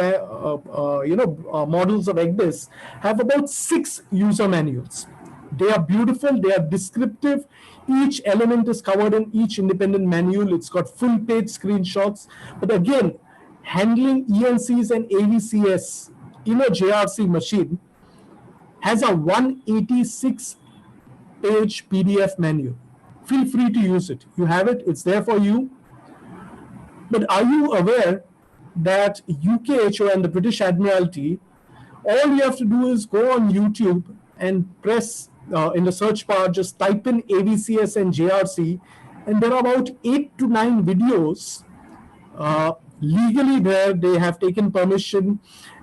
models of EGDIS have about 6 user manuals. They are beautiful, they are descriptive. Each element is covered in each independent manual. It's got full page screenshots. But again, handling ENCs and AVCS in a JRC machine has a 186 page PDF manual. Feel free to use it. You have it, it's there for you. But are you aware that UKHO and the British Admiralty, all you have to do is go on YouTube and press in the search bar, just type in AVCS and JRC, and there are about 8 to 9 videos legally there. They have taken permission,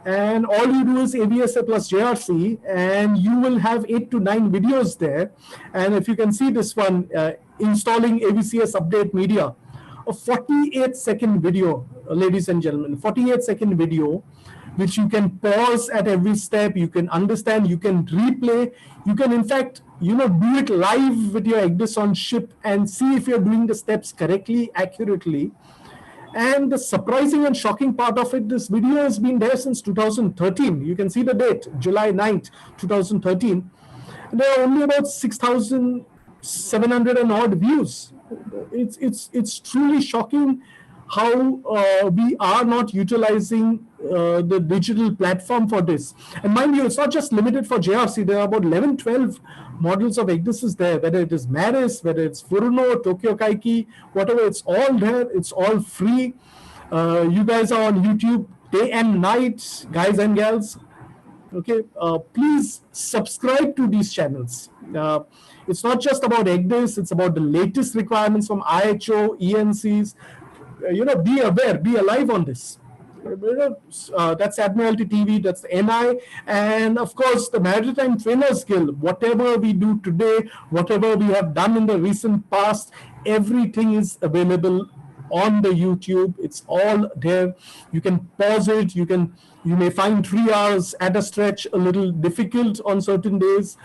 and all you do is AVSA plus JRC, and you will have 8 to 9 videos there. And if you can see this one, installing AVCS update media, a 48-second video, ladies and gentlemen, 48-second video, which you can pause at every step, you can understand, you can replay, you can in fact, do it live with your EGDIS on ship and see if you're doing the steps correctly, accurately. And the surprising and shocking part of it, this video has been there since 2013. You can see the date, July 9th, 2013. And there are only about 6,700 and odd views. It's truly shocking how we are not utilizing the digital platform for this. And mind you, it's not just limited for JRC. There are about 11, 12 models of EGDIS there, whether it is Maris, whether it's Furuno, Tokyo Kaiki, whatever, it's all there. It's all free. You guys are on YouTube day and night, guys and gals. Okay, please subscribe to these channels. It's not just about EGDIS, it's about the latest requirements from IHO, ENCs. Be aware, be alive on this. That's Admiralty TV, that's the NI, and of course the Maritime Trainers Guild. Whatever we do today, whatever we have done in the recent past, everything is available on the YouTube. It's all there. You can pause it. You may find 3 hours at a stretch a little difficult on certain days.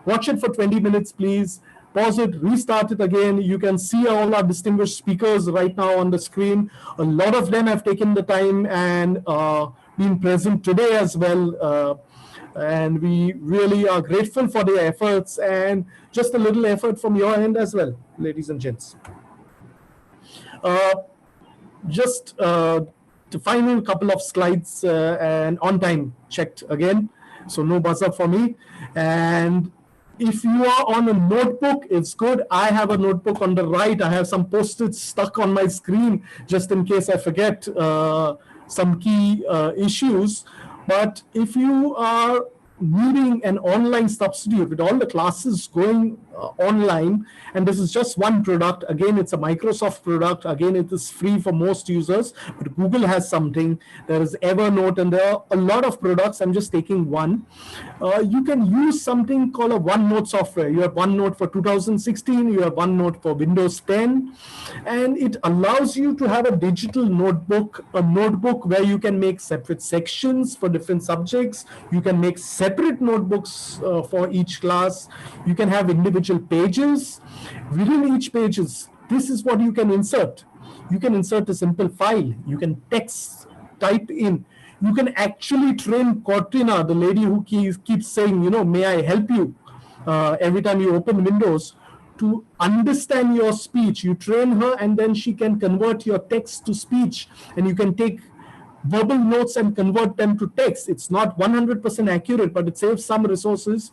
Watch it for 20 minutes, please. Pause it, restart it again. You can see all our distinguished speakers right now on the screen. A lot of them have taken the time and been present today as well. And we really are grateful for their efforts, and just a little effort from your end as well, ladies and gents. Just the final couple of slides, and on time checked again, so no buzzer for me. And if you are on a notebook, it's good. I have a notebook on the right. I have some post-its stuck on my screen just in case I forget some key issues. But if you are needing an online substitute with all the classes going online, and this is just one product, again it's a Microsoft product, again it is free for most users, but Google has something, there is Evernote, and there are a lot of products. I'm just taking one. You can use something called a OneNote software. You have OneNote for 2016, you have OneNote for Windows 10, and it allows you to have a digital notebook, a notebook where you can make separate sections for different subjects. You can make separate notebooks for each class. You can have individual pages. Within each pages, this is what you can insert. You can insert a simple file. You can type in. You can actually train Cortina, the lady who keeps saying, may I help you every time you open Windows, to understand your speech. You train her, and then she can convert your text to speech, and you can take verbal notes and convert them to text. It's not 100% accurate, but it saves some resources.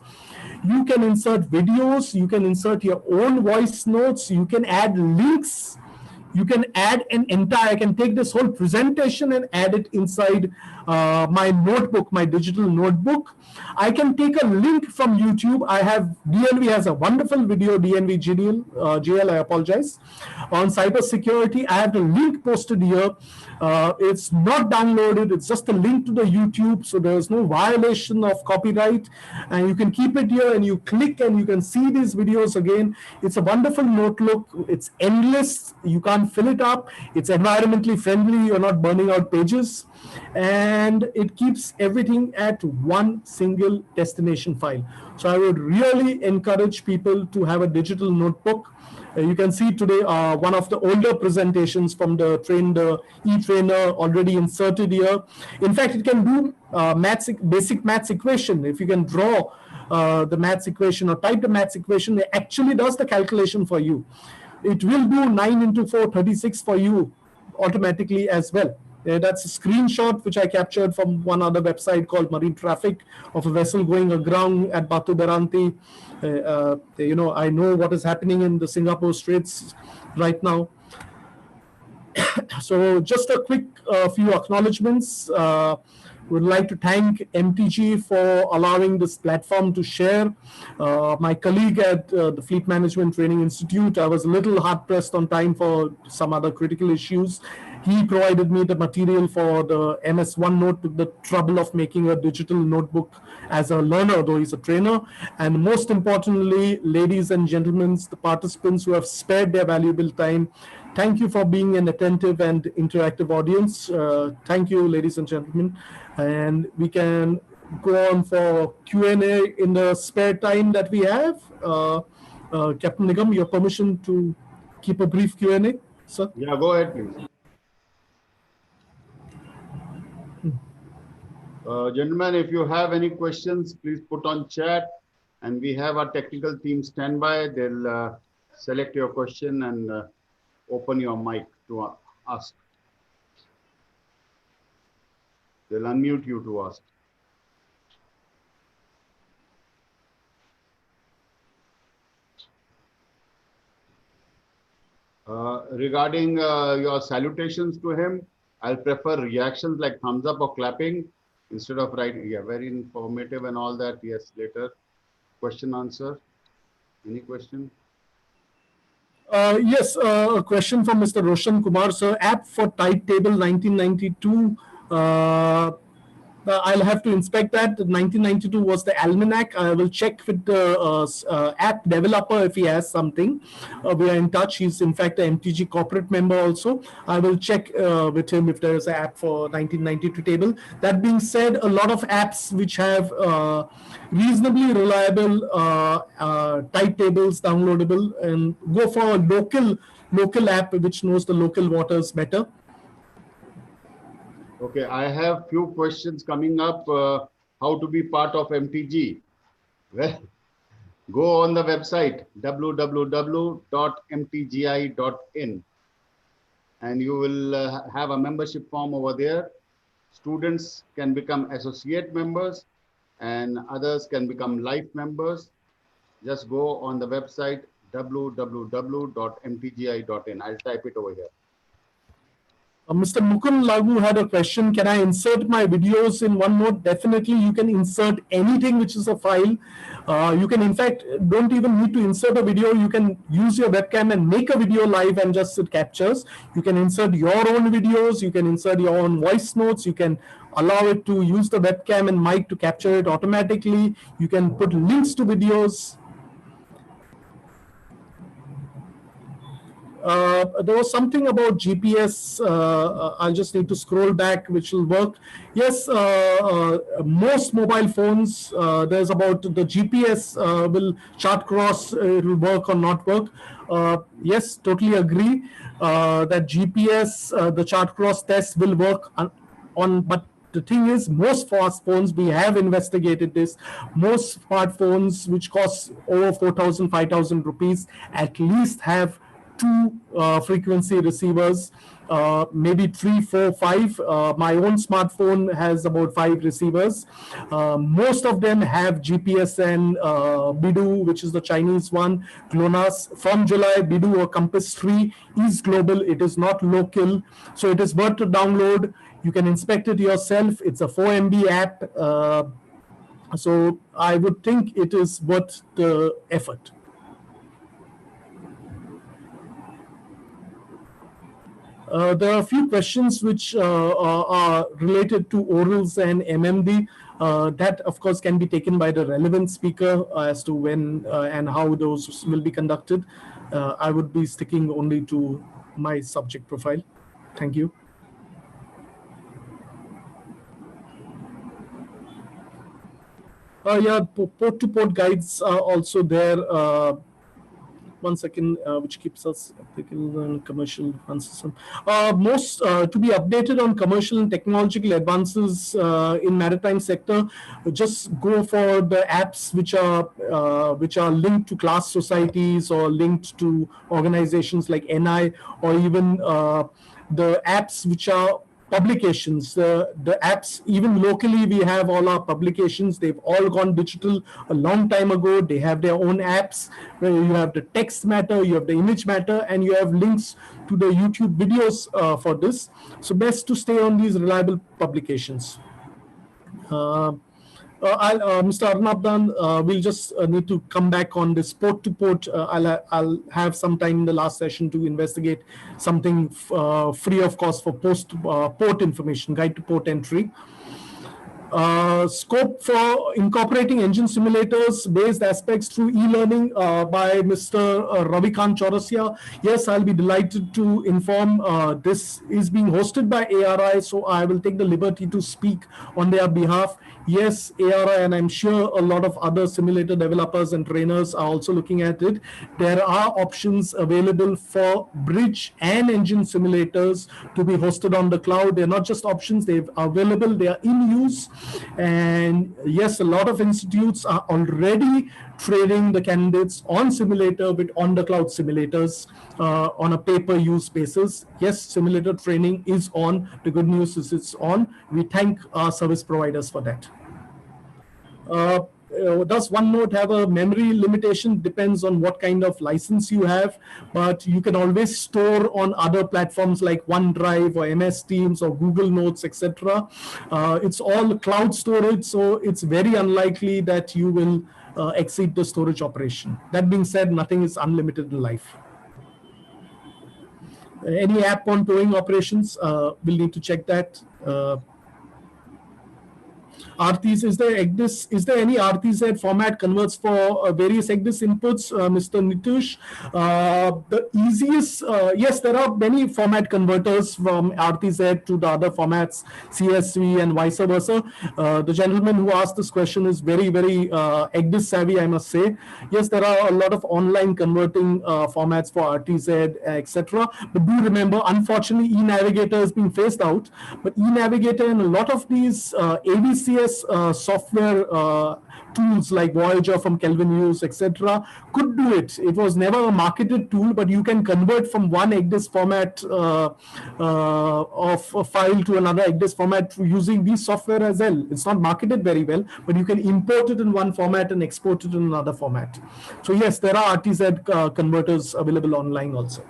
You can insert videos, you can insert your own voice notes, you can add links, you can add I can take this whole presentation and add it inside my notebook, my digital notebook. I can take a link from YouTube. DNV has a wonderful video, DNV GL, I apologize, on cybersecurity. I have the link posted here. It's not downloaded, it's just a link to the YouTube, so there's no violation of copyright, and you can keep it here and you click and you can see these videos again. It's a wonderful notebook. It's endless, you can't fill it up. It's environmentally friendly, you're not burning out pages, and it keeps everything at one single destination file. So I would really encourage people to have a digital notebook. You can see today one of the older presentations from the e-trainer already inserted here. In fact, it can do basic maths equation. If you can draw the maths equation or type the maths equation, it actually does the calculation for you. It will do 9 into 4, 36 for you automatically as well. That's a screenshot which I captured from one other website called Marine Traffic of a vessel going aground at Batu Beranti. I know what is happening in the Singapore Straits right now. So just a quick few acknowledgements. Would like to thank MTG for allowing this platform to share. My colleague at the Fleet Management Training Institute, I was a little hard pressed on time for some other critical issues. He provided me the material for the MS OneNote with the trouble of making a digital notebook as a learner, though he's a trainer. And most importantly, ladies and gentlemen, the participants who have spared their valuable time, thank you for being an attentive and interactive audience. Thank you, ladies and gentlemen. And we can go on for Q&A in the spare time that we have. Captain Nigam, your permission to keep a brief Q&A, sir?
Yeah, go ahead, please. Gentlemen, if you have any questions, please put on chat, and we have our technical team standby. They'll select your question and open your mic to ask. They'll unmute you to ask. Regarding your salutations to him, I'll prefer reactions like thumbs up or clapping instead of writing. Yeah, very informative and all that. Yes, later. Question, answer. Any question?
Yes, a question from Mr. Roshan Kumar, sir. App for Tide Table 1992. I'll have to inspect that. 1992 was the almanac. I will check with the app developer if he has something. We are in touch. He's in fact an MTG corporate member also. I will check with him if there is an app for 1992 table. That being said, a lot of apps which have reasonably reliable tide tables downloadable, and go for a local app which knows the local waters better.
Okay, I have few questions coming up. How to be part of MTG? Well, go on the website www.mtgi.in and you will have a membership form over there. Students can become associate members and others can become life members. Just go on the website www.mtgi.in. I'll type it over here.
Mr. Mukund Lagu had a question. Can I insert my videos in OneNote? Definitely, you can insert anything which is a file. You can, in fact, don't even need to insert a video. You can use your webcam and make a video live and just it captures. You can insert your own videos. You can insert your own voice notes. You can allow it to use the webcam and mic to capture it automatically. You can put links to videos. There was something about GPS. I just need to scroll back, which will work. Yes, most mobile phones, there's about the GPS will chart cross, it will work or not work. Yes, totally agree that GPS, the chart cross test will work on, but the thing is, most fast phones, we have investigated this, most smartphones which cost over 4,000, 5,000 rupees at least have two frequency receivers, maybe 3, 4, 5. My own smartphone has about 5 receivers. Most of them have GPS and Bidu, which is the Chinese one, GLONASS. From July, Bidu or Compass 3 is global. It is not local. So it is worth to download. You can inspect it yourself. It's a 4 MB app. So I would think it is worth the effort. There are a few questions which are related to orals and MMD. That, of course, can be taken by the relevant speaker as to when and how those will be conducted. I would be sticking only to my subject profile. Thank you. Yeah, port-to-port guides are also there. 1 second, which keeps us applicable in commercial system. Most to be updated on commercial and technological advances in maritime sector, just go for the apps which are linked to class societies or linked to organizations like NI, or even the apps which are publications, the apps, even locally, we have all our publications. They've all gone digital a long time ago. They have their own apps where you have the text matter, you have the image matter, and you have links to the YouTube videos for this. So best to stay on these reliable publications. Mr. Arnabdan, we'll just need to come back on this port to port. I'll have some time in the last session to investigate something free of cost for port information, guide to port entry. Scope for incorporating engine simulators based aspects through e-learning by Mr. Ravikant Chaurasia. Yes, I'll be delighted to inform this is being hosted by ARI, so I will take the liberty to speak on their behalf. Yes, ARI, and I'm sure a lot of other simulator developers and trainers are also looking at it. There are options available for bridge and engine simulators to be hosted on the cloud. They're not just options, they're available, they are in use. And yes, a lot of institutes are already training the candidates on simulator with on the cloud simulators on a pay-per-use basis. Yes, simulator training is on. The good news is it's on. We thank our service providers for that. Does OneNote have a memory limitation? Depends on what kind of license you have, but you can always store on other platforms like OneDrive or MS Teams or Google Notes, etc. It's all cloud storage, so it's very unlikely that you will exceed the storage operation. That being said, nothing is unlimited in life. Any app on towing operations, we'll need to check that. RTs, is there any RTZ format converts for various EGDIS inputs, Mr. Nitush? The easiest, yes, there are many format converters from RTZ to the other formats, CSV and vice versa. The gentleman who asked this question is very, very EGDIS savvy, I must say. Yes, there are a lot of online converting formats for RTZ, etc. But do remember, unfortunately, eNavigator is being phased out. But eNavigator and a lot of these AVCS software tools like Voyager from Kelvin Hughes, etc., could do it. It was never a marketed tool, but you can convert from one EGDIS format of a file to another EGDIS format using these software as well. It's not marketed very well, but you can import it in one format and export it in another format. So yes, there are RTZ converters available online also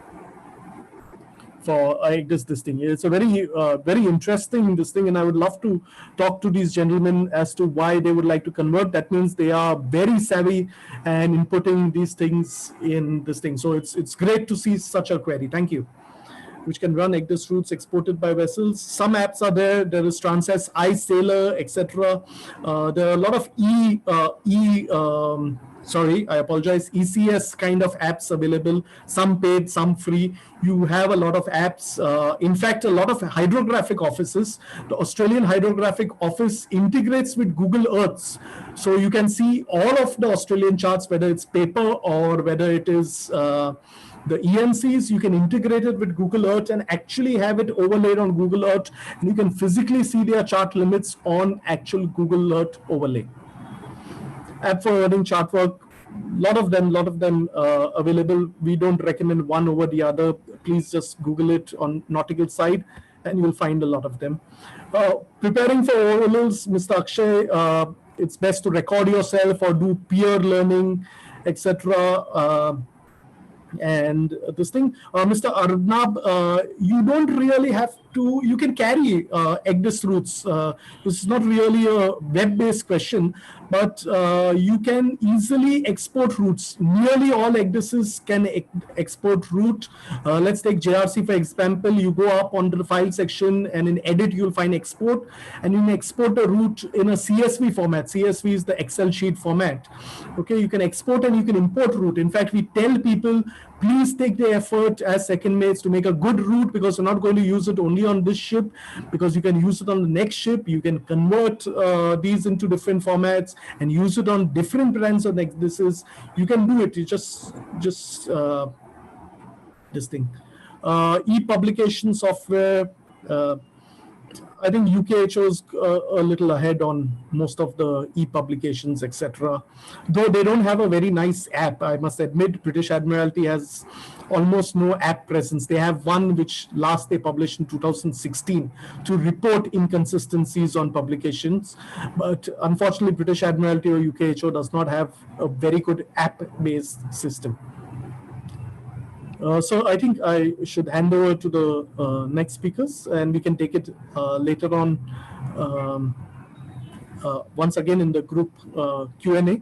for this thing. It's a very very interesting this thing, and I would love to talk to these gentlemen as to why they would like to convert. That means they are very savvy and inputting these things in this thing. So it's great to see such a query. Thank you. Which can run EGDIS routes exported by vessels. Some apps are there. There is Transys, iSailor, etc. There are a lot of ECS kind of apps available, some paid, some free. You have a lot of apps. In fact, a lot of hydrographic offices, the Australian Hydrographic Office integrates with Google Earths. So you can see all of the Australian charts, whether it's paper or whether it is the ENCs. You can integrate it with Google Earth and actually have it overlaid on Google Earth. And you can physically see their chart limits on actual Google Earth overlay. App for earning chart work, lot of them available. We don't recommend one over the other. Please just Google it on nautical side and you'll find a lot of them. Preparing for orals, Mr. Akshay, it's best to record yourself or do peer learning, etc. And this thing, Mr. Arnab, you don't really have to, you can carry EGDIS routes. This is not really a web-based question, but you can easily export routes. Nearly all EGDISs can export route. Let's take JRC for example. You go up onto the file section and in edit, you'll find export, and you can export a route in a CSV format. CSV is the Excel sheet format. Okay, you can export and you can import route. In fact, we tell people, please take the effort as second mates to make a good route, because you're not going to use it only on this ship, because you can use it on the next ship. You can convert these into different formats and use it on different brands of EGDISs. You can do it. You just this thing. E-publication software. I think UKHO is a little ahead on most of the e-publications, etc. Though they don't have a very nice app, I must admit. British Admiralty has almost no app presence. They have one which last they published in 2016 to report inconsistencies on publications. But unfortunately, British Admiralty or UKHO does not have a very good app-based system. So I think I should hand over to the next speakers, and we can take it later on, once again in the group Q&A.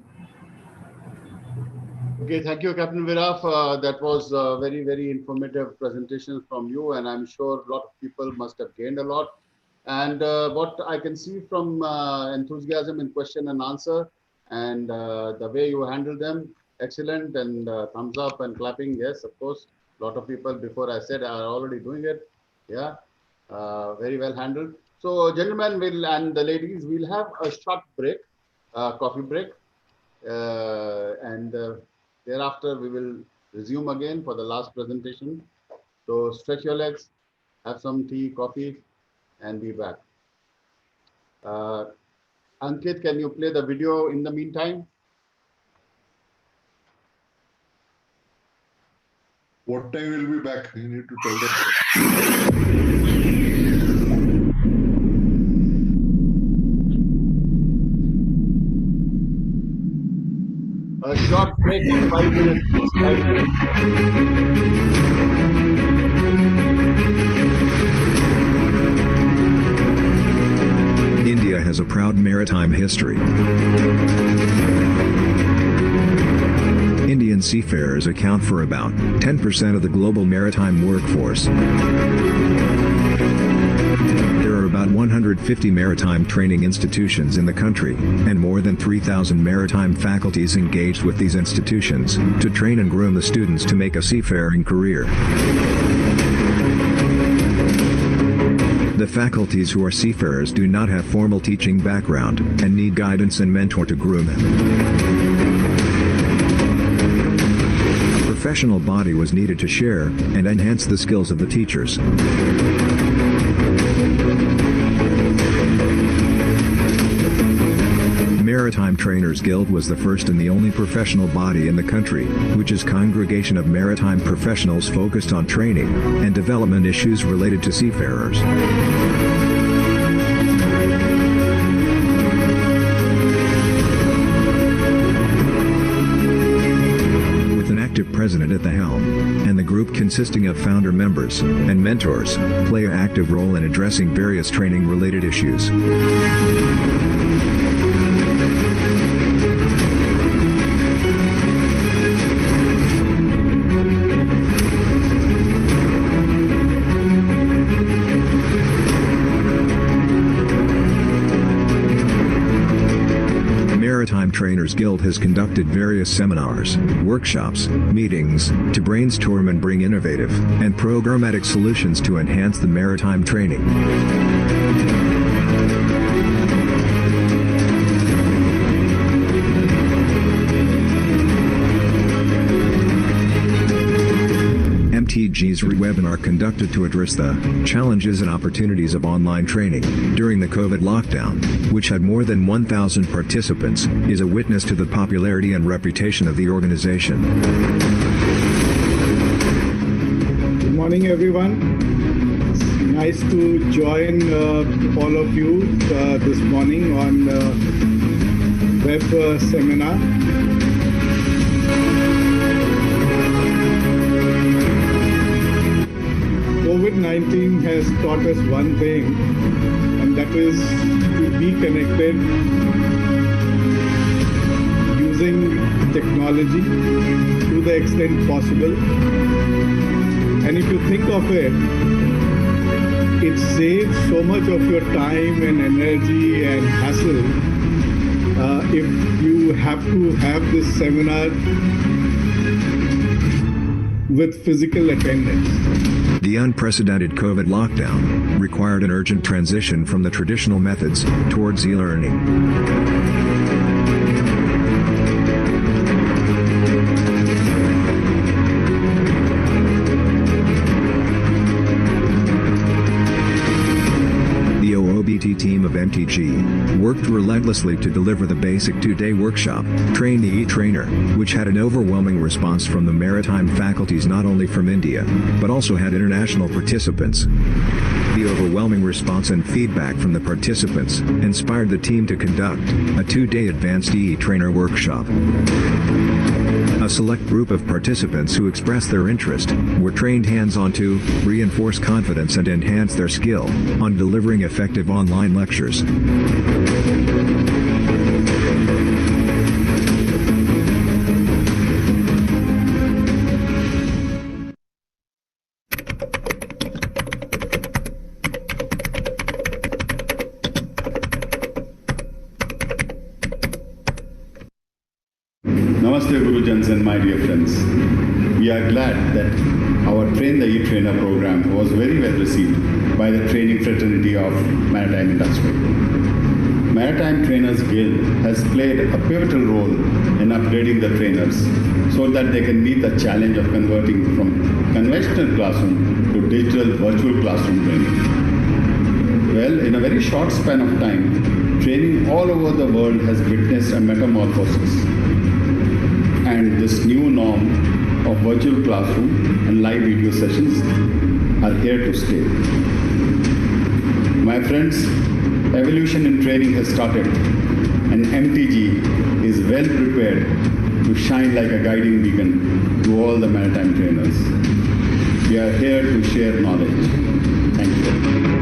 Okay, thank you, Captain Viraf. That was a very, very informative presentation from you, and I'm sure a lot of people must have gained a lot. And what I can see from enthusiasm in question and answer, and the way you handle them, excellent, and thumbs up and clapping. Yes, of course. A lot of people before I said are already doing it. Yeah, very well handled. So, gentlemen and the ladies, we'll have a short break, coffee break, and thereafter we will resume again for the last presentation. So, stretch your legs, have some tea, coffee, and be back. Ankit, can you play the video in the meantime?
What time will be back? You need to tell them.
A short break in 5 minutes. 5 minutes.
India has a proud maritime history. Indian seafarers account for about 10% of the global maritime workforce. There are about 150 maritime training institutions in the country, and more than 3,000 maritime faculties engaged with these institutions to train and groom the students to make a seafaring career. The faculties who are seafarers do not have formal teaching background and need guidance and mentor to groom them. A professional body was needed to share and enhance the skills of the teachers. Maritime Trainers Guild was the first and the only professional body in the country, which is congregation of maritime professionals focused on training and development issues related to seafarers. President at the helm, and the group consisting of founder members and mentors play an active role in addressing various training-related issues. Maritime Trainers Guild has conducted various seminars, workshops, meetings, to brainstorm and bring innovative and programmatic solutions to enhance the maritime training. MTG's webinar conducted to address the challenges and opportunities of online training during the COVID lockdown, which had more than 1,000 participants, is a witness to the popularity and reputation of the organization.
Good morning, everyone. It's nice to join all of you this morning on web seminar. COVID-19 has taught us one thing, and that is to be connected using technology to the extent possible. And if you think of it, it saves so much of your time and energy and hassle if you have to have this seminar with physical attendance.
The unprecedented COVID lockdown required an urgent transition from the traditional methods towards e-learning. The team of MTG worked relentlessly to deliver the basic 2-day workshop, Train the E-Trainer, which had an overwhelming response from the maritime faculties not only from India, but also had international participants. The overwhelming response and feedback from the participants inspired the team to conduct a 2-day advanced E-Trainer workshop. A select group of participants who expressed their interest were trained hands-on to reinforce confidence and enhance their skill on delivering effective online lectures.
Namaste Gurujans and my dear friends. We are glad that our Train the E-Trainer program was very well received by the training fraternity of maritime industry. Maritime Trainers Guild has played a pivotal role in upgrading the trainers so that they can meet the challenge of converting from conventional classroom to digital virtual classroom training. Well, in a very short span of time, training all over the world has witnessed a metamorphosis. And this new norm of virtual classroom and live video sessions are here to stay. My friends, evolution in training has started, and MTG is well prepared to shine like a guiding beacon to all the maritime trainers. We are here to share knowledge. Thank you.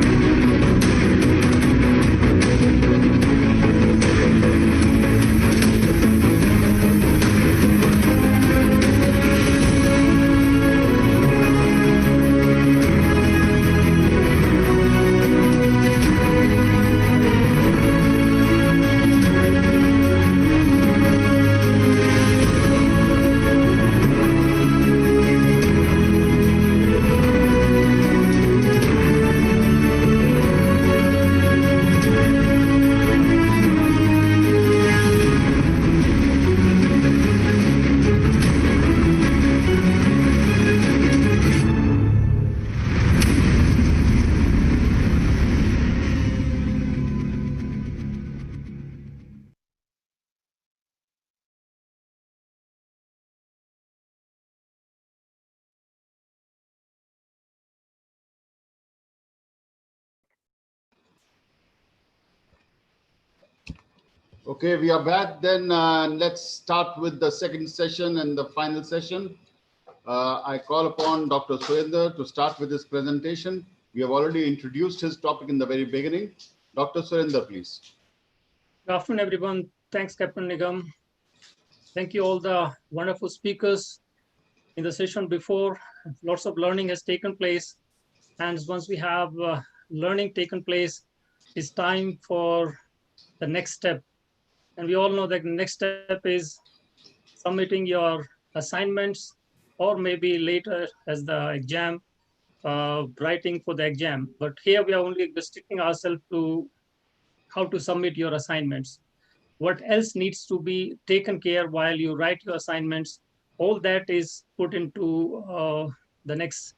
Okay, we are back then. Let's start with the second session and the final session. I call upon Dr. Surender to start with his presentation. We have already introduced his topic in the very beginning. Dr. Surender, please.
Good afternoon, everyone. Thanks, Captain Nigam. Thank you all the wonderful speakers in the session before. Lots of learning has taken place. And once we have learning taken place, it's time for the next step. And we all know that the next step is submitting your assignments, or maybe later as the exam, writing for the exam. But here we are only restricting ourselves to how to submit your assignments. What else needs to be taken care while you write your assignments, all that is put into the next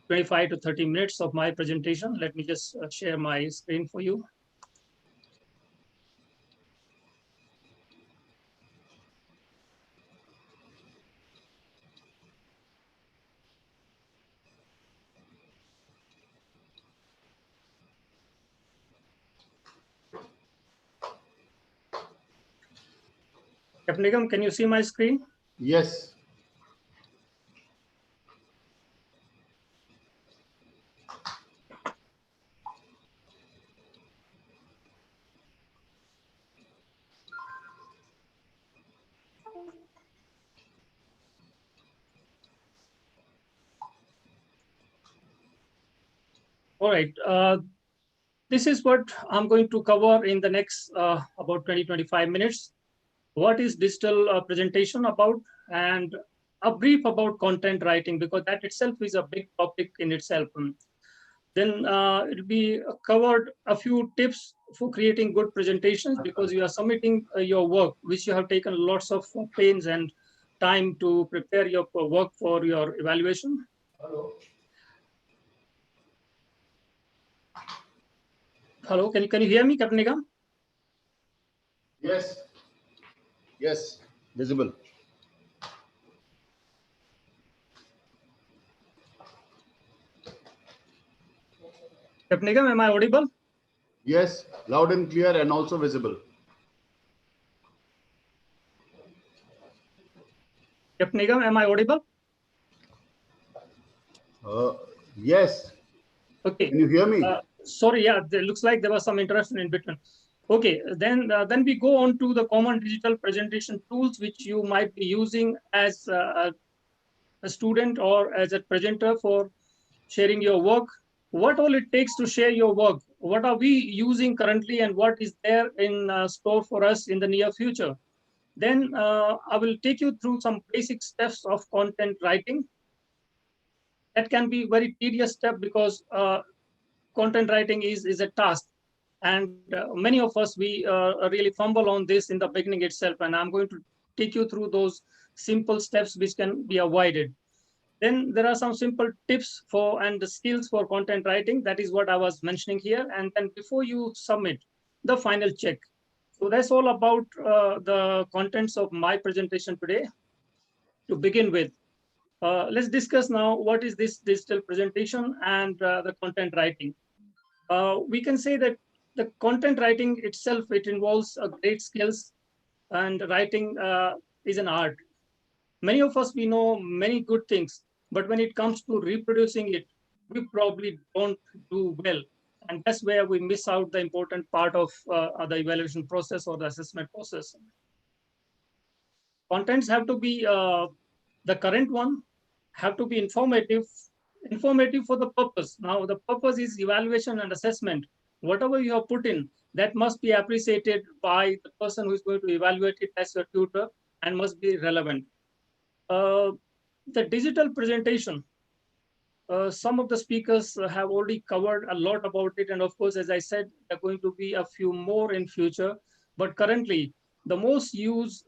25 to 30 minutes of my presentation. Let me just share my screen for you. Captain Nigam, can you see my screen?
Yes.
All right. This is what I'm going to cover in the next about 20-25 minutes. What is digital presentation about, and a brief about content writing, because that itself is a big topic in itself. Then it'll be covered a few tips for creating good presentations, because you are submitting your work, which you have taken lots of pains and time to prepare your work for your evaluation.
Hello.
Hello, can you hear me, Captain Nigam?
Yes. Yes, visible.
Captain Nigam, am I audible?
Yes, loud and clear and also visible.
Captain Nigam, am I audible?
Yes.
Okay.
Can you hear me?
Sorry, yeah, it looks like there was some interruption in between. Okay, then we go on to the common digital presentation tools which you might be using as a student or as a presenter for sharing your work. What all it takes to share your work? What are we using currently and what is there in store for us in the near future? Then I will take you through some basic steps of content writing. That can be very tedious step because content writing is a task. And many of us, we really fumble on this in the beginning itself. And I'm going to take you through those simple steps which can be avoided. Then there are some simple tips for and the skills for content writing. That is what I was mentioning here. And then before you submit, the final check. So that's all about the contents of my presentation today. To begin with, let's discuss now what is this digital presentation and the content writing. We can say that the content writing itself, it involves great skills, and writing is an art. Many of us, we know many good things, but when it comes to reproducing it, we probably don't do well. And that's where we miss out the important part of the evaluation process or the assessment process. Contents have to be the current one, have to be informative for the purpose. Now, the purpose is evaluation and assessment. Whatever you have put in, that must be appreciated by the person who is going to evaluate it as your tutor and must be relevant. The digital presentation, some of the speakers have already covered a lot about it. And of course, as I said, there are going to be a few more in future. But currently, the most used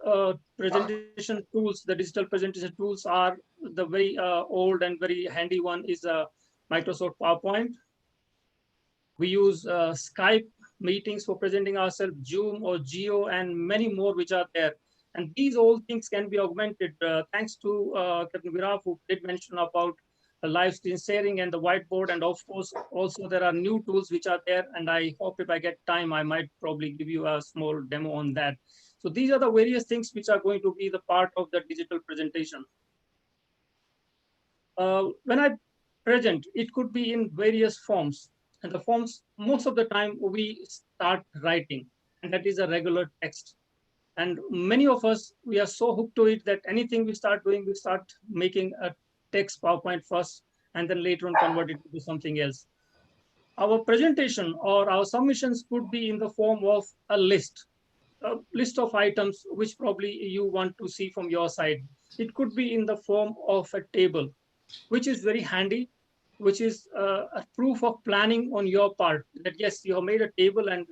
presentation tools, the digital presentation tools are the very old and very handy one is Microsoft PowerPoint. We use Skype meetings for presenting ourselves, Zoom or Geo, and many more which are there. And these all things can be augmented thanks to Captain Viraf, who did mention about live screen sharing and the whiteboard. And of course, also there are new tools which are there. And I hope if I get time, I might probably give you a small demo on that. So these are the various things which are going to be the part of the digital presentation. When I present, it could be in various forms. And the forms, most of the time, we start writing, and that is a regular text. And many of us, we are so hooked to it that anything we start doing, we start making a text PowerPoint first, and then later on convert it to something else. Our presentation or our submissions could be in the form of a list of items which probably you want to see from your side. It could be in the form of a table, which is very handy, which is a proof of planning on your part that yes, you have made a table, and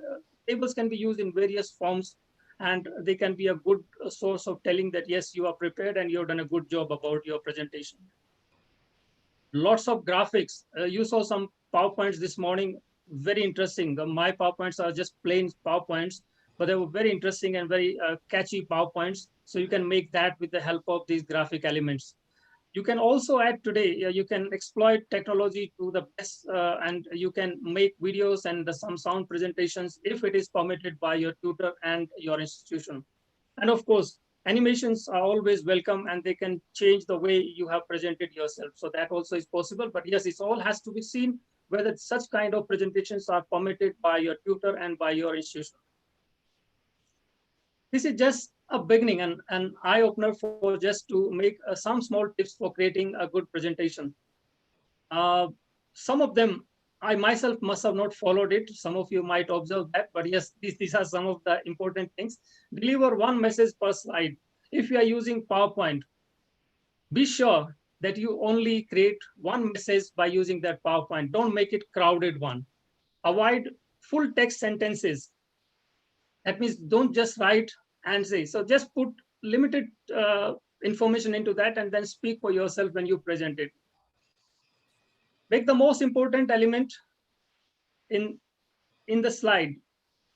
tables can be used in various forms, and they can be a good source of telling that yes, you are prepared and you've done a good job about your presentation. Lots of graphics. You saw some PowerPoints this morning, very interesting. My PowerPoints are just plain PowerPoints, but they were very interesting and very catchy PowerPoints. So you can make that with the help of these graphic elements. You can also add today, you can exploit technology to the best, and you can make videos and some sound presentations if it is permitted by your tutor and your institution. And of course, animations are always welcome, and they can change the way you have presented yourself. So that also is possible. But yes, it all has to be seen whether such kind of presentations are permitted by your tutor and by your institution. This is just a beginning and an eye-opener for just to make some small tips for creating a good presentation. Some of them, I myself must have not followed it. Some of you might observe that, but yes, these are some of the important things. Deliver one message per slide. If you are using PowerPoint, be sure that you only create one message by using that PowerPoint. Don't make it crowded one. Avoid full text sentences. That means don't just write and say. So just put limited information into that and then speak for yourself when you present it. Make the most important element in in the slide,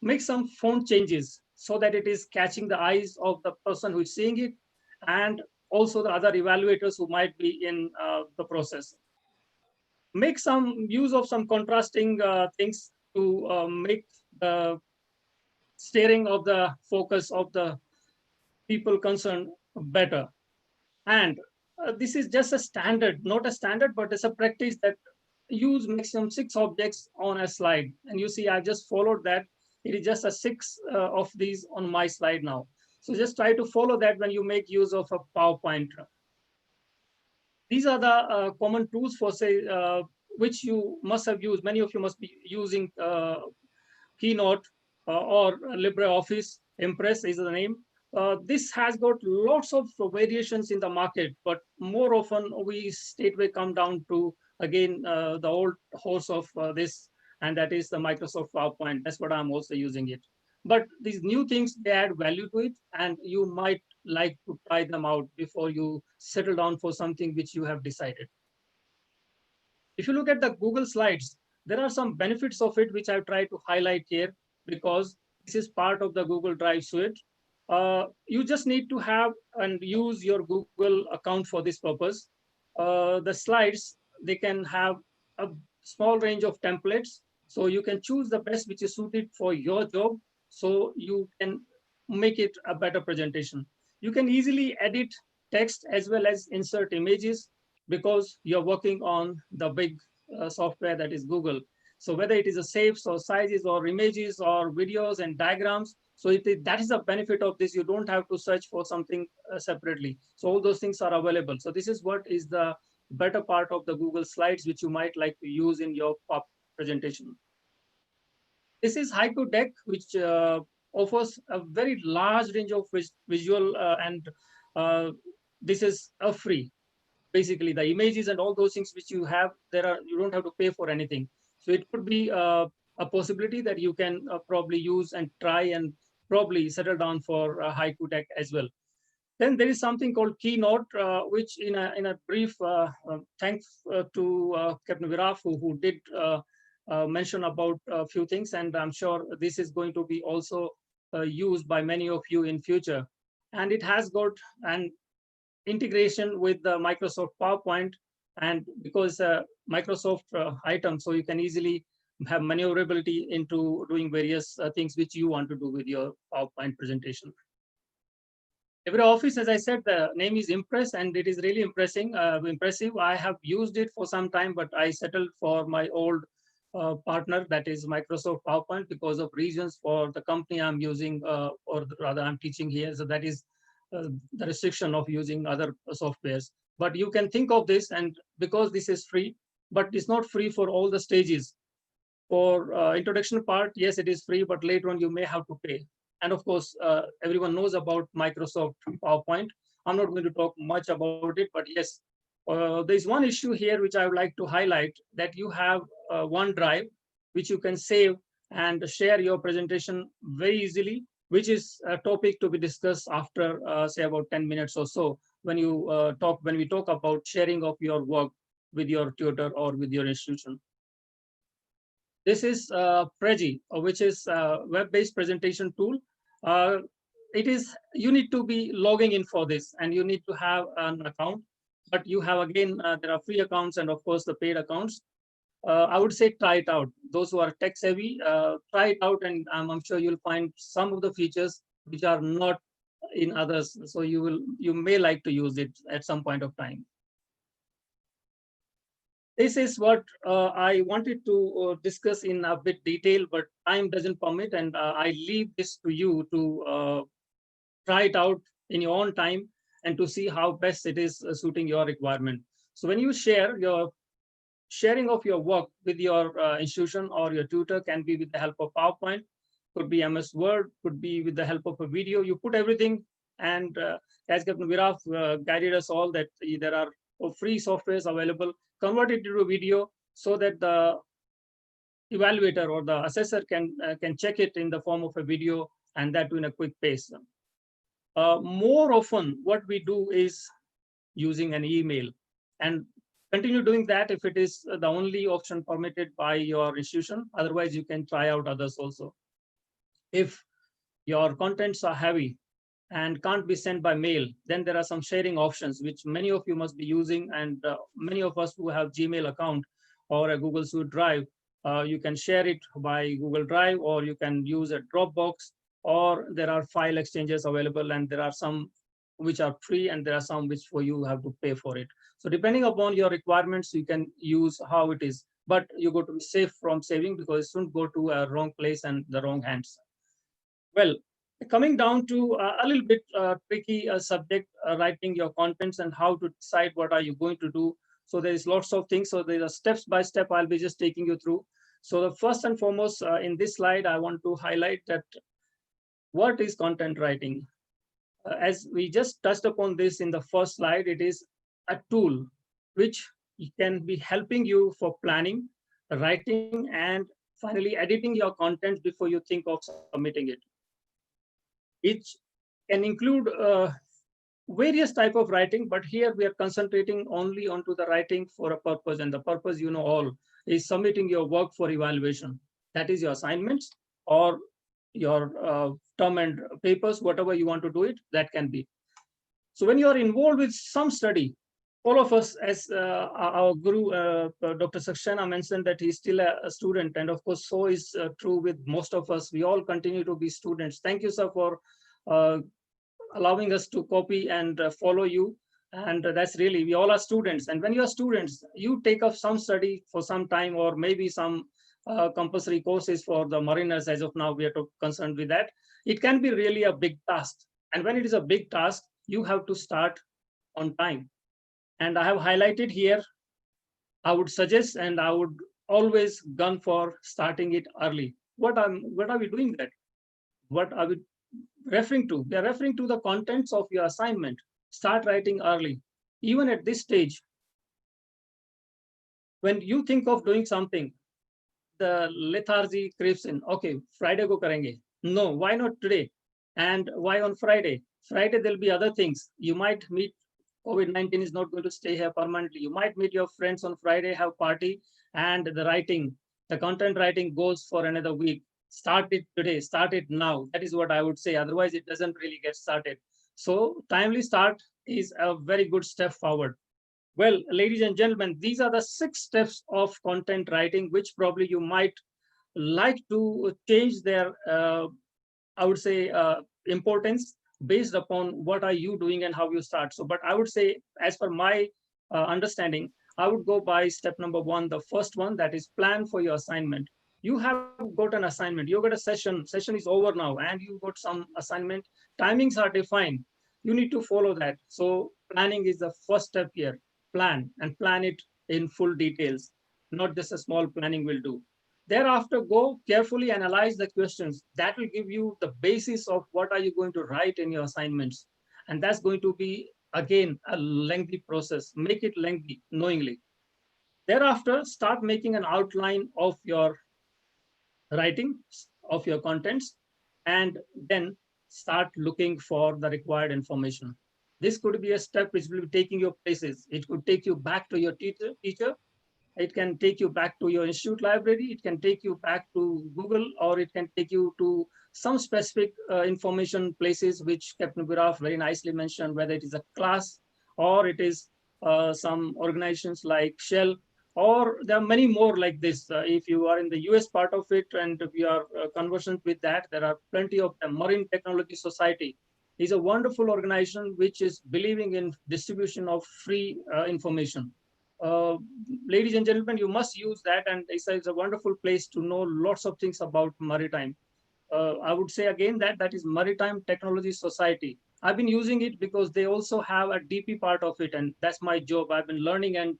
make some font changes so that it is catching the eyes of the person who is seeing it and also the other evaluators who might be in the process. Make some use of some contrasting things to make the steering of the focus of the people concerned better. And this is just a standard, not a standard, but it's a practice that use maximum 6 objects on a slide. And you see, I just followed that. It is just a 6 of these on my slide now. So just try to follow that when you make use of a PowerPoint. These are the common tools for say, which you must have used. Many of you must be using Keynote or LibreOffice. Impress is the name. This has got lots of variations in the market, but more often we straightway come down to, again, the old horse of this, and that is the Microsoft PowerPoint. That's what I'm also using it. But these new things, they add value to it, and you might like to try them out before you settle down for something which you have decided. If you look at the Google Slides, there are some benefits of it which I've tried to highlight here because this is part of the Google Drive suite. You just need to have and use your Google account for this purpose. The slides, they can have a small range of templates. So you can choose the best which is suited for your job. So you can make it a better presentation. You can easily edit text as well as insert images because you're working on the big software that is Google. So whether it is a shapes or sizes or images or videos and diagrams, so that is the benefit of this. You don't have to search for something separately. So all those things are available. So this is what is the better part of the Google Slides, which you might like to use in your PowerPoint presentation. This is Haiku Deck, which offers a very large range of visual and this is free. Basically, the images and all those things which you have, you don't have to pay for anything. So it could be a possibility that you can probably use and try and probably settle down for Haiku Deck as well. Then there is something called Keynote, which in a brief, thanks to Captain Viraf, who did mention about a few things, and I'm sure this is going to be also used by many of you in future. And it has got an integration with the Microsoft PowerPoint, and because Microsoft item, so you can easily have maneuverability into doing various things which you want to do with your PowerPoint presentation. LibreOffice, as I said, the name is Impress, and it is really impressive. I have used it for some time, but I settled for my old partner, that is Microsoft PowerPoint, because of reasons for the company I'm using, or rather I'm teaching here. So that is the restriction of using other softwares. But you can think of this, and because this is free, but it's not free for all the stages. For introduction part, yes, it is free, but later on you may have to pay. And of course, everyone knows about Microsoft PowerPoint. I'm not going to talk much about it, but yes, there's one issue here which I would like to highlight, that you have OneDrive, which you can save and share your presentation very easily, which is a topic to be discussed after, say, about 10 minutes or so, when we talk about sharing of your work with your tutor or with your institution. This is Prezi, which is a web-based presentation tool. You need to be logging in for this, and you need to have an account. But you have, again, there are free accounts and of course the paid accounts. I would say try it out. Those who are tech savvy, try it out, and I'm sure you'll find some of the features which are not in others. So you may like to use it at some point of time. This is what I wanted to discuss in a bit detail, but time doesn't permit, and I leave this to you to try it out in your own time and to see how best it is suiting your requirement. So when you share, your sharing of your work with your institution or your tutor can be with the help of PowerPoint, could be MS Word, could be with the help of a video. You put everything, and as Captain Viraf guided us all, that there are free softwares available, convert it into a video so that the evaluator or the assessor can check it in the form of a video, and that in a quick pace. More often, what we do is using an email, and Continue doing that if it is the only option permitted by your institution. Otherwise, you can try out others also. If your contents are heavy and can't be sent by mail, then there are some sharing options which many of you must be using, and many of us who have Gmail account or a Google Suite Drive, you can share it by Google Drive, or you can use a Dropbox, or there are file exchanges available, and there are some which are free, and there are some which for you have to pay for it. So depending upon your requirements, you can use how it is, but you got to be safe from saving, because it shouldn't go to a wrong place and the wrong hands. Well, coming down to a little bit tricky subject, writing your contents and how to decide what are you going to do. So there is lots of things. So there are steps by step. I'll be just taking you through. So the first and foremost in this slide, I want to highlight that what is content writing? As we just touched upon this in the first slide, it is a tool which can be helping you for planning, writing, and finally editing your content before you think of submitting it. It can include various type of writing, but here we are concentrating only onto the writing for a purpose, and the purpose, you know, all is submitting your work for evaluation. That is your assignments or your term and papers, whatever you want to do it, that can be. So when you are involved with some study, all of us, as our guru, Dr. Saxena mentioned that he's still a student, and of course, so is true with most of us. We all continue to be students. Thank you, sir, for allowing us to copy and follow you. And that's really, we all are students. And when you are students, you take up some study for some time, or maybe some compulsory courses for the mariners. As of now, we are concerned with that. It can be really a big task. And when it is a big task, you have to start on time. And I have highlighted here, I would suggest, and I would always gun for starting it early. What are we doing that? What are we referring to? We are referring to the contents of your assignment. Start writing early. Even at this stage, when you think of doing something, the lethargy creeps in. Okay, Friday ko karenge. No, why not today? And why on Friday? Friday, there'll be other things. You might meet, COVID-19 is not going to stay here permanently. You might meet your friends on Friday, have party, and the writing, the content writing goes for another week. Start it today, start it now. That is what I would say. Otherwise, it doesn't really get started. So timely start is a very good step forward. Well, ladies and gentlemen, these are the 6 steps of content writing, which probably you might like to change their, I would say, importance based upon what are you doing and how you start. So, but I would say, as per my understanding, I would go by step number 1, the first one, that is plan for your assignment. You have got an assignment, you got a session is over now, and you got some assignment, timings are defined. You need to follow that. So planning is the first step here. Plan, and plan it in full details, not just a small planning will do. Thereafter, go carefully analyze the questions. That will give you the basis of what are you going to write in your assignments. And that's going to be, again, a lengthy process. Make it lengthy, knowingly. Thereafter, start making an outline of your writing, of your contents, and then start looking for the required information. This could be a step which will be taking you places. It could take you back to your teacher. It can take you back to your institute library. It can take you back to Google, or it can take you to some specific information places, which Captain Biraf very nicely mentioned, whether it is a class or it is some organizations like Shell, or there are many more like this. If you are in the US part of it and we are conversant with that, there are plenty of them. Marine Technology Society is a wonderful organization which is believing in distribution of free information. Ladies and gentlemen, you must use that, and it's a wonderful place to know lots of things about maritime. I would say again that is Maritime Technology Society. I've been using it because they also have a DP part of it, and that's my job. I've been learning and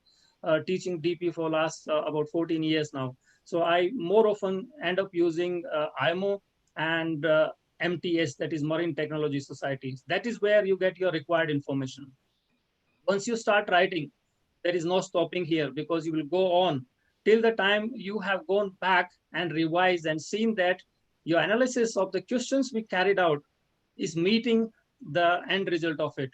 teaching DP for last about 14 years now. So I more often end up using IMO and MTS, that is Marine Technology Society. That is where you get your required information. Once you start writing, there is no stopping here, because you will go on till the time you have gone back and revised and seen that your analysis of the questions we carried out is meeting the end result of it.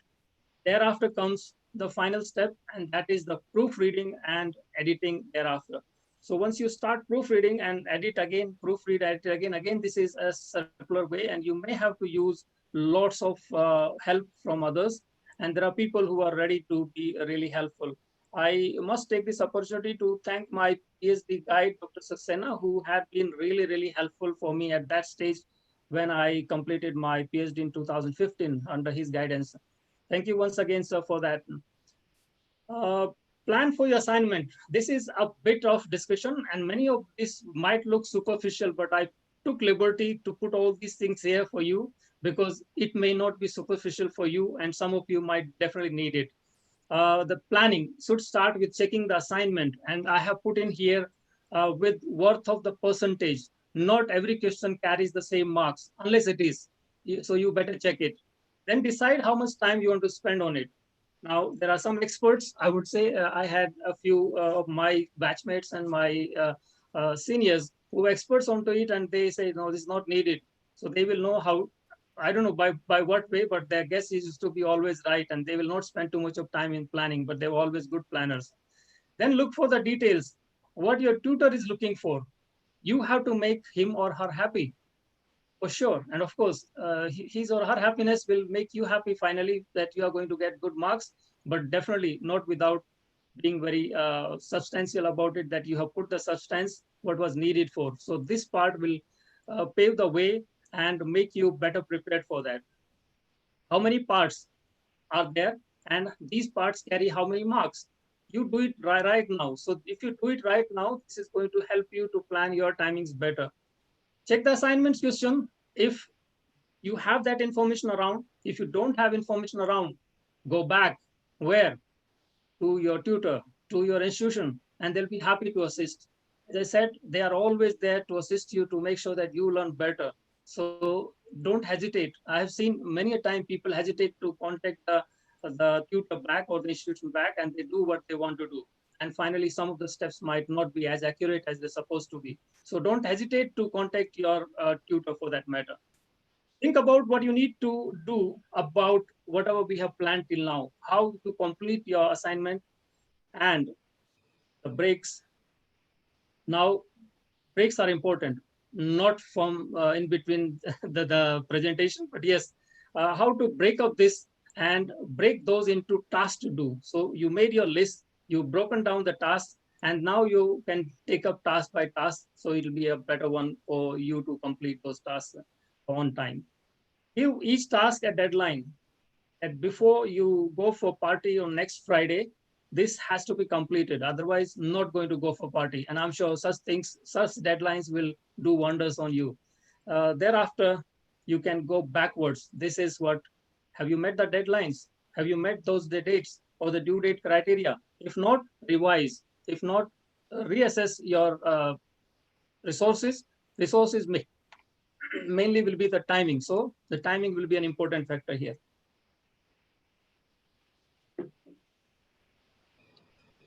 Thereafter comes the final step, and that is the proofreading and editing thereafter. So once you start proofreading and edit again, proofread, edit again, this is a circular way, and you may have to use lots of help from others. And there are people who are ready to be really helpful. I must take this opportunity to thank my PhD guide, Dr. Saxena, who had been really, really helpful for me at that stage when I completed my PhD in 2015 under his guidance. Thank you once again, sir, for that. Plan for your assignment. This is a bit of discussion, and many of this might look superficial, but I took liberty to put all these things here for you because it may not be superficial for you, and some of you might definitely need it. The planning should start with checking the assignment, and I have put in here with worth of the percentage. Not every question carries the same marks, unless it is. So you better check it. Then decide how much time you want to spend on it. Now, there are some experts. I would say I had a few of my batchmates and my seniors who were experts onto it, and they say, no, this is not needed. So they will know how, I don't know by what way, but their guess is to be always right, and they will not spend too much of time in planning, but they're always good planners. Then look for the details, what your tutor is looking for. You have to make him or her happy, for sure. And of course, his or her happiness will make you happy finally that you are going to get good marks, but definitely not without being very substantial about it, that you have put the substance, what was needed for. So this part will pave the way and make you better prepared for that. How many parts are there? And these parts carry how many marks? You do it right now. So if you do it right now, this is going to help you to plan your timings better. Check the assignments question if you have that information around. If you don't have information around, go back. Where? To your tutor, to your institution, and they'll be happy to assist. As I said, they are always there to assist you to make sure that you learn better. So don't hesitate. I have seen many a time people hesitate to contact the tutor back or the institution back, and they do what they want to do. And finally, some of the steps might not be as accurate as they're supposed to be. So don't hesitate to contact your tutor for that matter. Think about what you need to do about whatever we have planned till now, how to complete your assignment and the breaks. Now, breaks are important, not from in between the presentation, but yes, how to break up this and break those into tasks to do. So you made your list, you've broken down the tasks, and now you can take up task by task. So it'll be a better one for you to complete those tasks on time. Give each task a deadline. And before you go for party on next Friday, this has to be completed. Otherwise, not going to go for party. And I'm sure such things, such deadlines will do wonders on you. Thereafter, you can go backwards. This is what, have you met the deadlines? Have you met those dates or the due date criteria? If not, revise. If not, reassess your resources. Resources mainly will be the timing. So the timing will be an important factor here.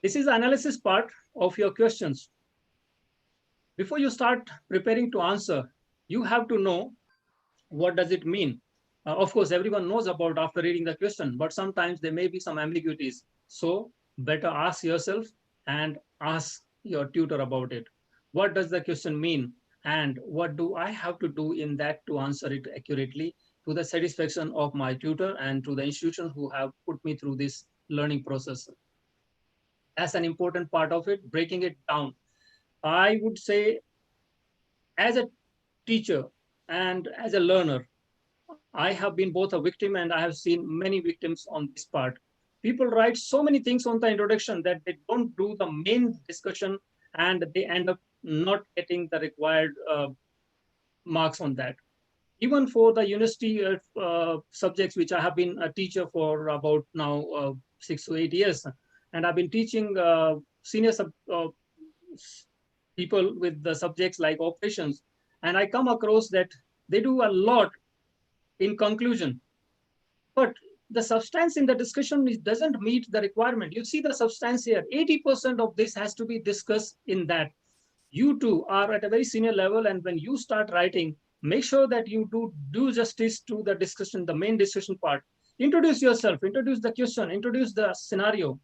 This is the analysis part of your questions. Before you start preparing to answer, you have to know what does it mean. Of course, everyone knows about after reading the question, but sometimes there may be some ambiguities. So better ask yourself and ask your tutor about it. What does the question mean? And what do I have to do in that to answer it accurately to the satisfaction of my tutor and to the institution who have put me through this learning process? That's an important part of it, breaking it down. I would say as a teacher and as a learner, I have been both a victim and I have seen many victims on this part. People write so many things on the introduction that they don't do the main discussion and they end up not getting the required marks on that. Even for the university subjects, which I have been a teacher for about now 6 to 8 years, and I've been teaching senior people with the subjects like operations, and I come across that they do a lot in conclusion, but the substance in the discussion doesn't meet the requirement. You see the substance here, 80% of this has to be discussed in that. You too are at a very senior level, and when you start writing, make sure that you do justice to the discussion, the main discussion part. Introduce yourself, introduce the question, introduce the scenario,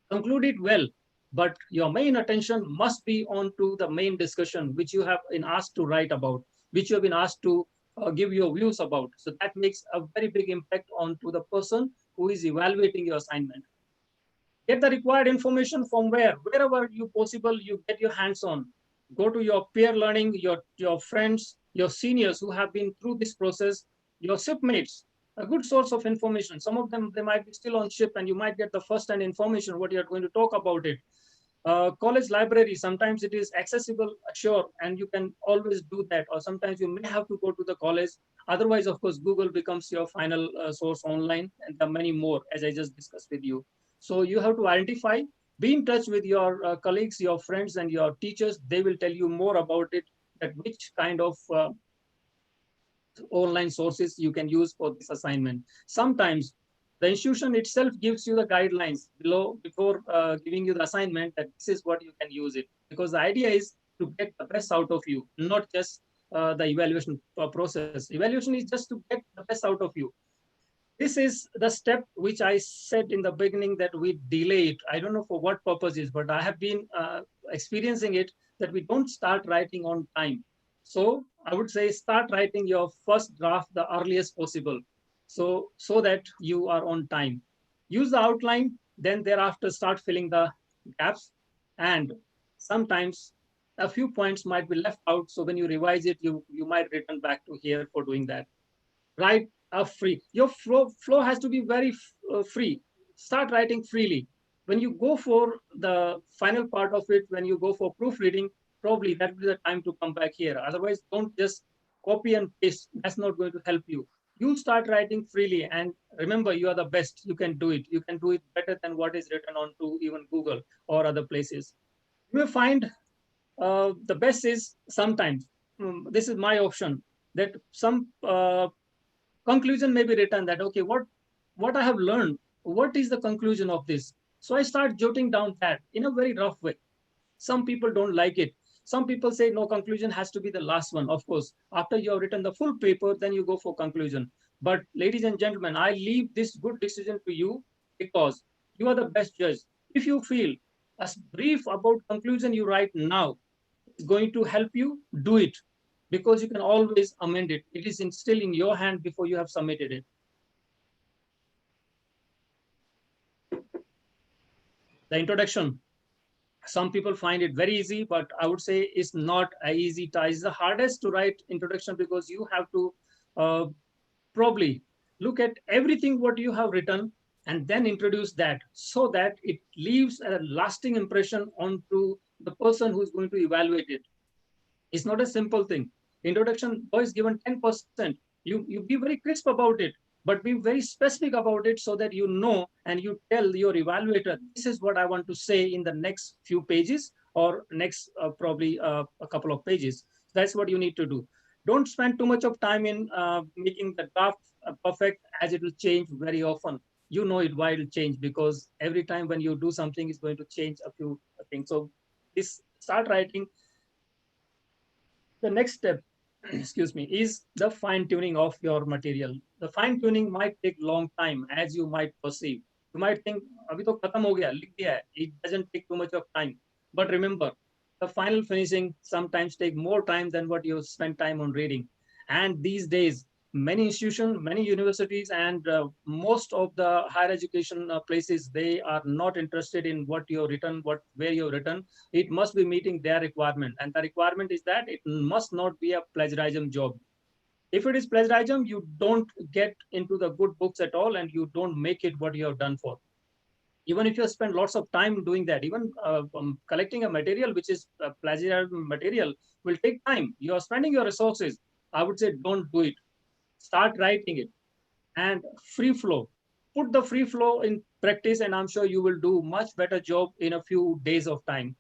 conclude it well, but your main attention must be on to the main discussion, which you have been asked to write about, which you have been asked to give your views about. So that makes a very big impact on to the person who is evaluating your assignment. Get the required information from wherever you possible, you get your hands on. Go to your peer learning, your friends, your seniors who have been through this process, your shipmates, a good source of information. Some of them, they might be still on ship and you might get the first-hand information, what you're going to talk about it. College library, sometimes it is accessible, sure, and you can always do that. Or sometimes you may have to go to the college. Otherwise, of course, Google becomes your final source online, and there are many more, as I just discussed with you. So you have to identify, be in touch with your colleagues, your friends, and your teachers. They will tell you more about it, that which kind of online sources you can use for this assignment. Sometimes the institution itself gives you the guidelines below before giving you the assignment, that this is what you can use it. Because the idea is to get the best out of you, not just the evaluation process. Evaluation is just to get the best out of you. This is the step which I said in the beginning that we delay it. I don't know for what purposes, but I have been experiencing it, that we don't start writing on time. So I would say start writing your first draft the earliest possible, so that you are on time. Use the outline, then thereafter start filling the gaps. And sometimes a few points might be left out. So when you revise it, you might return back to here for doing that. Write free. Your flow has to be very free. Start writing freely. When you go for the final part of it, when you go for proofreading, probably that will be the time to come back here. Otherwise, don't just copy and paste. That's not going to help you. You start writing freely, and remember, you are the best. You can do it. You can do it better than what is written onto even Google or other places. You may find the best is sometimes, this is my option, that some conclusion may be written, that, okay, what I have learned, what is the conclusion of this? So I start jotting down that in a very rough way. Some people don't like it. Some people say, no, conclusion has to be the last one. Of course, after you have written the full paper, then you go for conclusion. But ladies and gentlemen, I leave this good decision to you, because you are the best judge. If you feel a brief about conclusion you write now is going to help you, do it, because you can always amend it. It is still in your hand before you have submitted it. The introduction. Some people find it very easy, but I would say it's not an easy task. It's the hardest to write introduction, because you have to probably look at everything what you have written and then introduce that, so that it leaves a lasting impression onto the person who is going to evaluate it. It's not a simple thing. Introduction is given 10%. You be very crisp about it, but be very specific about it, so that you know and you tell your evaluator, this is what I want to say in the next few pages, or next probably a couple of pages. That's what you need to do. Don't spend too much of time in making the draft perfect, as it will change very often. You know it, why it will change, because every time when you do something, it's going to change a few things. So start writing. The next step, excuse me, is the fine tuning of your material. The fine tuning might take long time, as you might perceive. You might think, "Abhi to khatam ho gaya, likh diya hai." It doesn't take too much of time. But remember, the final finishing sometimes take more time than what you spend time on reading. And these days, many institutions, many universities, and most of the higher education places, they are not interested in what you've written, where you've written. It must be meeting their requirement, and the requirement is that it must not be a plagiarism job. If it is plagiarism, you don't get into the good books at all, and you don't make it what you have done for. Even if you spend lots of time doing that, even collecting a material which is plagiarism material will take time. You are spending your resources. I would say don't do it. Start writing it. And free flow. Put the free flow in practice, and I'm sure you will do much better job in a few days of time.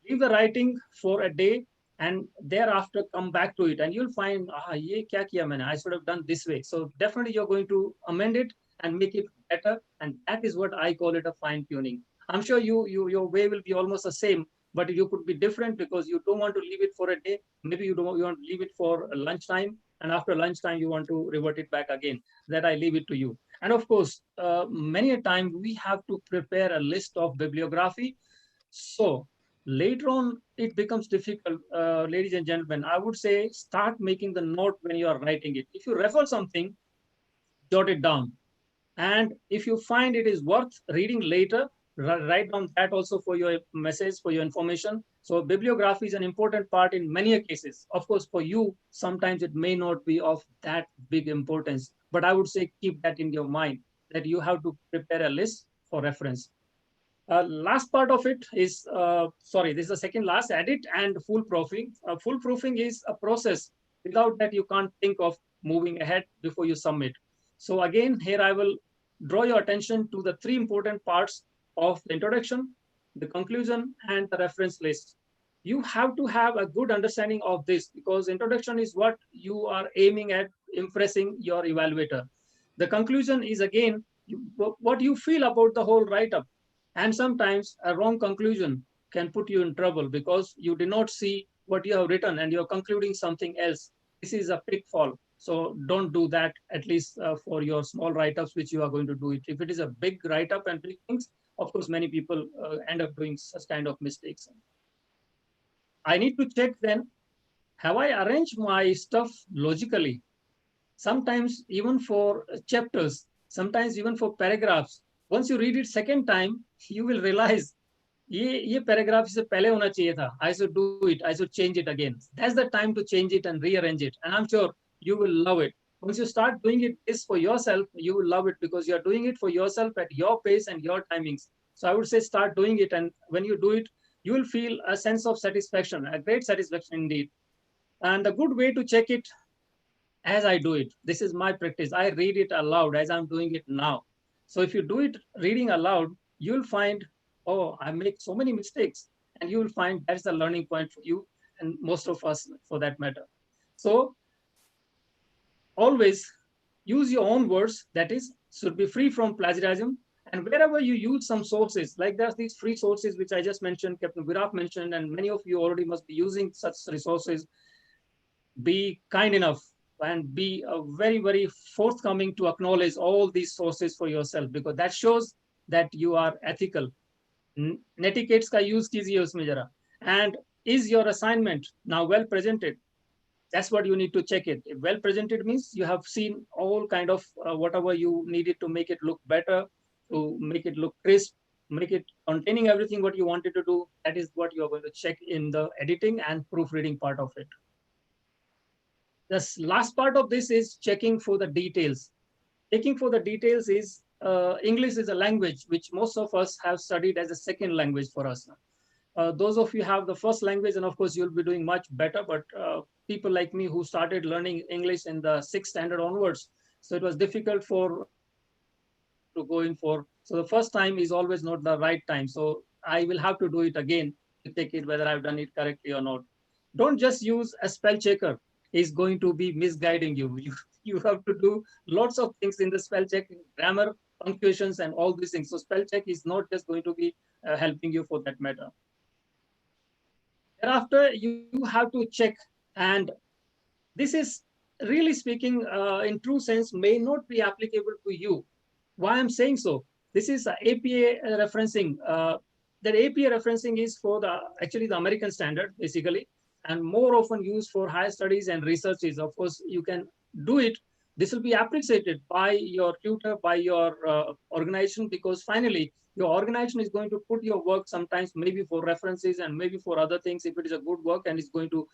Leave the writing for a day, and thereafter come back to it, and you'll find, ye kya kiya maine? I should have done this way. So definitely you're going to amend it and make it better, and that is what I call it a fine tuning. I'm sure your way will be almost the same, but you could be different, because you don't want to leave it for a day. Maybe you want to leave it for lunchtime, and after lunchtime you want to revert it back again. That I leave it to you. And of course, many a time we have to prepare a list of bibliography. So later on, it becomes difficult, ladies and gentlemen. I would say start making the note when you are writing it. If you refer something, jot it down. And if you find it is worth reading later, write down that also for your message, for your information. So bibliography is an important part in many cases. Of course, for you, sometimes it may not be of that big importance, but I would say keep that in your mind that you have to prepare a list for reference. Last part of it is, sorry, this is the second last, edit and foolproofing. Foolproofing is a process. Without that, you can't think of moving ahead before you submit. So again, here I will draw your attention to the three important parts of the introduction, the conclusion, and the reference list. You have to have a good understanding of this because introduction is what you are aiming at impressing your evaluator. The conclusion is again, what you feel about the whole write-up. And sometimes a wrong conclusion can put you in trouble because you did not see what you have written and you're concluding something else. This is a pitfall. So don't do that, at least for your small write-ups, which you are going to do it. If it is a big write-up and big things, of course, many people end up doing such kind of mistakes. I need to check then, have I arranged my stuff logically? Sometimes even for chapters, sometimes even for paragraphs. Once you read it second time, you will realize ये paragraph से पहले होना चाहिए था. I should do it. I should change it again. That's the time to change it and rearrange it. And I'm sure you will love it. Once you start doing it this for yourself, you will love it because you're doing it for yourself at your pace and your timings. So I would say start doing it. And when you do it, you will feel a sense of satisfaction, a great satisfaction indeed. And a good way to check it as I do it. This is my practice. I read it aloud as I'm doing it now. So if you do it reading aloud, you'll find, oh, I make so many mistakes. And you will find that's the learning point for you and most of us for that matter. So always use your own words, that is, should be free from plagiarism. And wherever you use some sources, like there's these free sources, which I just mentioned, Captain Viraf mentioned, and many of you already must be using such resources, be kind enough and be very, very forthcoming to acknowledge all these sources for yourself, because that shows that you are ethical. Netiquettes ka use kijiye usme jara. And is your assignment now well presented? That's what you need to check it. Well presented means you have seen all kind of whatever you needed to make it look better, to make it look crisp, make it containing everything what you wanted to do. That is what you are going to check in the editing and proofreading part of it. The last part of this is checking for the details. Checking for the details is English is a language which most of us have studied as a second language for us. Those of you have the first language, and of course you'll be doing much better, but people like me who started learning English in the 6th standard onwards, so it was difficult for to go in for. So the first time is always not the right time. So I will have to do it again to check it whether I've done it correctly or not. Don't just use a spell checker. Is going to be misguiding you. You have to do lots of things in the spell check, grammar, punctuations, and all these things. So spell check is not just going to be helping you for that matter. Thereafter, you have to check, and this is really speaking in true sense may not be applicable to you. Why I'm saying so? This is APA referencing. That APA referencing is for actually the American standard, basically, and more often used for higher studies and researches. Of course, you can do it. This will be appreciated by your tutor, by your organization, because finally, your organization is going to put your work sometimes maybe for references and maybe for other things if it is a good work, and it's going to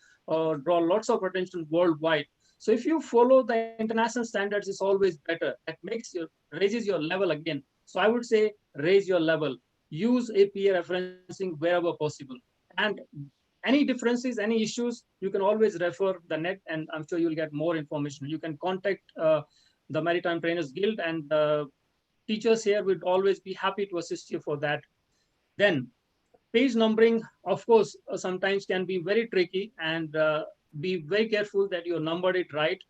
draw lots of attention worldwide. So if you follow the international standards, it's always better. That raises your level again. So I would say raise your level. Use APA referencing wherever possible. And any differences, any issues, you can always refer the net, and I'm sure you'll get more information. You can contact the Maritime Trainers Guild, and teachers here would always be happy to assist you for that. Then page numbering, of course, sometimes can be very tricky, and be very careful that you numbered it right.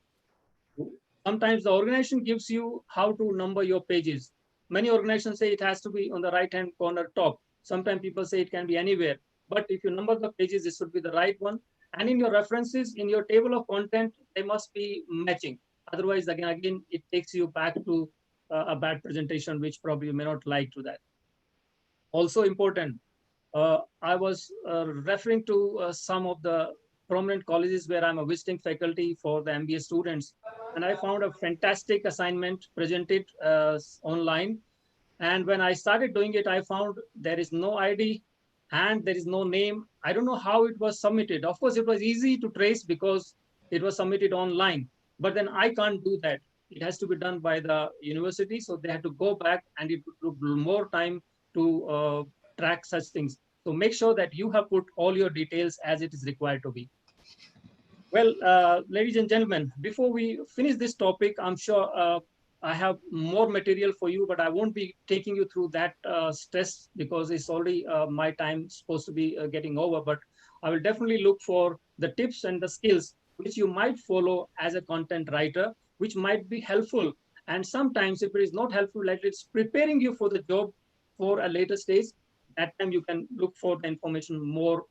Sometimes the organization gives you how to number your pages. Many organizations say it has to be on the right-hand corner top. Sometimes people say it can be anywhere. But if you number the pages, this should be the right one. And in your references, in your table of content, they must be matching. Otherwise, again, it takes you back to a bad presentation, which probably you may not like to that. Also important, I was referring to some of the prominent colleges where I'm a visiting faculty for the MBA students, and I found a fantastic assignment presented online. And when I started doing it, I found there is no ID and there is no name. I don't know how it was submitted. Of course, it was easy to trace because it was submitted online, but then I can't do that. It has to be done by the university, so they have to go back, and it took more time to track such things. So make sure that you have put all your details as it is required to be. Well, ladies and gentlemen, before we finish this topic, I'm sure I have more material for you, but I won't be taking you through that stress because it's already my time supposed to be getting over. But I will definitely look for the tips and the skills which you might follow as a content writer, which might be helpful. And sometimes if it is not helpful, like it's preparing you for the job for a later stage, that time you can look for the information more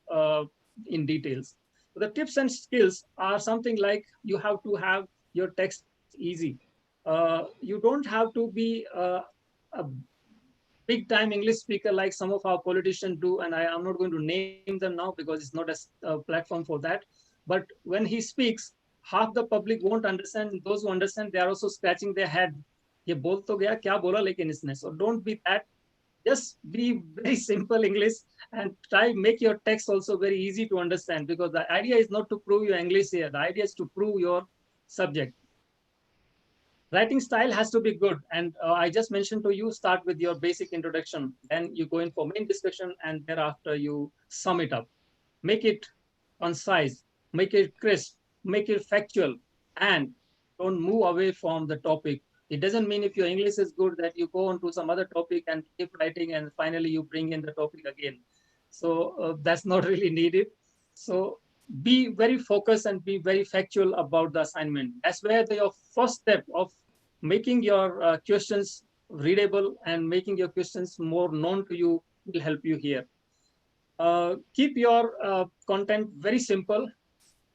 in details. The tips and skills are something like you have to have your text easy. You don't have to be a big time English speaker like some of our politicians do, and I'm not going to name them now because it's not a platform for that. But when he speaks, half the public won't understand. Those who understand, they are also scratching their head. ये बोल तो गया क्या बोला लेकिन इसने. So don't be that. Just be very simple English and try make your text also very easy to understand, because the idea is not to prove your English here. The idea is to prove your subject. Writing style has to be good. And I just mentioned to you, start with your basic introduction. Then you go in for main discussion, and thereafter you sum it up. Make it concise, make it crisp, make it factual, and don't move away from the topic. It doesn't mean if your English is good that you go on to some other topic and keep writing and finally you bring in the topic again. So that's not really needed. So be very focused and be very factual about the assignment. That's where your first step of making your questions readable and making your questions more known to you will help you here. Keep your content very simple.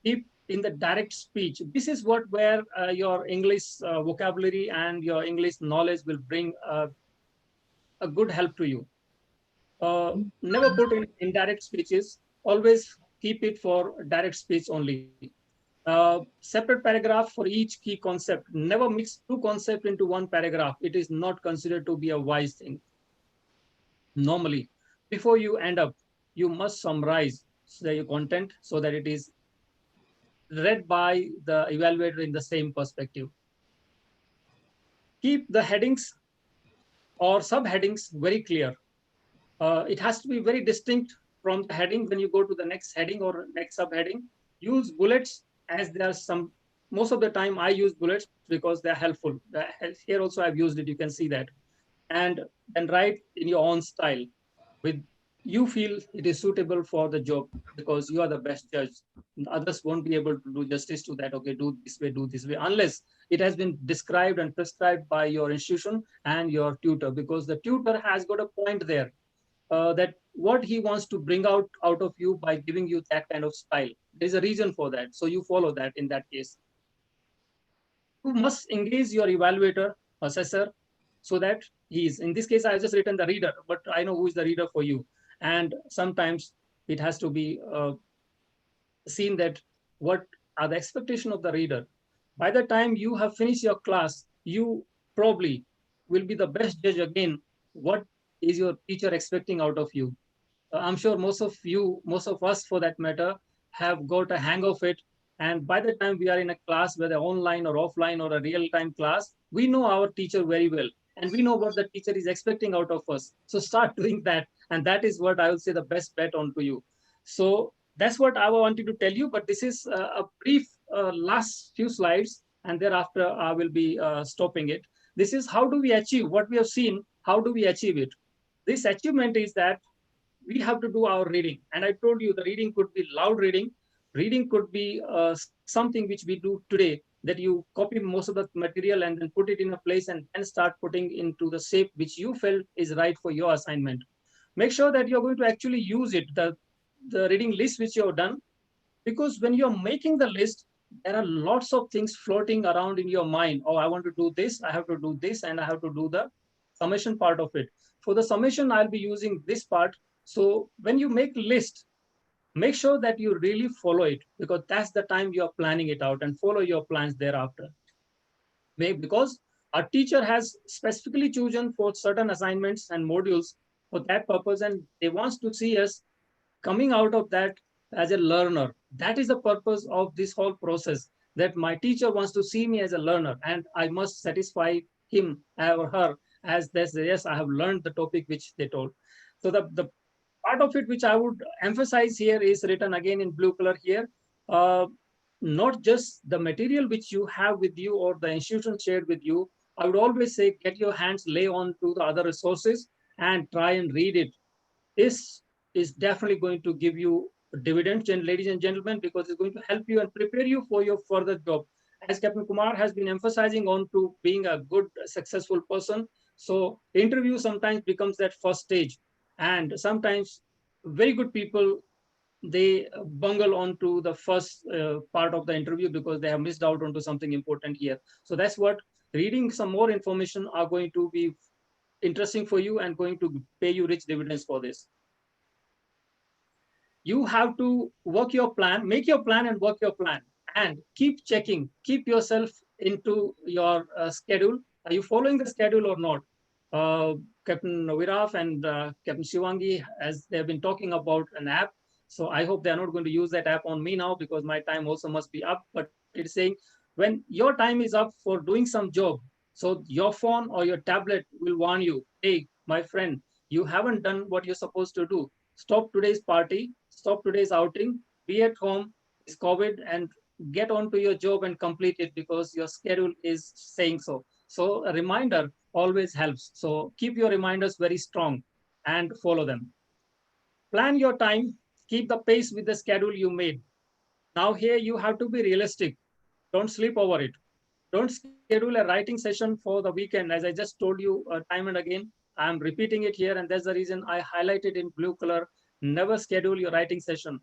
Keep in the direct speech. This is where your English vocabulary and your English knowledge will bring a good help to you. Never put in indirect speeches. Always keep it for direct speech only. Separate paragraph for each key concept. Never mix two concepts into one paragraph. It is not considered to be a wise thing. Normally, before you end up, you must summarize the content so that it is read by the evaluator in the same perspective. Keep the headings or subheadings very clear. It has to be very distinct from the heading when you go to the next heading or next subheading. Use bullets, as there are some, most of the time I use bullets because they're helpful. Here also I've used it, you can see that. And then write in your own style with you feel it is suitable for the job, because you are the best judge. Others won't be able to do justice to that. Okay, do this way, unless it has been described and prescribed by your institution and your tutor, because the tutor has got a point there that what he wants to bring out of you by giving you that kind of style. There's a reason for that. So you follow that in that case. You must engage your evaluator, assessor, so that he's, in this case, I've just written the reader, but I know who is the reader for you. And sometimes it has to be seen that what are the expectations of the reader. By the time you have finished your class, you probably will be the best judge again. What is your teacher expecting out of you? I'm sure most of you, most of us for that matter, have got a hang of it. And by the time we are in a class, whether online or offline or a real-time class, we know our teacher very well. And we know what the teacher is expecting out of us. So start doing that. And that is what I will say the best bet on to you. So that's what I wanted to tell you. But this is a brief last few slides. And thereafter, I will be stopping it. This is how do we achieve what we have seen? How do we achieve it? This achievement is that we have to do our reading. And I told you the reading could be loud reading. Reading could be something which we do today, that you copy most of the material and then put it in a place and then start putting into the shape which you felt is right for your assignment. Make sure that you're going to actually use it. The reading list which you have done, Because when you're making the list, there are lots of things floating around in your mind. Oh, I want to do this, I have to do this, and I have to do the summation part of it. For the summation, I'll be using this part. So when you make list, make sure that you really follow it, because that's the time you're planning it out, and follow your plans thereafter. Because a teacher has specifically chosen for certain assignments and modules for that purpose, and they wants to see us coming out of that as a learner. That is the purpose of this whole process, that my teacher wants to see me as a learner, and I must satisfy him or her as this, yes, I have learned the topic which they told. So the part of it which I would emphasize here is written again in blue color here. Not just the material which you have with you or the institution shared with you. I would always say, get your hands lay on to the other resources and try and read it. This is definitely going to give you dividends, and ladies and gentlemen, because it's going to help you and prepare you for your further job. As Captain Kumar has been emphasizing on to being a good, successful person. So interview sometimes becomes that first stage. And sometimes very good people, they bungle onto the first part of the interview because they have missed out onto something important here. So that's what reading some more information are going to be interesting for you and going to pay you rich dividends for this. You have to work your plan, make your plan and work your plan, and keep checking, keep yourself into your schedule. Are you following the schedule or not? Captain Viraf and Captain Shivangi, as they've been talking about an app. So I hope they're not going to use that app on me now, because my time also must be up. But it's saying when your time is up for doing some job, so your phone or your tablet will warn you, hey, my friend, you haven't done what you're supposed to do. Stop today's party, stop today's outing, be at home, it's COVID, and get on to your job and complete it because your schedule is saying so. So a reminder always helps. So keep your reminders very strong and follow them. Plan your time, keep the pace with the schedule you made. Now here you have to be realistic. Don't sleep over it. Don't schedule a writing session for the weekend. As I just told you time and again, I'm repeating it here, and that's the reason I highlighted in blue color. Never schedule your writing session.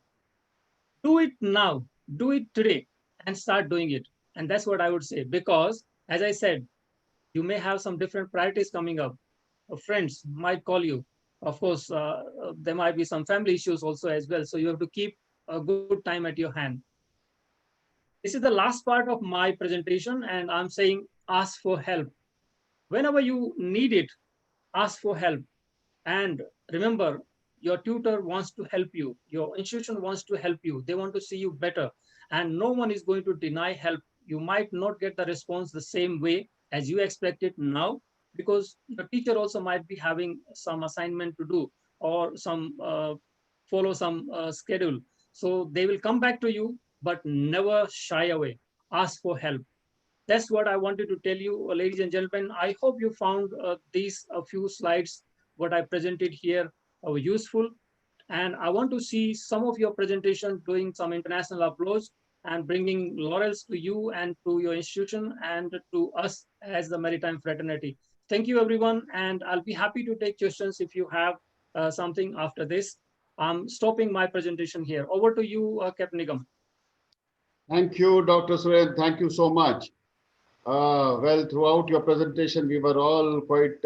Do it now, do it today, and start doing it. And that's what I would say, because as I said, you may have some different priorities coming up. Friends might call you. Of course, there might be some family issues also as well. So you have to keep a good time at your hand. This is the last part of my presentation, and I'm saying ask for help. Whenever you need it, ask for help. And remember, your tutor wants to help you. Your institution wants to help you. They want to see you better. And no one is going to deny help. You might not get the response the same way as you expect it now, because the teacher also might be having some assignment to do or some follow some schedule. So they will come back to you, but never shy away. Ask for help. That's what I wanted to tell you, ladies and gentlemen. I hope you found these a few slides, what I presented here, useful. And I want to see some of your presentation doing some international uploads and bringing laurels to you and to your institution and to us as the maritime fraternity. Thank you, everyone. And I'll be happy to take questions if you have something after this. I'm stopping my presentation here. Over to you, Captain Nigam.
Thank you, Dr. Suren. Thank you so much. Well, throughout your presentation, we were all quite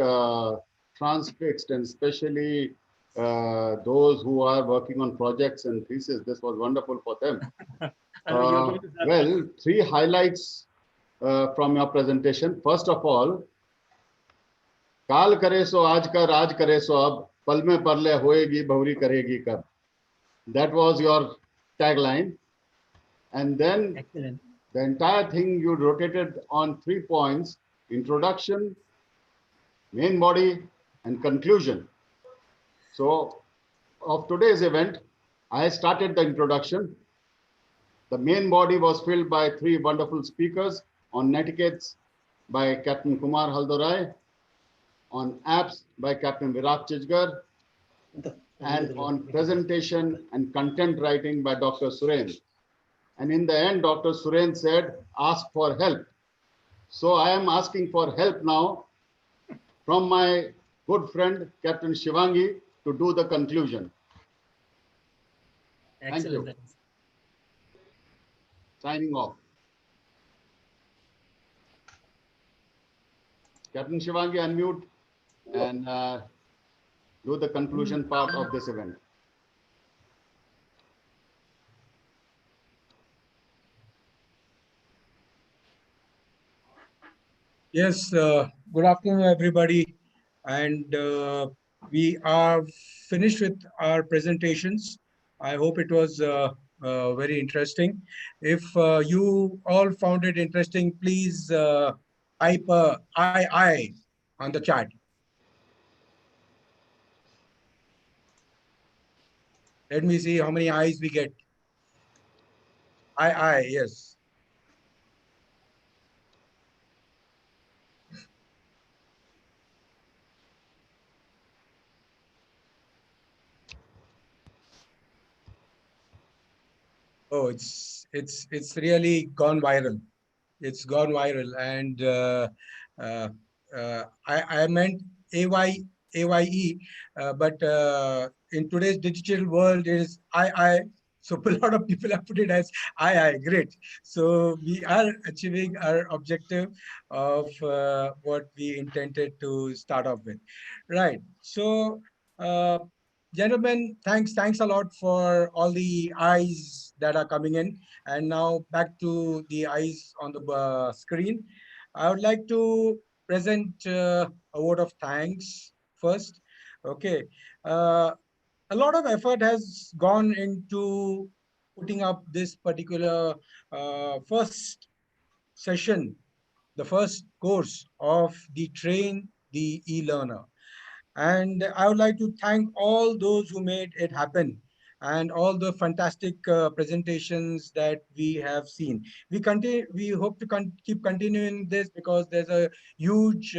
transfixed, and especially those who are working on projects and thesis. This was wonderful for them. Well, three highlights from your presentation. First of all, काल करे सो आज का राज करे सो अब पल में परले होएगी बहुरी करेगी कब. That was your tagline. And then
Excellent.
The entire thing you rotated on 3 points: introduction, main body, and conclusion. So of today's event, I started the introduction. The main body was filled by 3 wonderful speakers on netiquettes by Captain Kumar Haldorai, on apps by Captain Virat Chijgar, and on presentation and content writing by Dr. Suren. And in the end, Dr. Suren said, ask for help. So I am asking for help now from my good friend, Captain Shivangi, to do the conclusion.
Excellent.
Thank you. Signing off. Captain Shivangi, unmute and do the conclusion part of this event.
Yes, good afternoon, everybody. And we are finished with our presentations. I hope it was very interesting. If you all found it interesting, please type I on the chat. Let me see how many eyes we get. Yes. Oh, it's really gone viral. It's gone viral, and uh, I meant AY AYE, but in today's digital world, it is I. So a lot of people have put it as I. Great. So we are achieving our objective of what we intended to start off with, right? So. Gentlemen, thanks a lot for all the eyes that are coming in. And now back to the eyes on the screen. I would like to present a word of thanks first. Okay. A lot of effort has gone into putting up this particular first session, the first course of the Train the E-Learner. And I would like to thank all those who made it happen and all the fantastic presentations that we have seen. We hope to keep continuing this because there's a huge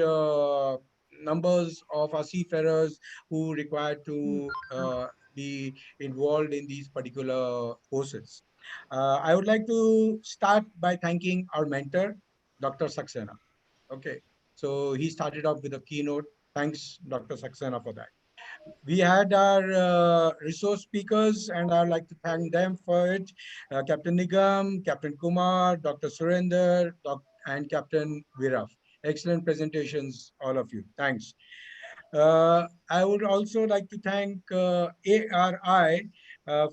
numbers of our seafarers who require to be involved in these particular courses. I would like to start by thanking our mentor, Dr. Saxena. Okay, so he started off with a keynote. Thanks, Dr. Saxena, for that. We had our resource speakers, and I'd like to thank them for it. Captain Nigam, Captain Kumar, Dr. Surinder, and Captain Viraf. Excellent presentations, all of you. Thanks. I would also like to thank ARI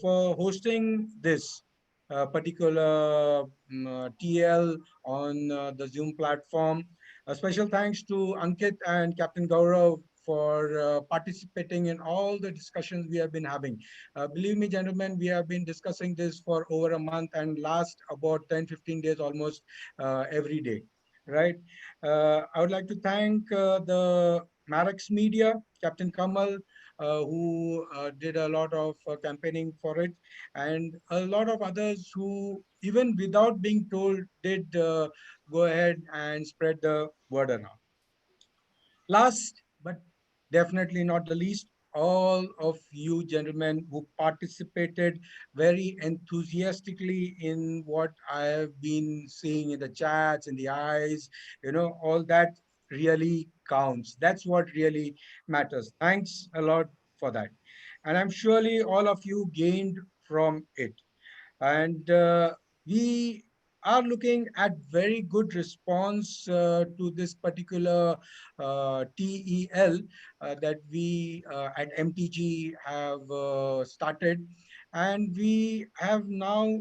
for hosting this particular TeL on the Zoom platform. A special thanks to Ankit and Captain Gaurav for participating in all the discussions we have been having. Believe me, gentlemen, we have been discussing this for over a month and last about 10-15 days almost every day, right? I would like to thank the Marax Media, Captain Kamal, who did a lot of campaigning for it, and a lot of others who, even without being told, did go ahead and spread the word around. Last, but definitely not the least, all of you gentlemen who participated very enthusiastically in what I have been seeing in the chats, in the eyes, all that really counts. That's what really matters. Thanks a lot for that. And I'm surely all of you gained from it. And we are looking at very good response to this particular TEL that we at MTG have started. And we have now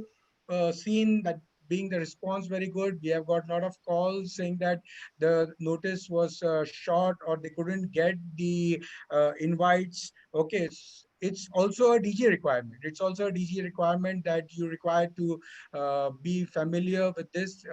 seen that being the response very good. We have got a lot of calls saying that the notice was short or they couldn't get the invites. Okay, it's also a DG requirement. It's also a DG requirement that you require to be familiar with this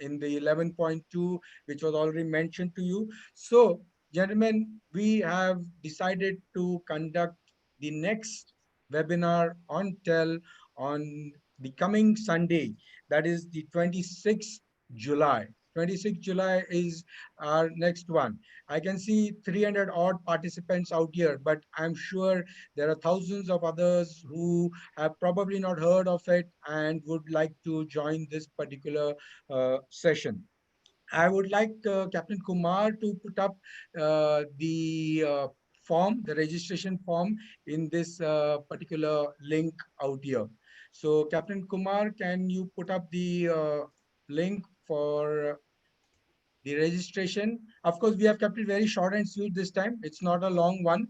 in the 11.2, which was already mentioned to you. So, gentlemen, we have decided to conduct the next webinar on TeL on the coming Sunday, that is the 26th July. 26th July is our next one. I can see 300 odd participants out here, but I'm sure there are thousands of others who have probably not heard of it and would like to join this particular session. I would like Captain Kumar to put up the form, the registration form in this particular link out here. So Captain Kumar, can you put up the link for the registration? Of course, we have kept it very short and sweet this time. It's not a long one,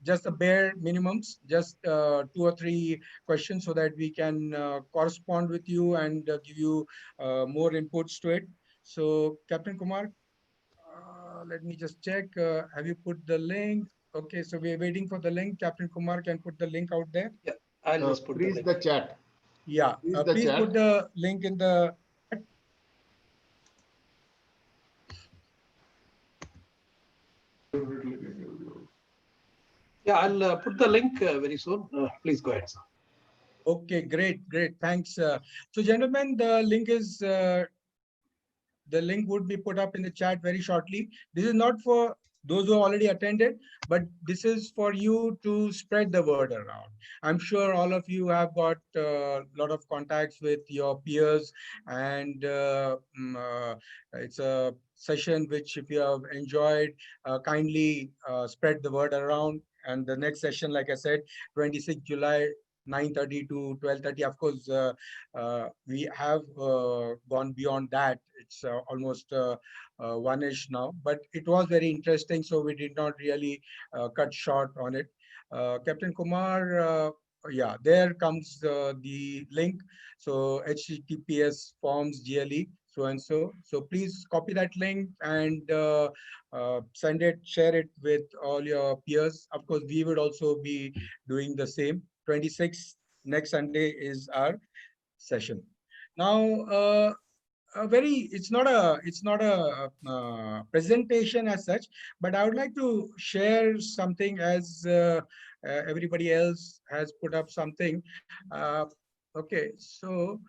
just the bare minimums, just 2 or 3 questions so that we can correspond with you and give you more inputs to it. So Captain Kumar, let me just check. Have you put the link? Okay, so we're waiting for the link. Captain Kumar can put the link out there.
Yeah, I'll just put
freeze the chat.
Yeah, please put the link in the chat.
Yeah, I'll put the link very soon. Please go ahead, sir.
Okay, great, great. Thanks. So, gentlemen, the link would be put up in the chat very shortly. This is not for those who already attended, but this is for you to spread the word around. I'm sure all of you have got a lot of contacts with your peers, and it's a session which, if you have enjoyed, kindly spread the word around. And the next session, like I said, 26 July, 9:30 to 12:30. Of course, we have gone beyond that. It's almost one-ish now, but it was very interesting, so we did not really cut short on it. Captain Kumar, yeah, there comes the link. So HTTPS forms GLE so and so. So please copy that link and send it, share it with all your peers. Of course, we would also be doing the same. 26th, next Sunday, is our session. Now, it's not a presentation as such, but I would like to share something as everybody else has put up something. Okay, so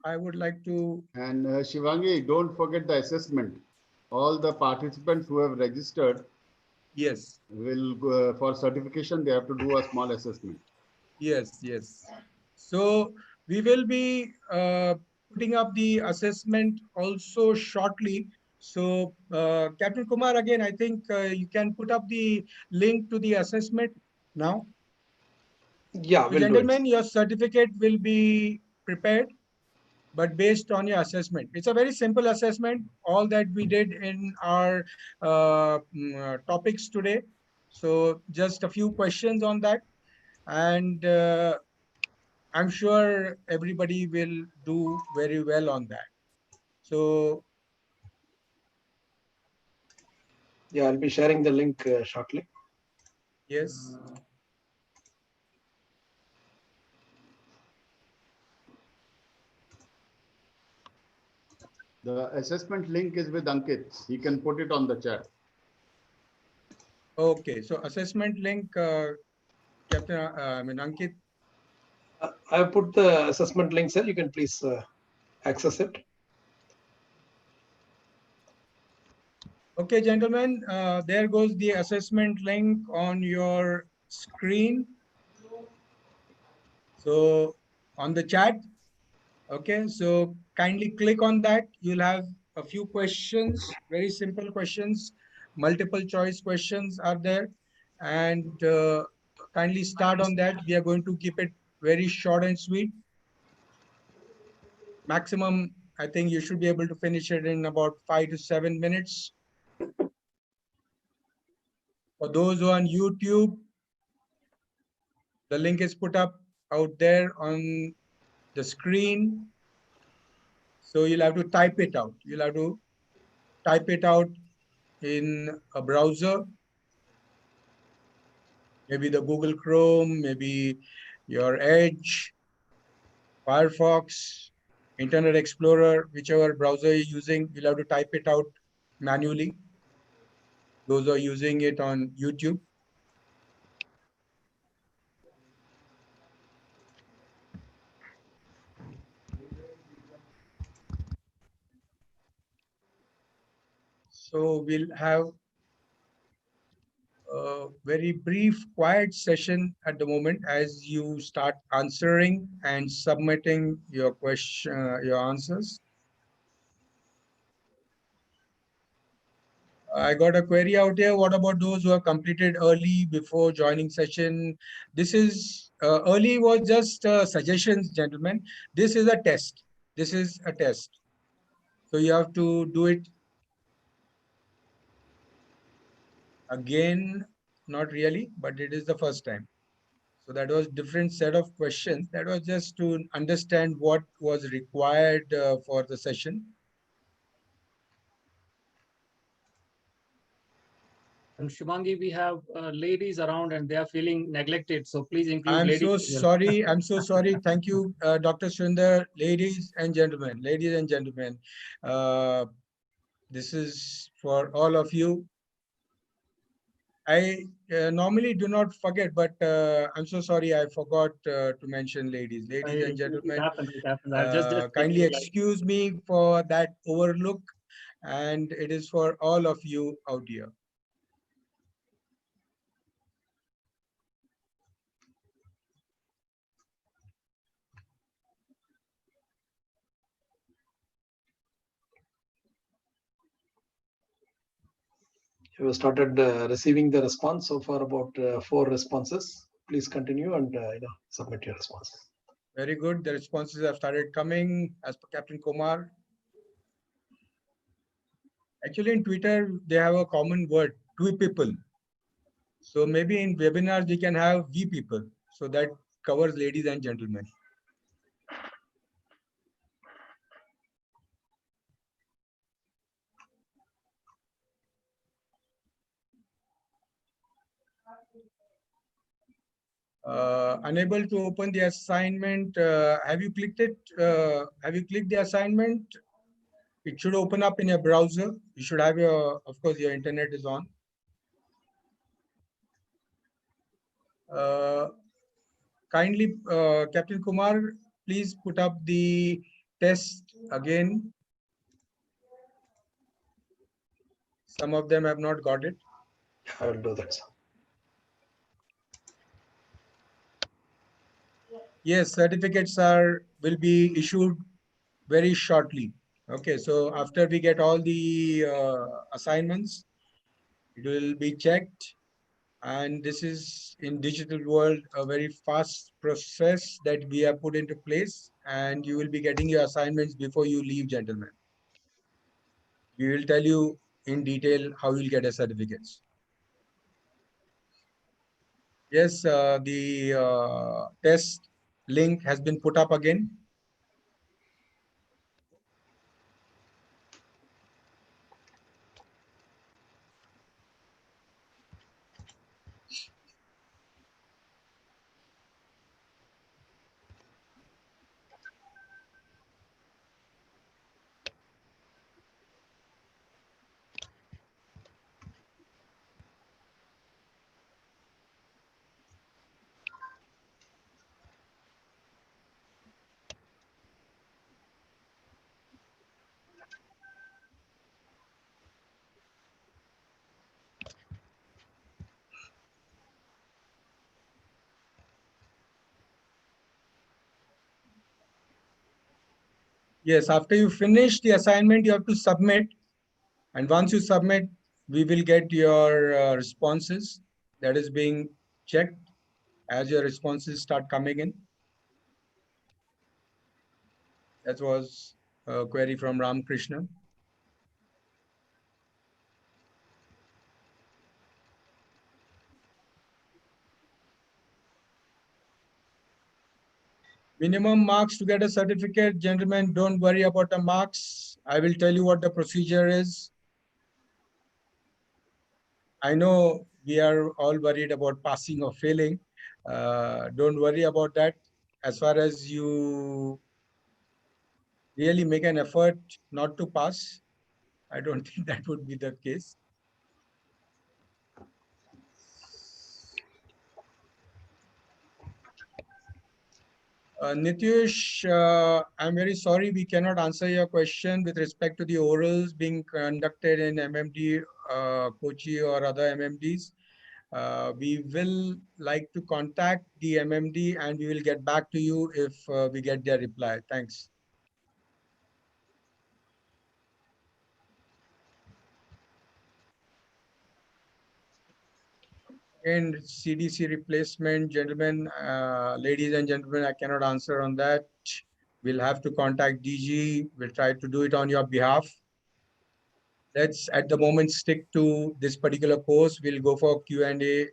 I would like to.
And Shivangi, don't forget the assessment. All the participants who have registered,
yes,
will for certification, they have to do a small assessment.
Yes, yes. So we will be putting up the assessment also shortly. So Captain Kumar, again, I think you can put up the link to the assessment now.
Yeah,
So
we'll
gentlemen,
do it.
your certificate will be prepared, but based on your assessment. It's a very simple assessment, all that we did in our topics today. So just a few questions on that. And I'm sure everybody will do very well on that. So
Yeah, I'll be sharing the link shortly.
yes.
The assessment link is with Ankit. He can put it on the chat.
Okay, so assessment link, Captain, Ankit.
I have put the assessment link, sir. You can please access it.
Okay, gentlemen, there goes the assessment link on your screen. So on the chat, okay, so kindly click on that. You'll have a few questions, very simple questions, multiple choice questions are there. And kindly start on that. We are going to keep it very short and sweet. Maximum, I think you should be able to finish it in about 5 to 7 minutes. For those who are on YouTube, the link is put up out there on the screen. So you'll have to type it out. You'll have to type it out in a browser, maybe the Google Chrome, maybe your Edge, Firefox, Internet Explorer, whichever browser you're using, you'll have to type it out manually. Those are using it on YouTube. So we'll have a very brief, quiet session at the moment as you start answering and submitting your question, your answers. I got a query out here. What about those who have completed early before joining session? This is early was just suggestions, gentlemen. This is a test. This is a test. So you have to do it again. Not really, but it is the first time. So that was different set of questions. That was just to understand what was required for the session.
And Shubhangi, we have ladies around and they are feeling neglected. So please include
I'm
ladies.
so
as well.
sorry. I'm so sorry. Thank you, Dr. Sundar. Ladies and gentlemen, this is for all of you. I normally do not forget, but I'm so sorry. I forgot to mention ladies. Ladies and gentlemen,
It happens. It happens. I'm just
kindly
taking
excuse me for that overlook. And it is for all of you out here.
You have started receiving the response so far, about 4 responses. Please continue and submit your response.
Very good. The responses have started coming as per Captain Kumar. Actually, in Twitter, they have a common word, "we people." So maybe in webinars, we can have "we people." So that covers ladies and gentlemen. Unable to open the assignment. Have you clicked it? Have you clicked the assignment? It should open up in your browser. You should have your, of course, your internet is on. Kindly, Captain Kumar, please put up the test again. Some of them have not got it.
I will do that, sir.
Yes, certificates will be issued very shortly. Okay, so after we get all the assignments, it will be checked. And this is in digital world, a very fast process that we have put into place. And you will be getting your assignments before you leave, gentlemen. We will tell you in detail how you'll get a certificates. Yes, the test link has been put up again. Yes, after you finish the assignment, you have to submit. And once you submit, we will get your responses. That is being checked as your responses start coming in. That was a query from Ram Krishna. Minimum marks to get a certificate. Gentlemen, don't worry about the marks. I will tell you what the procedure is. I know we are all worried about passing or failing. Don't worry about that. As far as you really make an effort not to pass, I don't think that would be the case. Nitish, I'm very sorry we cannot answer your question with respect to the orals being conducted in MMD, Kochi or other MMDs. We will like to contact the MMD and we will get back to you if we get their reply. Thanks. And CDC replacement, gentlemen, ladies and gentlemen, I cannot answer on that. We'll have to contact DG. We'll try to do it on your behalf. Let's at the moment stick to this particular course. We'll go for Q&A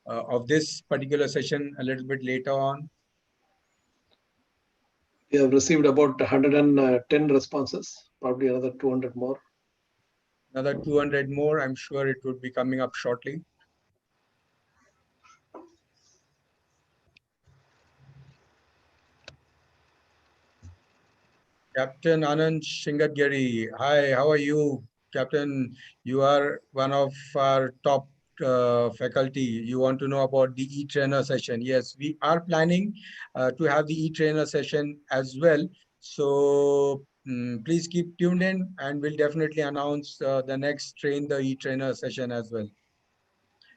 of this particular session a little bit later on.
We have received about 110 responses, probably another 200 more.
Another 200 more. I'm sure it would be coming up shortly. Captain Anand Shingadgiri. Hi, how are you? Captain, you are one of our top faculty. You want to know about the e-trainer session. Yes, we are planning to have the e-trainer session as well. So please keep tuned in and we'll definitely announce the next Train the e-trainer session as well.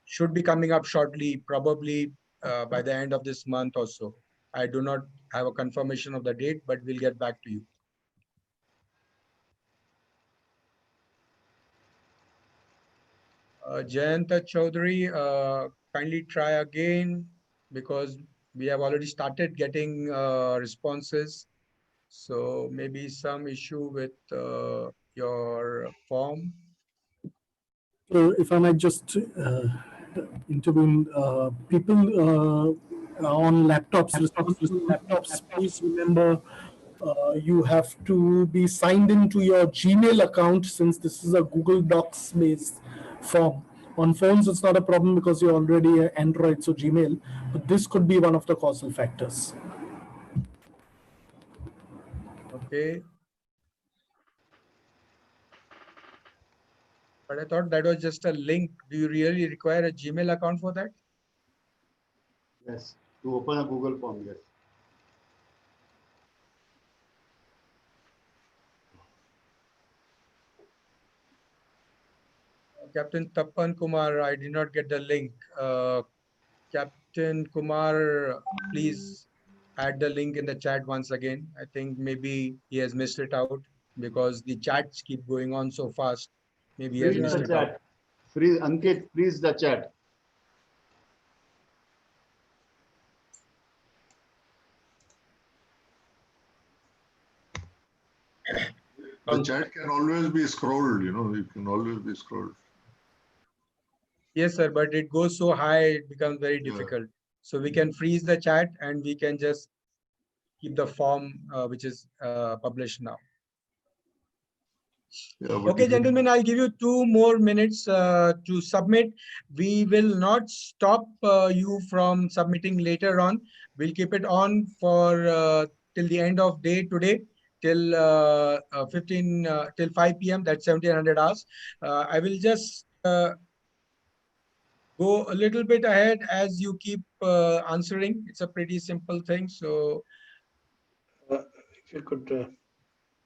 Should be coming up shortly, probably by the end of this month or so. I do not have a confirmation of the date, but we'll get back to you. Jayanta Chaudhary, kindly try again because we have already started getting responses. So maybe some issue with your form.
So if I might just intervene, people on laptops, responsible laptops, please remember you have to be signed into your Gmail account since this is a Google Docs based form. On phones, it's not a problem because you're already Android, so Gmail, but this could be one of the causal factors.
Okay. But I thought that was just a link. Do you really require a Gmail account for that?
Yes, to open a Google form, yes.
Captain Tappan Kumar, I did not get the link. Captain Kumar, please add the link in the chat once again. I think maybe he has missed it out because the chats keep going on so fast. Maybe he has missed it out.
Freeze, Ankit, freeze the chat.
The chat can always be scrolled, you know, it can always be scrolled.
Yes, sir, but it goes so high, it becomes very difficult. So we can freeze the chat and we can just keep the form which is published now.
Yeah,
okay, gentlemen, I'll give you 2 more minutes to submit. We will not stop you from submitting later on. We'll keep it on for till the end of day today, till 5 p.m. That's 1700 hours. I will just go a little bit ahead as you keep answering. It's a pretty simple thing. So
if you could,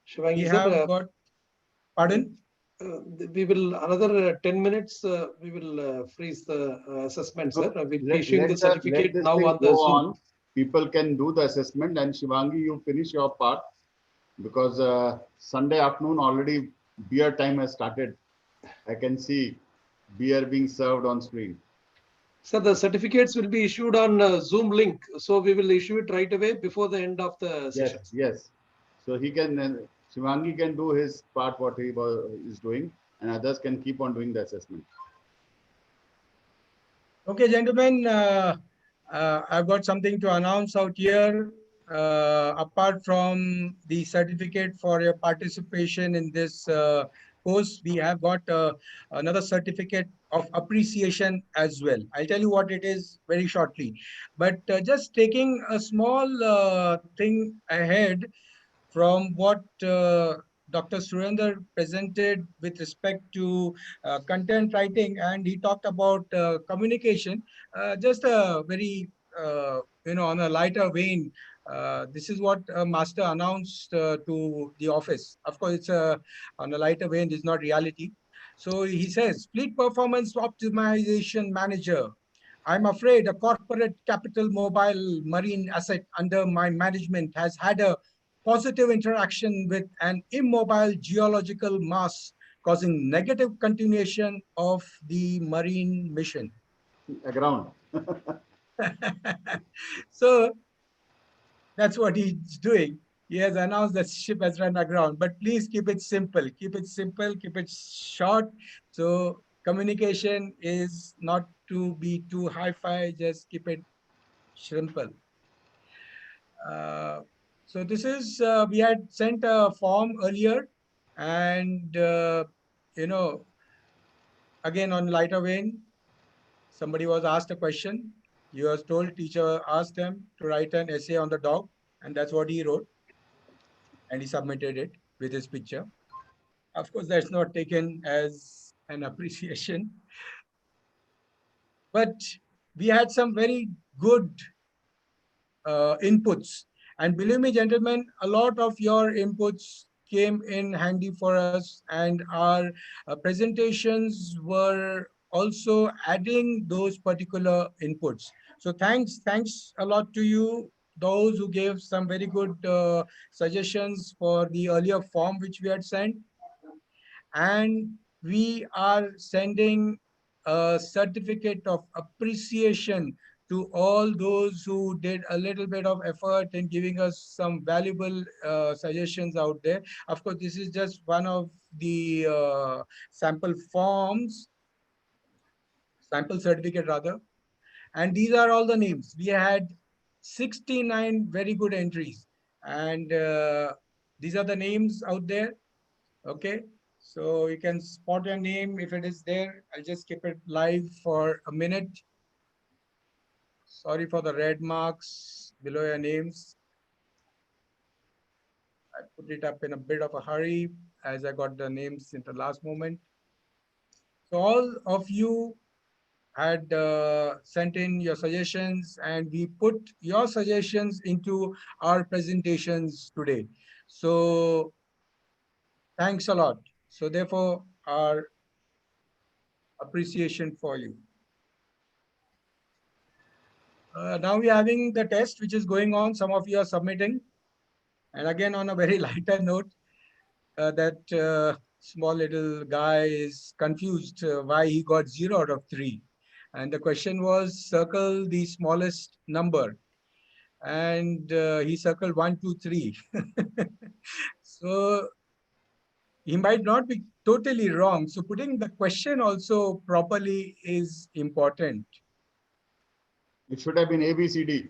Shivangi,
we have got, pardon?
We will another 10 minutes. We will freeze the assessment, sir. We'll be issuing the certificate now on the Zoom.
People can do the assessment, and Shivangi, you finish your part because Sunday afternoon already beer time has started. I can see beer being served on screen.
So the certificates will be issued on Zoom link. So we will issue it right away before the end of the session.
Yes. So he can, Shivangi can do his part, what he is doing, and others can keep on doing the assessment.
Okay, gentlemen, I've got something to announce out here. Apart from the certificate for your participation in this course, we have got another certificate of appreciation as well. I'll tell you what it is very shortly. But just taking a small thing ahead from what Dr. Surender presented with respect to content writing, and he talked about communication, just a very, on a lighter vein. This is what Master announced to the office. Of course, it's on a lighter vein, it's not reality. So he says, Fleet Performance Optimization Manager. I'm afraid a corporate capital mobile marine asset under my management has had a positive interaction with an immobile geological mass causing negative continuation of the marine mission.
aground.
So that's what he's doing. He has announced the ship has run aground, but please keep it simple. Keep it simple, keep it short. So communication is not to be too hi-fi, just keep it simple. Uh, so this is, we had sent a form earlier and, again on lighter vein, somebody was asked a question. You was told, teacher asked them to write an essay on the dog, and that's what he wrote. And he submitted it with his picture. Of course, that's not taken as an appreciation, but we had some very good inputs. And believe me, gentlemen, a lot of your inputs came in handy for us, and our presentations were also adding those particular inputs. So thanks a lot to you, those who gave some very good suggestions for the earlier form which we had sent. And we are sending a certificate of appreciation to all those who did a little bit of effort in giving us some valuable suggestions out there. Of course, this is just one of the sample forms, sample certificate rather. And these are all the names. We had 69 very good entries. And these are the names out there. Okay, so you can spot your name if it is there. I'll just keep it live for a minute. Sorry for the red marks below your names. I put it up in a bit of a hurry as I got the names in the last moment. So all of you had sent in your suggestions, and we put your suggestions into our presentations today. So thanks a lot. So therefore, our appreciation for you. Now we are having the test which is going on. Some of you are submitting. And again, on a very lighter note, that small little guy is confused why he got 0 out of 3. And the question was, circle the smallest number. And he circled 1, 2, 3. So he might not be totally wrong. So putting the question also properly is important.
It should have been ABCD.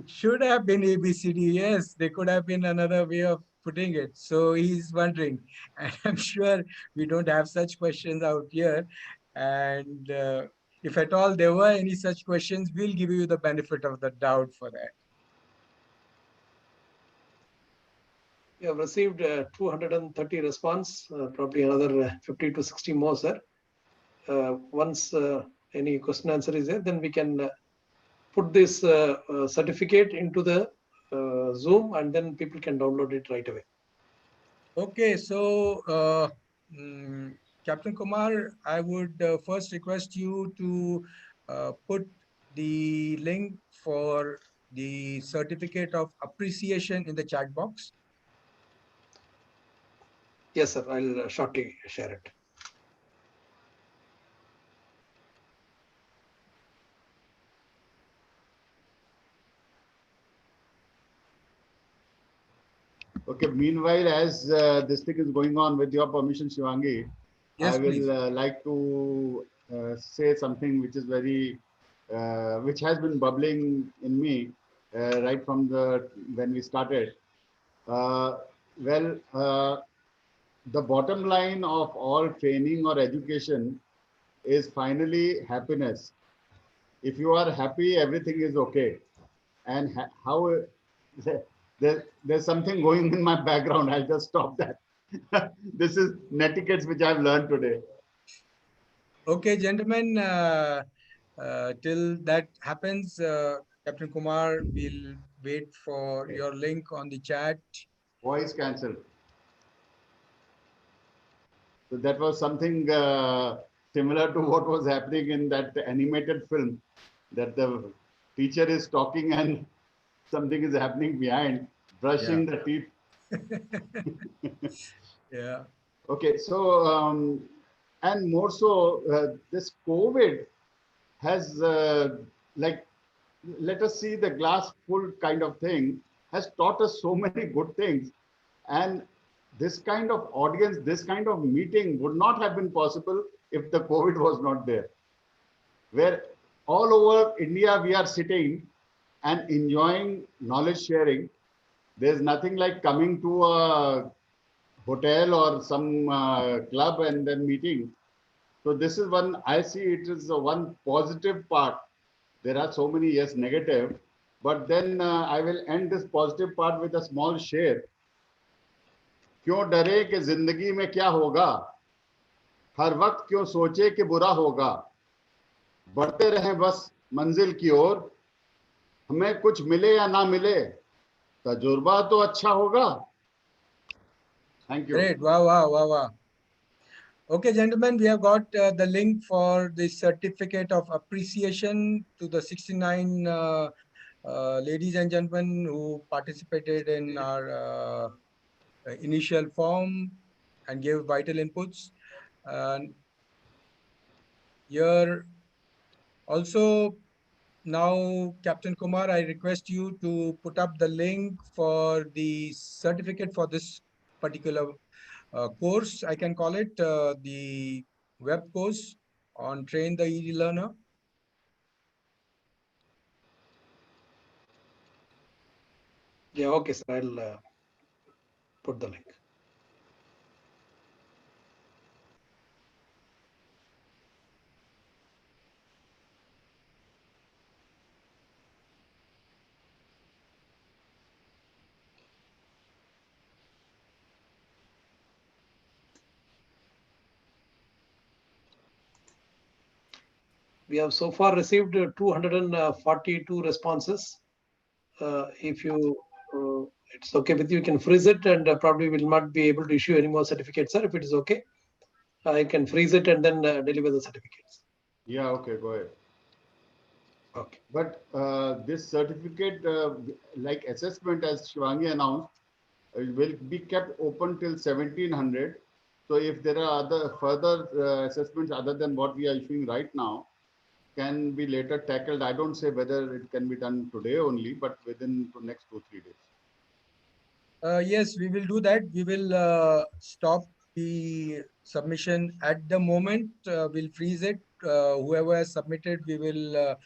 Should have been ABCD. Yes, there could have been another way of putting it. So he's wondering, and I'm sure we don't have such questions out here. And if at all there were any such questions, we'll give you the benefit of the doubt for that.
We have received 230 response, probably another 50 to 60 more, sir. Once any question answer is there, then we can put this certificate into the Zoom, and then people can download it right away.
Okay, so Captain Kumar, I would first request you to put the link for the certificate of appreciation in the chat box.
Yes, sir. I'll shortly share it.
Okay, meanwhile, as this thing is going on, with your permission, Shivangi,
yes,
I will like to say something which is very, which has been bubbling in me right from when we started. The bottom line of all training or education is finally happiness. If you are happy, everything is okay. And how there's something going in my background. I'll just stop that. This is netiquettes which I've learned today.
Okay, gentlemen, till that happens, Captain Kumar, we'll wait for your link on the chat.
Voice cancelled. So that was something similar to what was happening in that animated film, that the teacher is talking and something is happening behind, brushing the teeth.
Yeah.
Okay, so and more so, this COVID has like, let us see the glass full kind of thing, has taught us so many good things. And this kind of audience, this kind of meeting would not have been possible if the COVID was not there. Where all over India we are sitting and enjoying knowledge sharing. There's nothing like coming to a hotel or some club and then meeting. So this is one, I see it is one positive part. There are so many, yes, negative, but then I will end this positive part with a small share. क्यों डरे कि जिंदगी में क्या होगा, हर वक्त क्यों सोचे कि बुरा होगा, बढ़ते रहें बस मंजिल की ओर, हमें कुछ मिले या ना मिले, तजुर्बा तो अच्छा होगा. Thank you.
Great. Wow, wow, wow, wow. Okay, gentlemen, we have got the link for the certificate of appreciation to the 69 ladies and gentlemen who participated in our initial form and gave vital inputs. And here also, now, Captain Kumar, I request you to put up the link for the certificate for this particular course, I can call it, the web course on Train the ED Learner.
Yeah, okay, sir. I'll put the link. We have so far received 242 responses. If you, it's okay with you, you can freeze it, and probably will not be able to issue any more certificates, sir. If it is okay, I can freeze it and then deliver the certificates.
Yeah, okay, go ahead.
Okay.
But this certificate, like assessment, as Shivangi announced, will be kept open till 1700. So if there are other further assessments other than what we are issuing right now, can be later tackled. I don't say whether it can be done today only, but within the next 2-3 days.
Yes, we will do that. We will stop the submission at the moment. We'll freeze it. Whoever has submitted, we will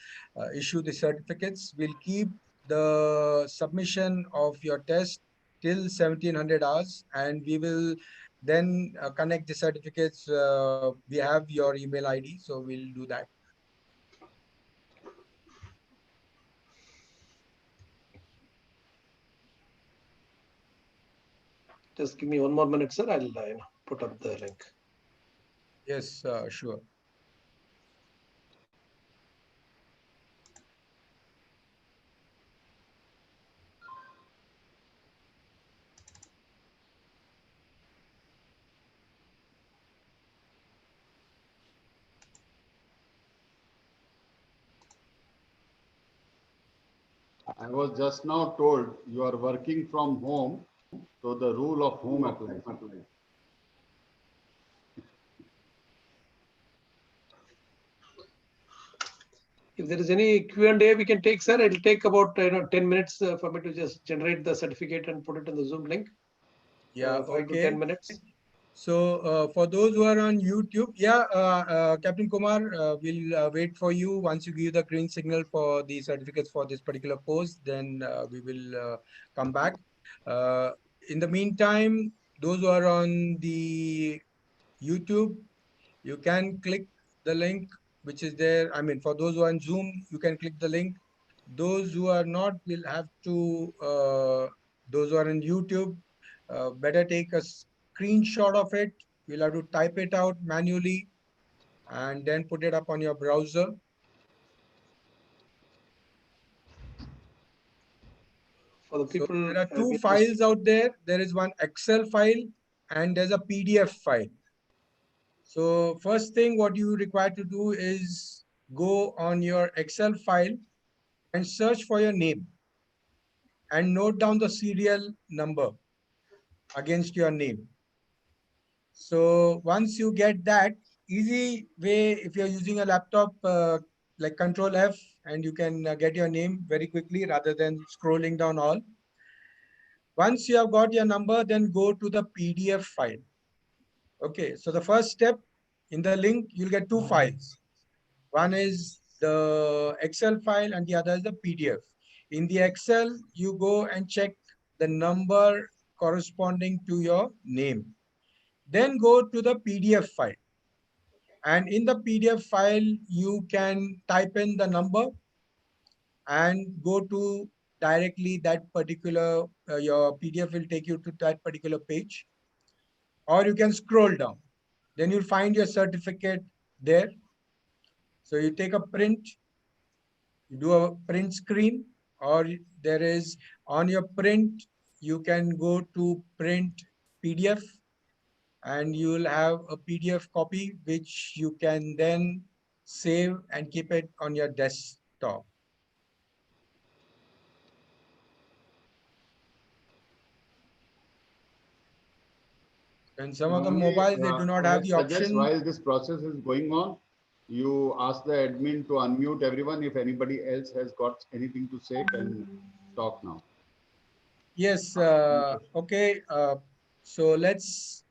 issue the certificates. We'll keep the submission of your test till 1700 hours, and we will then connect the certificates. We have your email ID, so we'll do that.
Just give me one more minute, sir. I'll put up the link.
Yes, sure.
I was just now told you are working from home, so the rule of home applies.
If there is any Q&A we can take, sir, it'll take about 10 minutes for me to just generate the certificate and put it in the Zoom link.
Yeah,
5 to 10 minutes.
So for those who are on YouTube, Captain Kumar, we'll wait for you. Once you give the green signal for the certificates for this particular post, then we will come back. In the meantime, those who are on the YouTube, you can click the link which is there. I mean, for those who are on Zoom, you can click the link. Those who are not will have to, those who are on YouTube, better take a screenshot of it. You'll have to type it out manually and then put it up on your browser.
For the people,
so there are two files out there. There is one Excel file and there's a PDF file. So first thing what you require to do is go on your Excel file and search for your name and note down the serial number against your name. So once you get that, easy way, if you're using a laptop, like Control F, and you can get your name very quickly rather than scrolling down all. Once you have got your number, then go to the PDF file. Okay, so the first step in the link, you'll get two files. One is the Excel file and the other is the PDF. In the Excel, you go and check the number corresponding to your name. Then go to the PDF file. And in the PDF file, you can type in the number and go to directly that particular, your PDF will take you to that particular page. Or you can scroll down. Then you'll find your certificate there. So you take a print, you do a print screen, or there is on your print, you can go to print PDF and you will have a PDF copy which you can then save and keep it on your desktop. And some of the mobiles, they do not
I
have
would
the
suggest
option.
while this process is going on, you ask the admin to unmute everyone. If anybody else has got anything to say, can talk now.
Yes, okay. So let's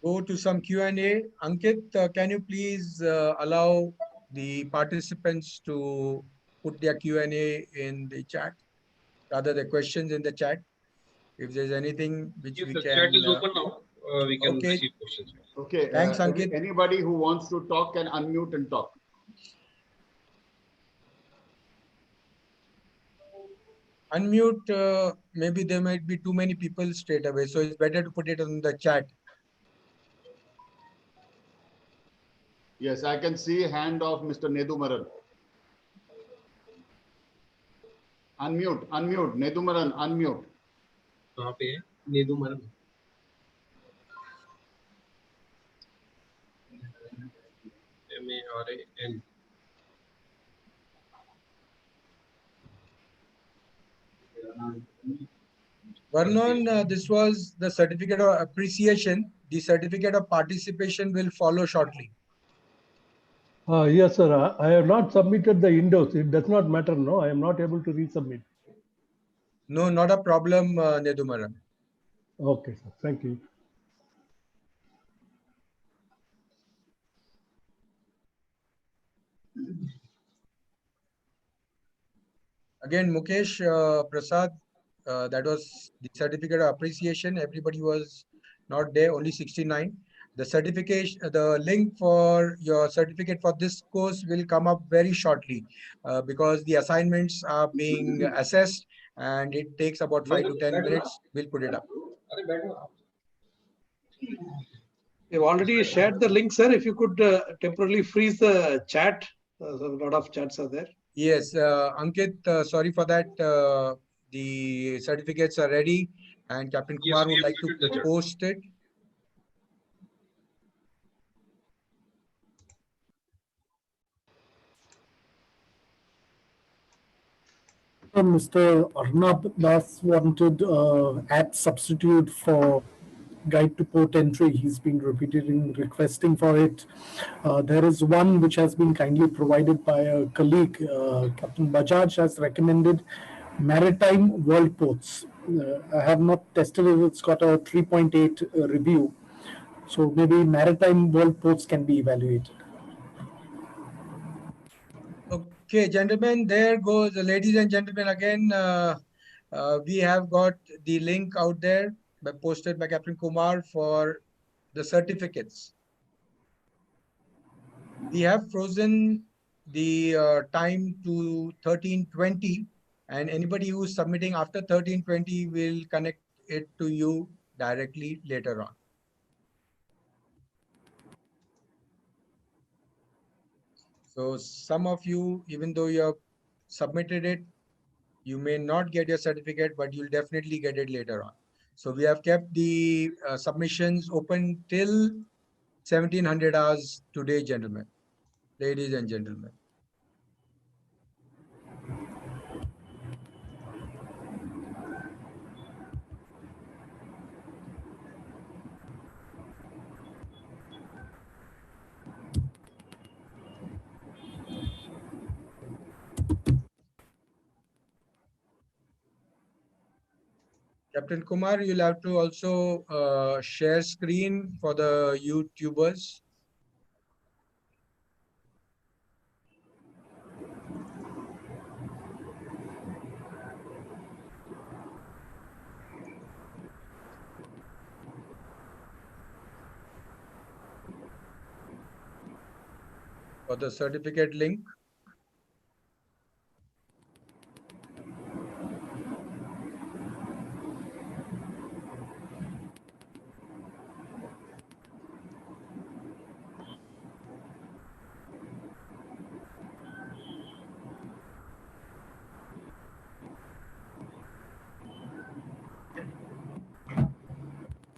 go to some Q&A. Ankit, can you please allow the participants to put their Q&A in the chat, rather the questions in the chat? If there's anything which
Yes,
we
the
can...
chat is open now. We can
okay.
receive questions.
Okay.
Thanks, Ankit.
Anybody who wants to talk can unmute and talk.
Unmute, maybe there might be too many people straight away. So it's better to put it on the chat.
Yes, I can see hand of Mr. Nedumaran. Unmute, Nedumaran, unmute.
कहाँ पे है? Nedumaran. MARAN.
Vernon, this was the certificate of appreciation. The certificate of participation will follow shortly.
Yes, sir. I have not submitted the Windows. It does not matter, no? I am not able to resubmit.
No, not a problem, Nedumaran.
Okay, sir. Thank you.
Again, Mukesh Prasad, that was the certificate of appreciation. Everybody was not there, only 69. The certification, the link for your certificate for this course will come up very shortly because the assignments are being assessed and it takes about 5 to 10 minutes. We'll put it up.
We've already shared the link, sir. If you could temporarily freeze the chat. A lot of chats are there.
Yes, Ankit, sorry for that. The certificates are ready and Captain Kumar would like to post it.
Mr. Arnab Das wanted app substitute for guide to port entry. He's been repeatedly requesting for it. There is one which has been kindly provided by a colleague. Captain Bajaj has recommended Maritime World Ports. I have not tested it. It's got a 3.8 review. So maybe Maritime World Ports can be evaluated.
Okay, gentlemen, there goes, ladies and gentlemen, again, we have got the link out there posted by Captain Kumar for the certificates. We have frozen the time to 13:20 and anybody who is submitting after 13:20 will connect it to you directly later on. So some of you, even though you have submitted it, you may not get your certificate, but you'll definitely get it later on. So we have kept the submissions open till 1700 hours today, gentlemen, ladies and gentlemen. Captain Kumar, you'll have to also share screen for the YouTubers. For the certificate link.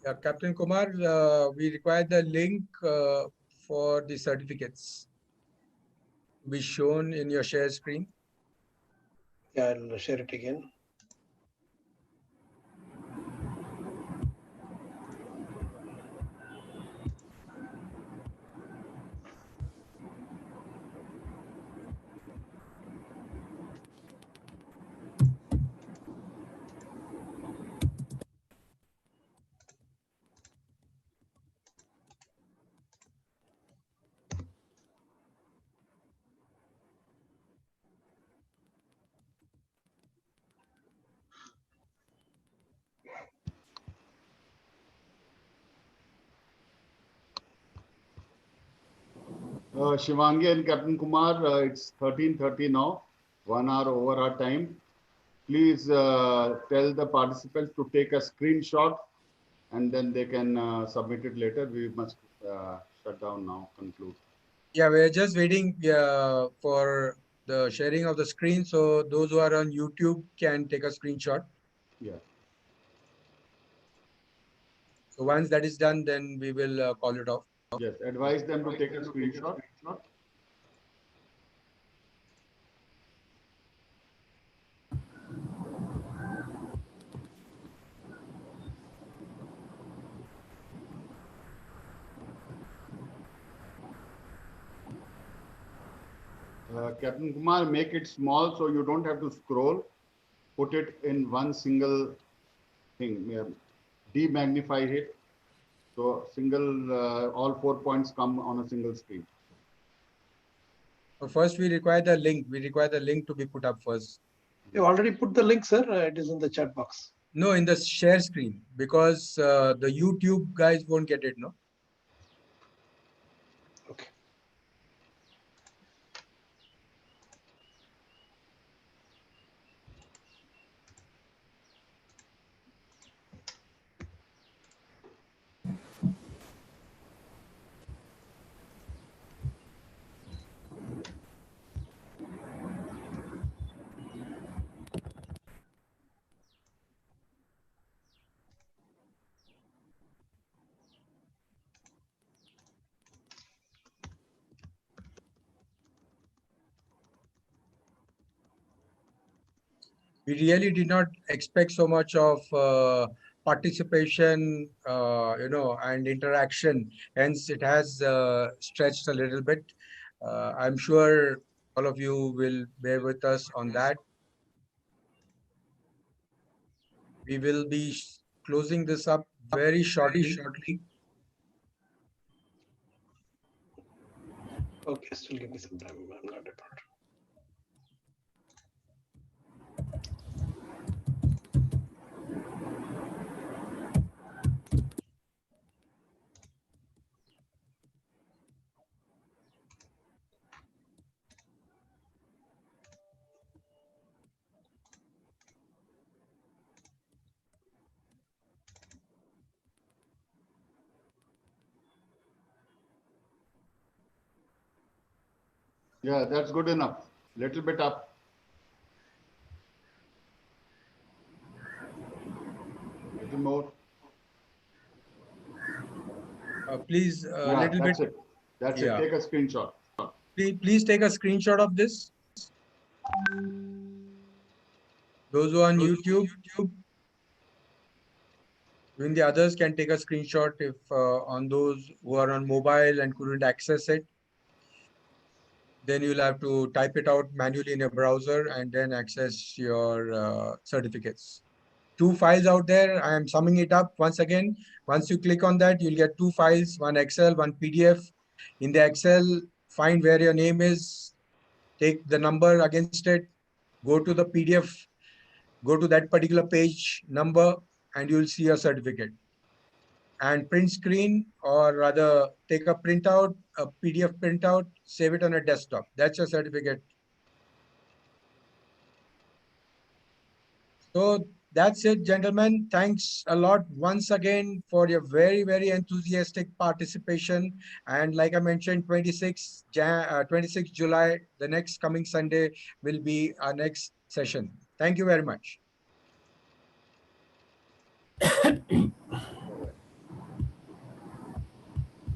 Yeah, Captain Kumar, we require the link for the certificates to be shown in your share screen.
Yeah, I'll share it again.
Shivangi and Captain Kumar, it's 13:30 now, 1 hour over our time. Please tell the participants to take a screenshot and then they can submit it later. We must shut down now, conclude.
Yeah, we're just waiting for the sharing of the screen. So those who are on YouTube can take a screenshot.
Yeah.
So once that is done, then we will call it off.
Yes, advise them to take a screenshot. Captain Kumar, make it small so you don't have to scroll. Put it in one single thing. Demagnify it. So all 4 points come on a single screen.
So first, we require the link. We require the link to be put up first.
You already put the link, sir. It is in the chat box.
No, in the share screen, because the YouTube guys won't get it, no?
Okay.
We really did not expect so much of participation, and interaction. Hence, it has stretched a little bit. I'm sure all of you will bear with us on that. We will be closing this up very shortly.
Okay, still give me some time. I'm not able to.
Yeah, that's good enough. Little bit up. Little more.
Please,
Yeah,
little
that's
bit.
it. That's
Yeah.
it. Take a screenshot.
Please take a screenshot of this. Those who are on YouTube, even the others can take a screenshot if on those who are on mobile and couldn't access it. Then you'll have to type it out manually in a browser and then access your certificates. 2 files out there. I am summing it up once again. Once you click on that, you'll get 2 files, one Excel, one PDF. In the Excel, find where your name is, take the number against it, go to the PDF, go to that particular page number, and you'll see your certificate. And print screen, or rather take a printout, a PDF printout, save it on a desktop. That's your certificate. So that's it, gentlemen. Thanks a lot once again for your very, very enthusiastic participation. And like I mentioned, 26 July, the next coming Sunday, will be our next session. Thank you very much.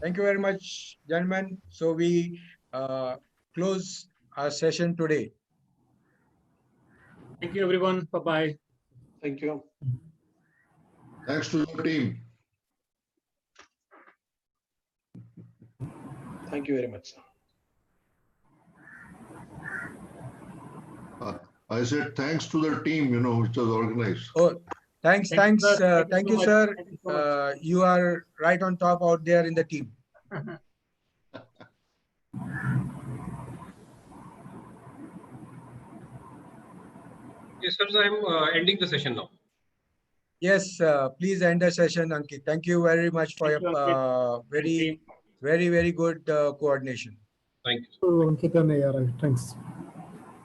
Thank you very much, gentlemen. So we close our session today.
Thank you, everyone. Bye-bye.
Thank you.
Thanks to the team.
Thank you very much.
I said thanks to the team, which was organized.
Oh, thanks.
Thank you, sir.
Thank you, sir. You are right on top out there in the team.
Yes, sir, I'm ending the session now.
Yes, please end the session, Ankit. Thank you very much for your very, very, very good coordination.
Thank you.
Ankit and ARI, thanks.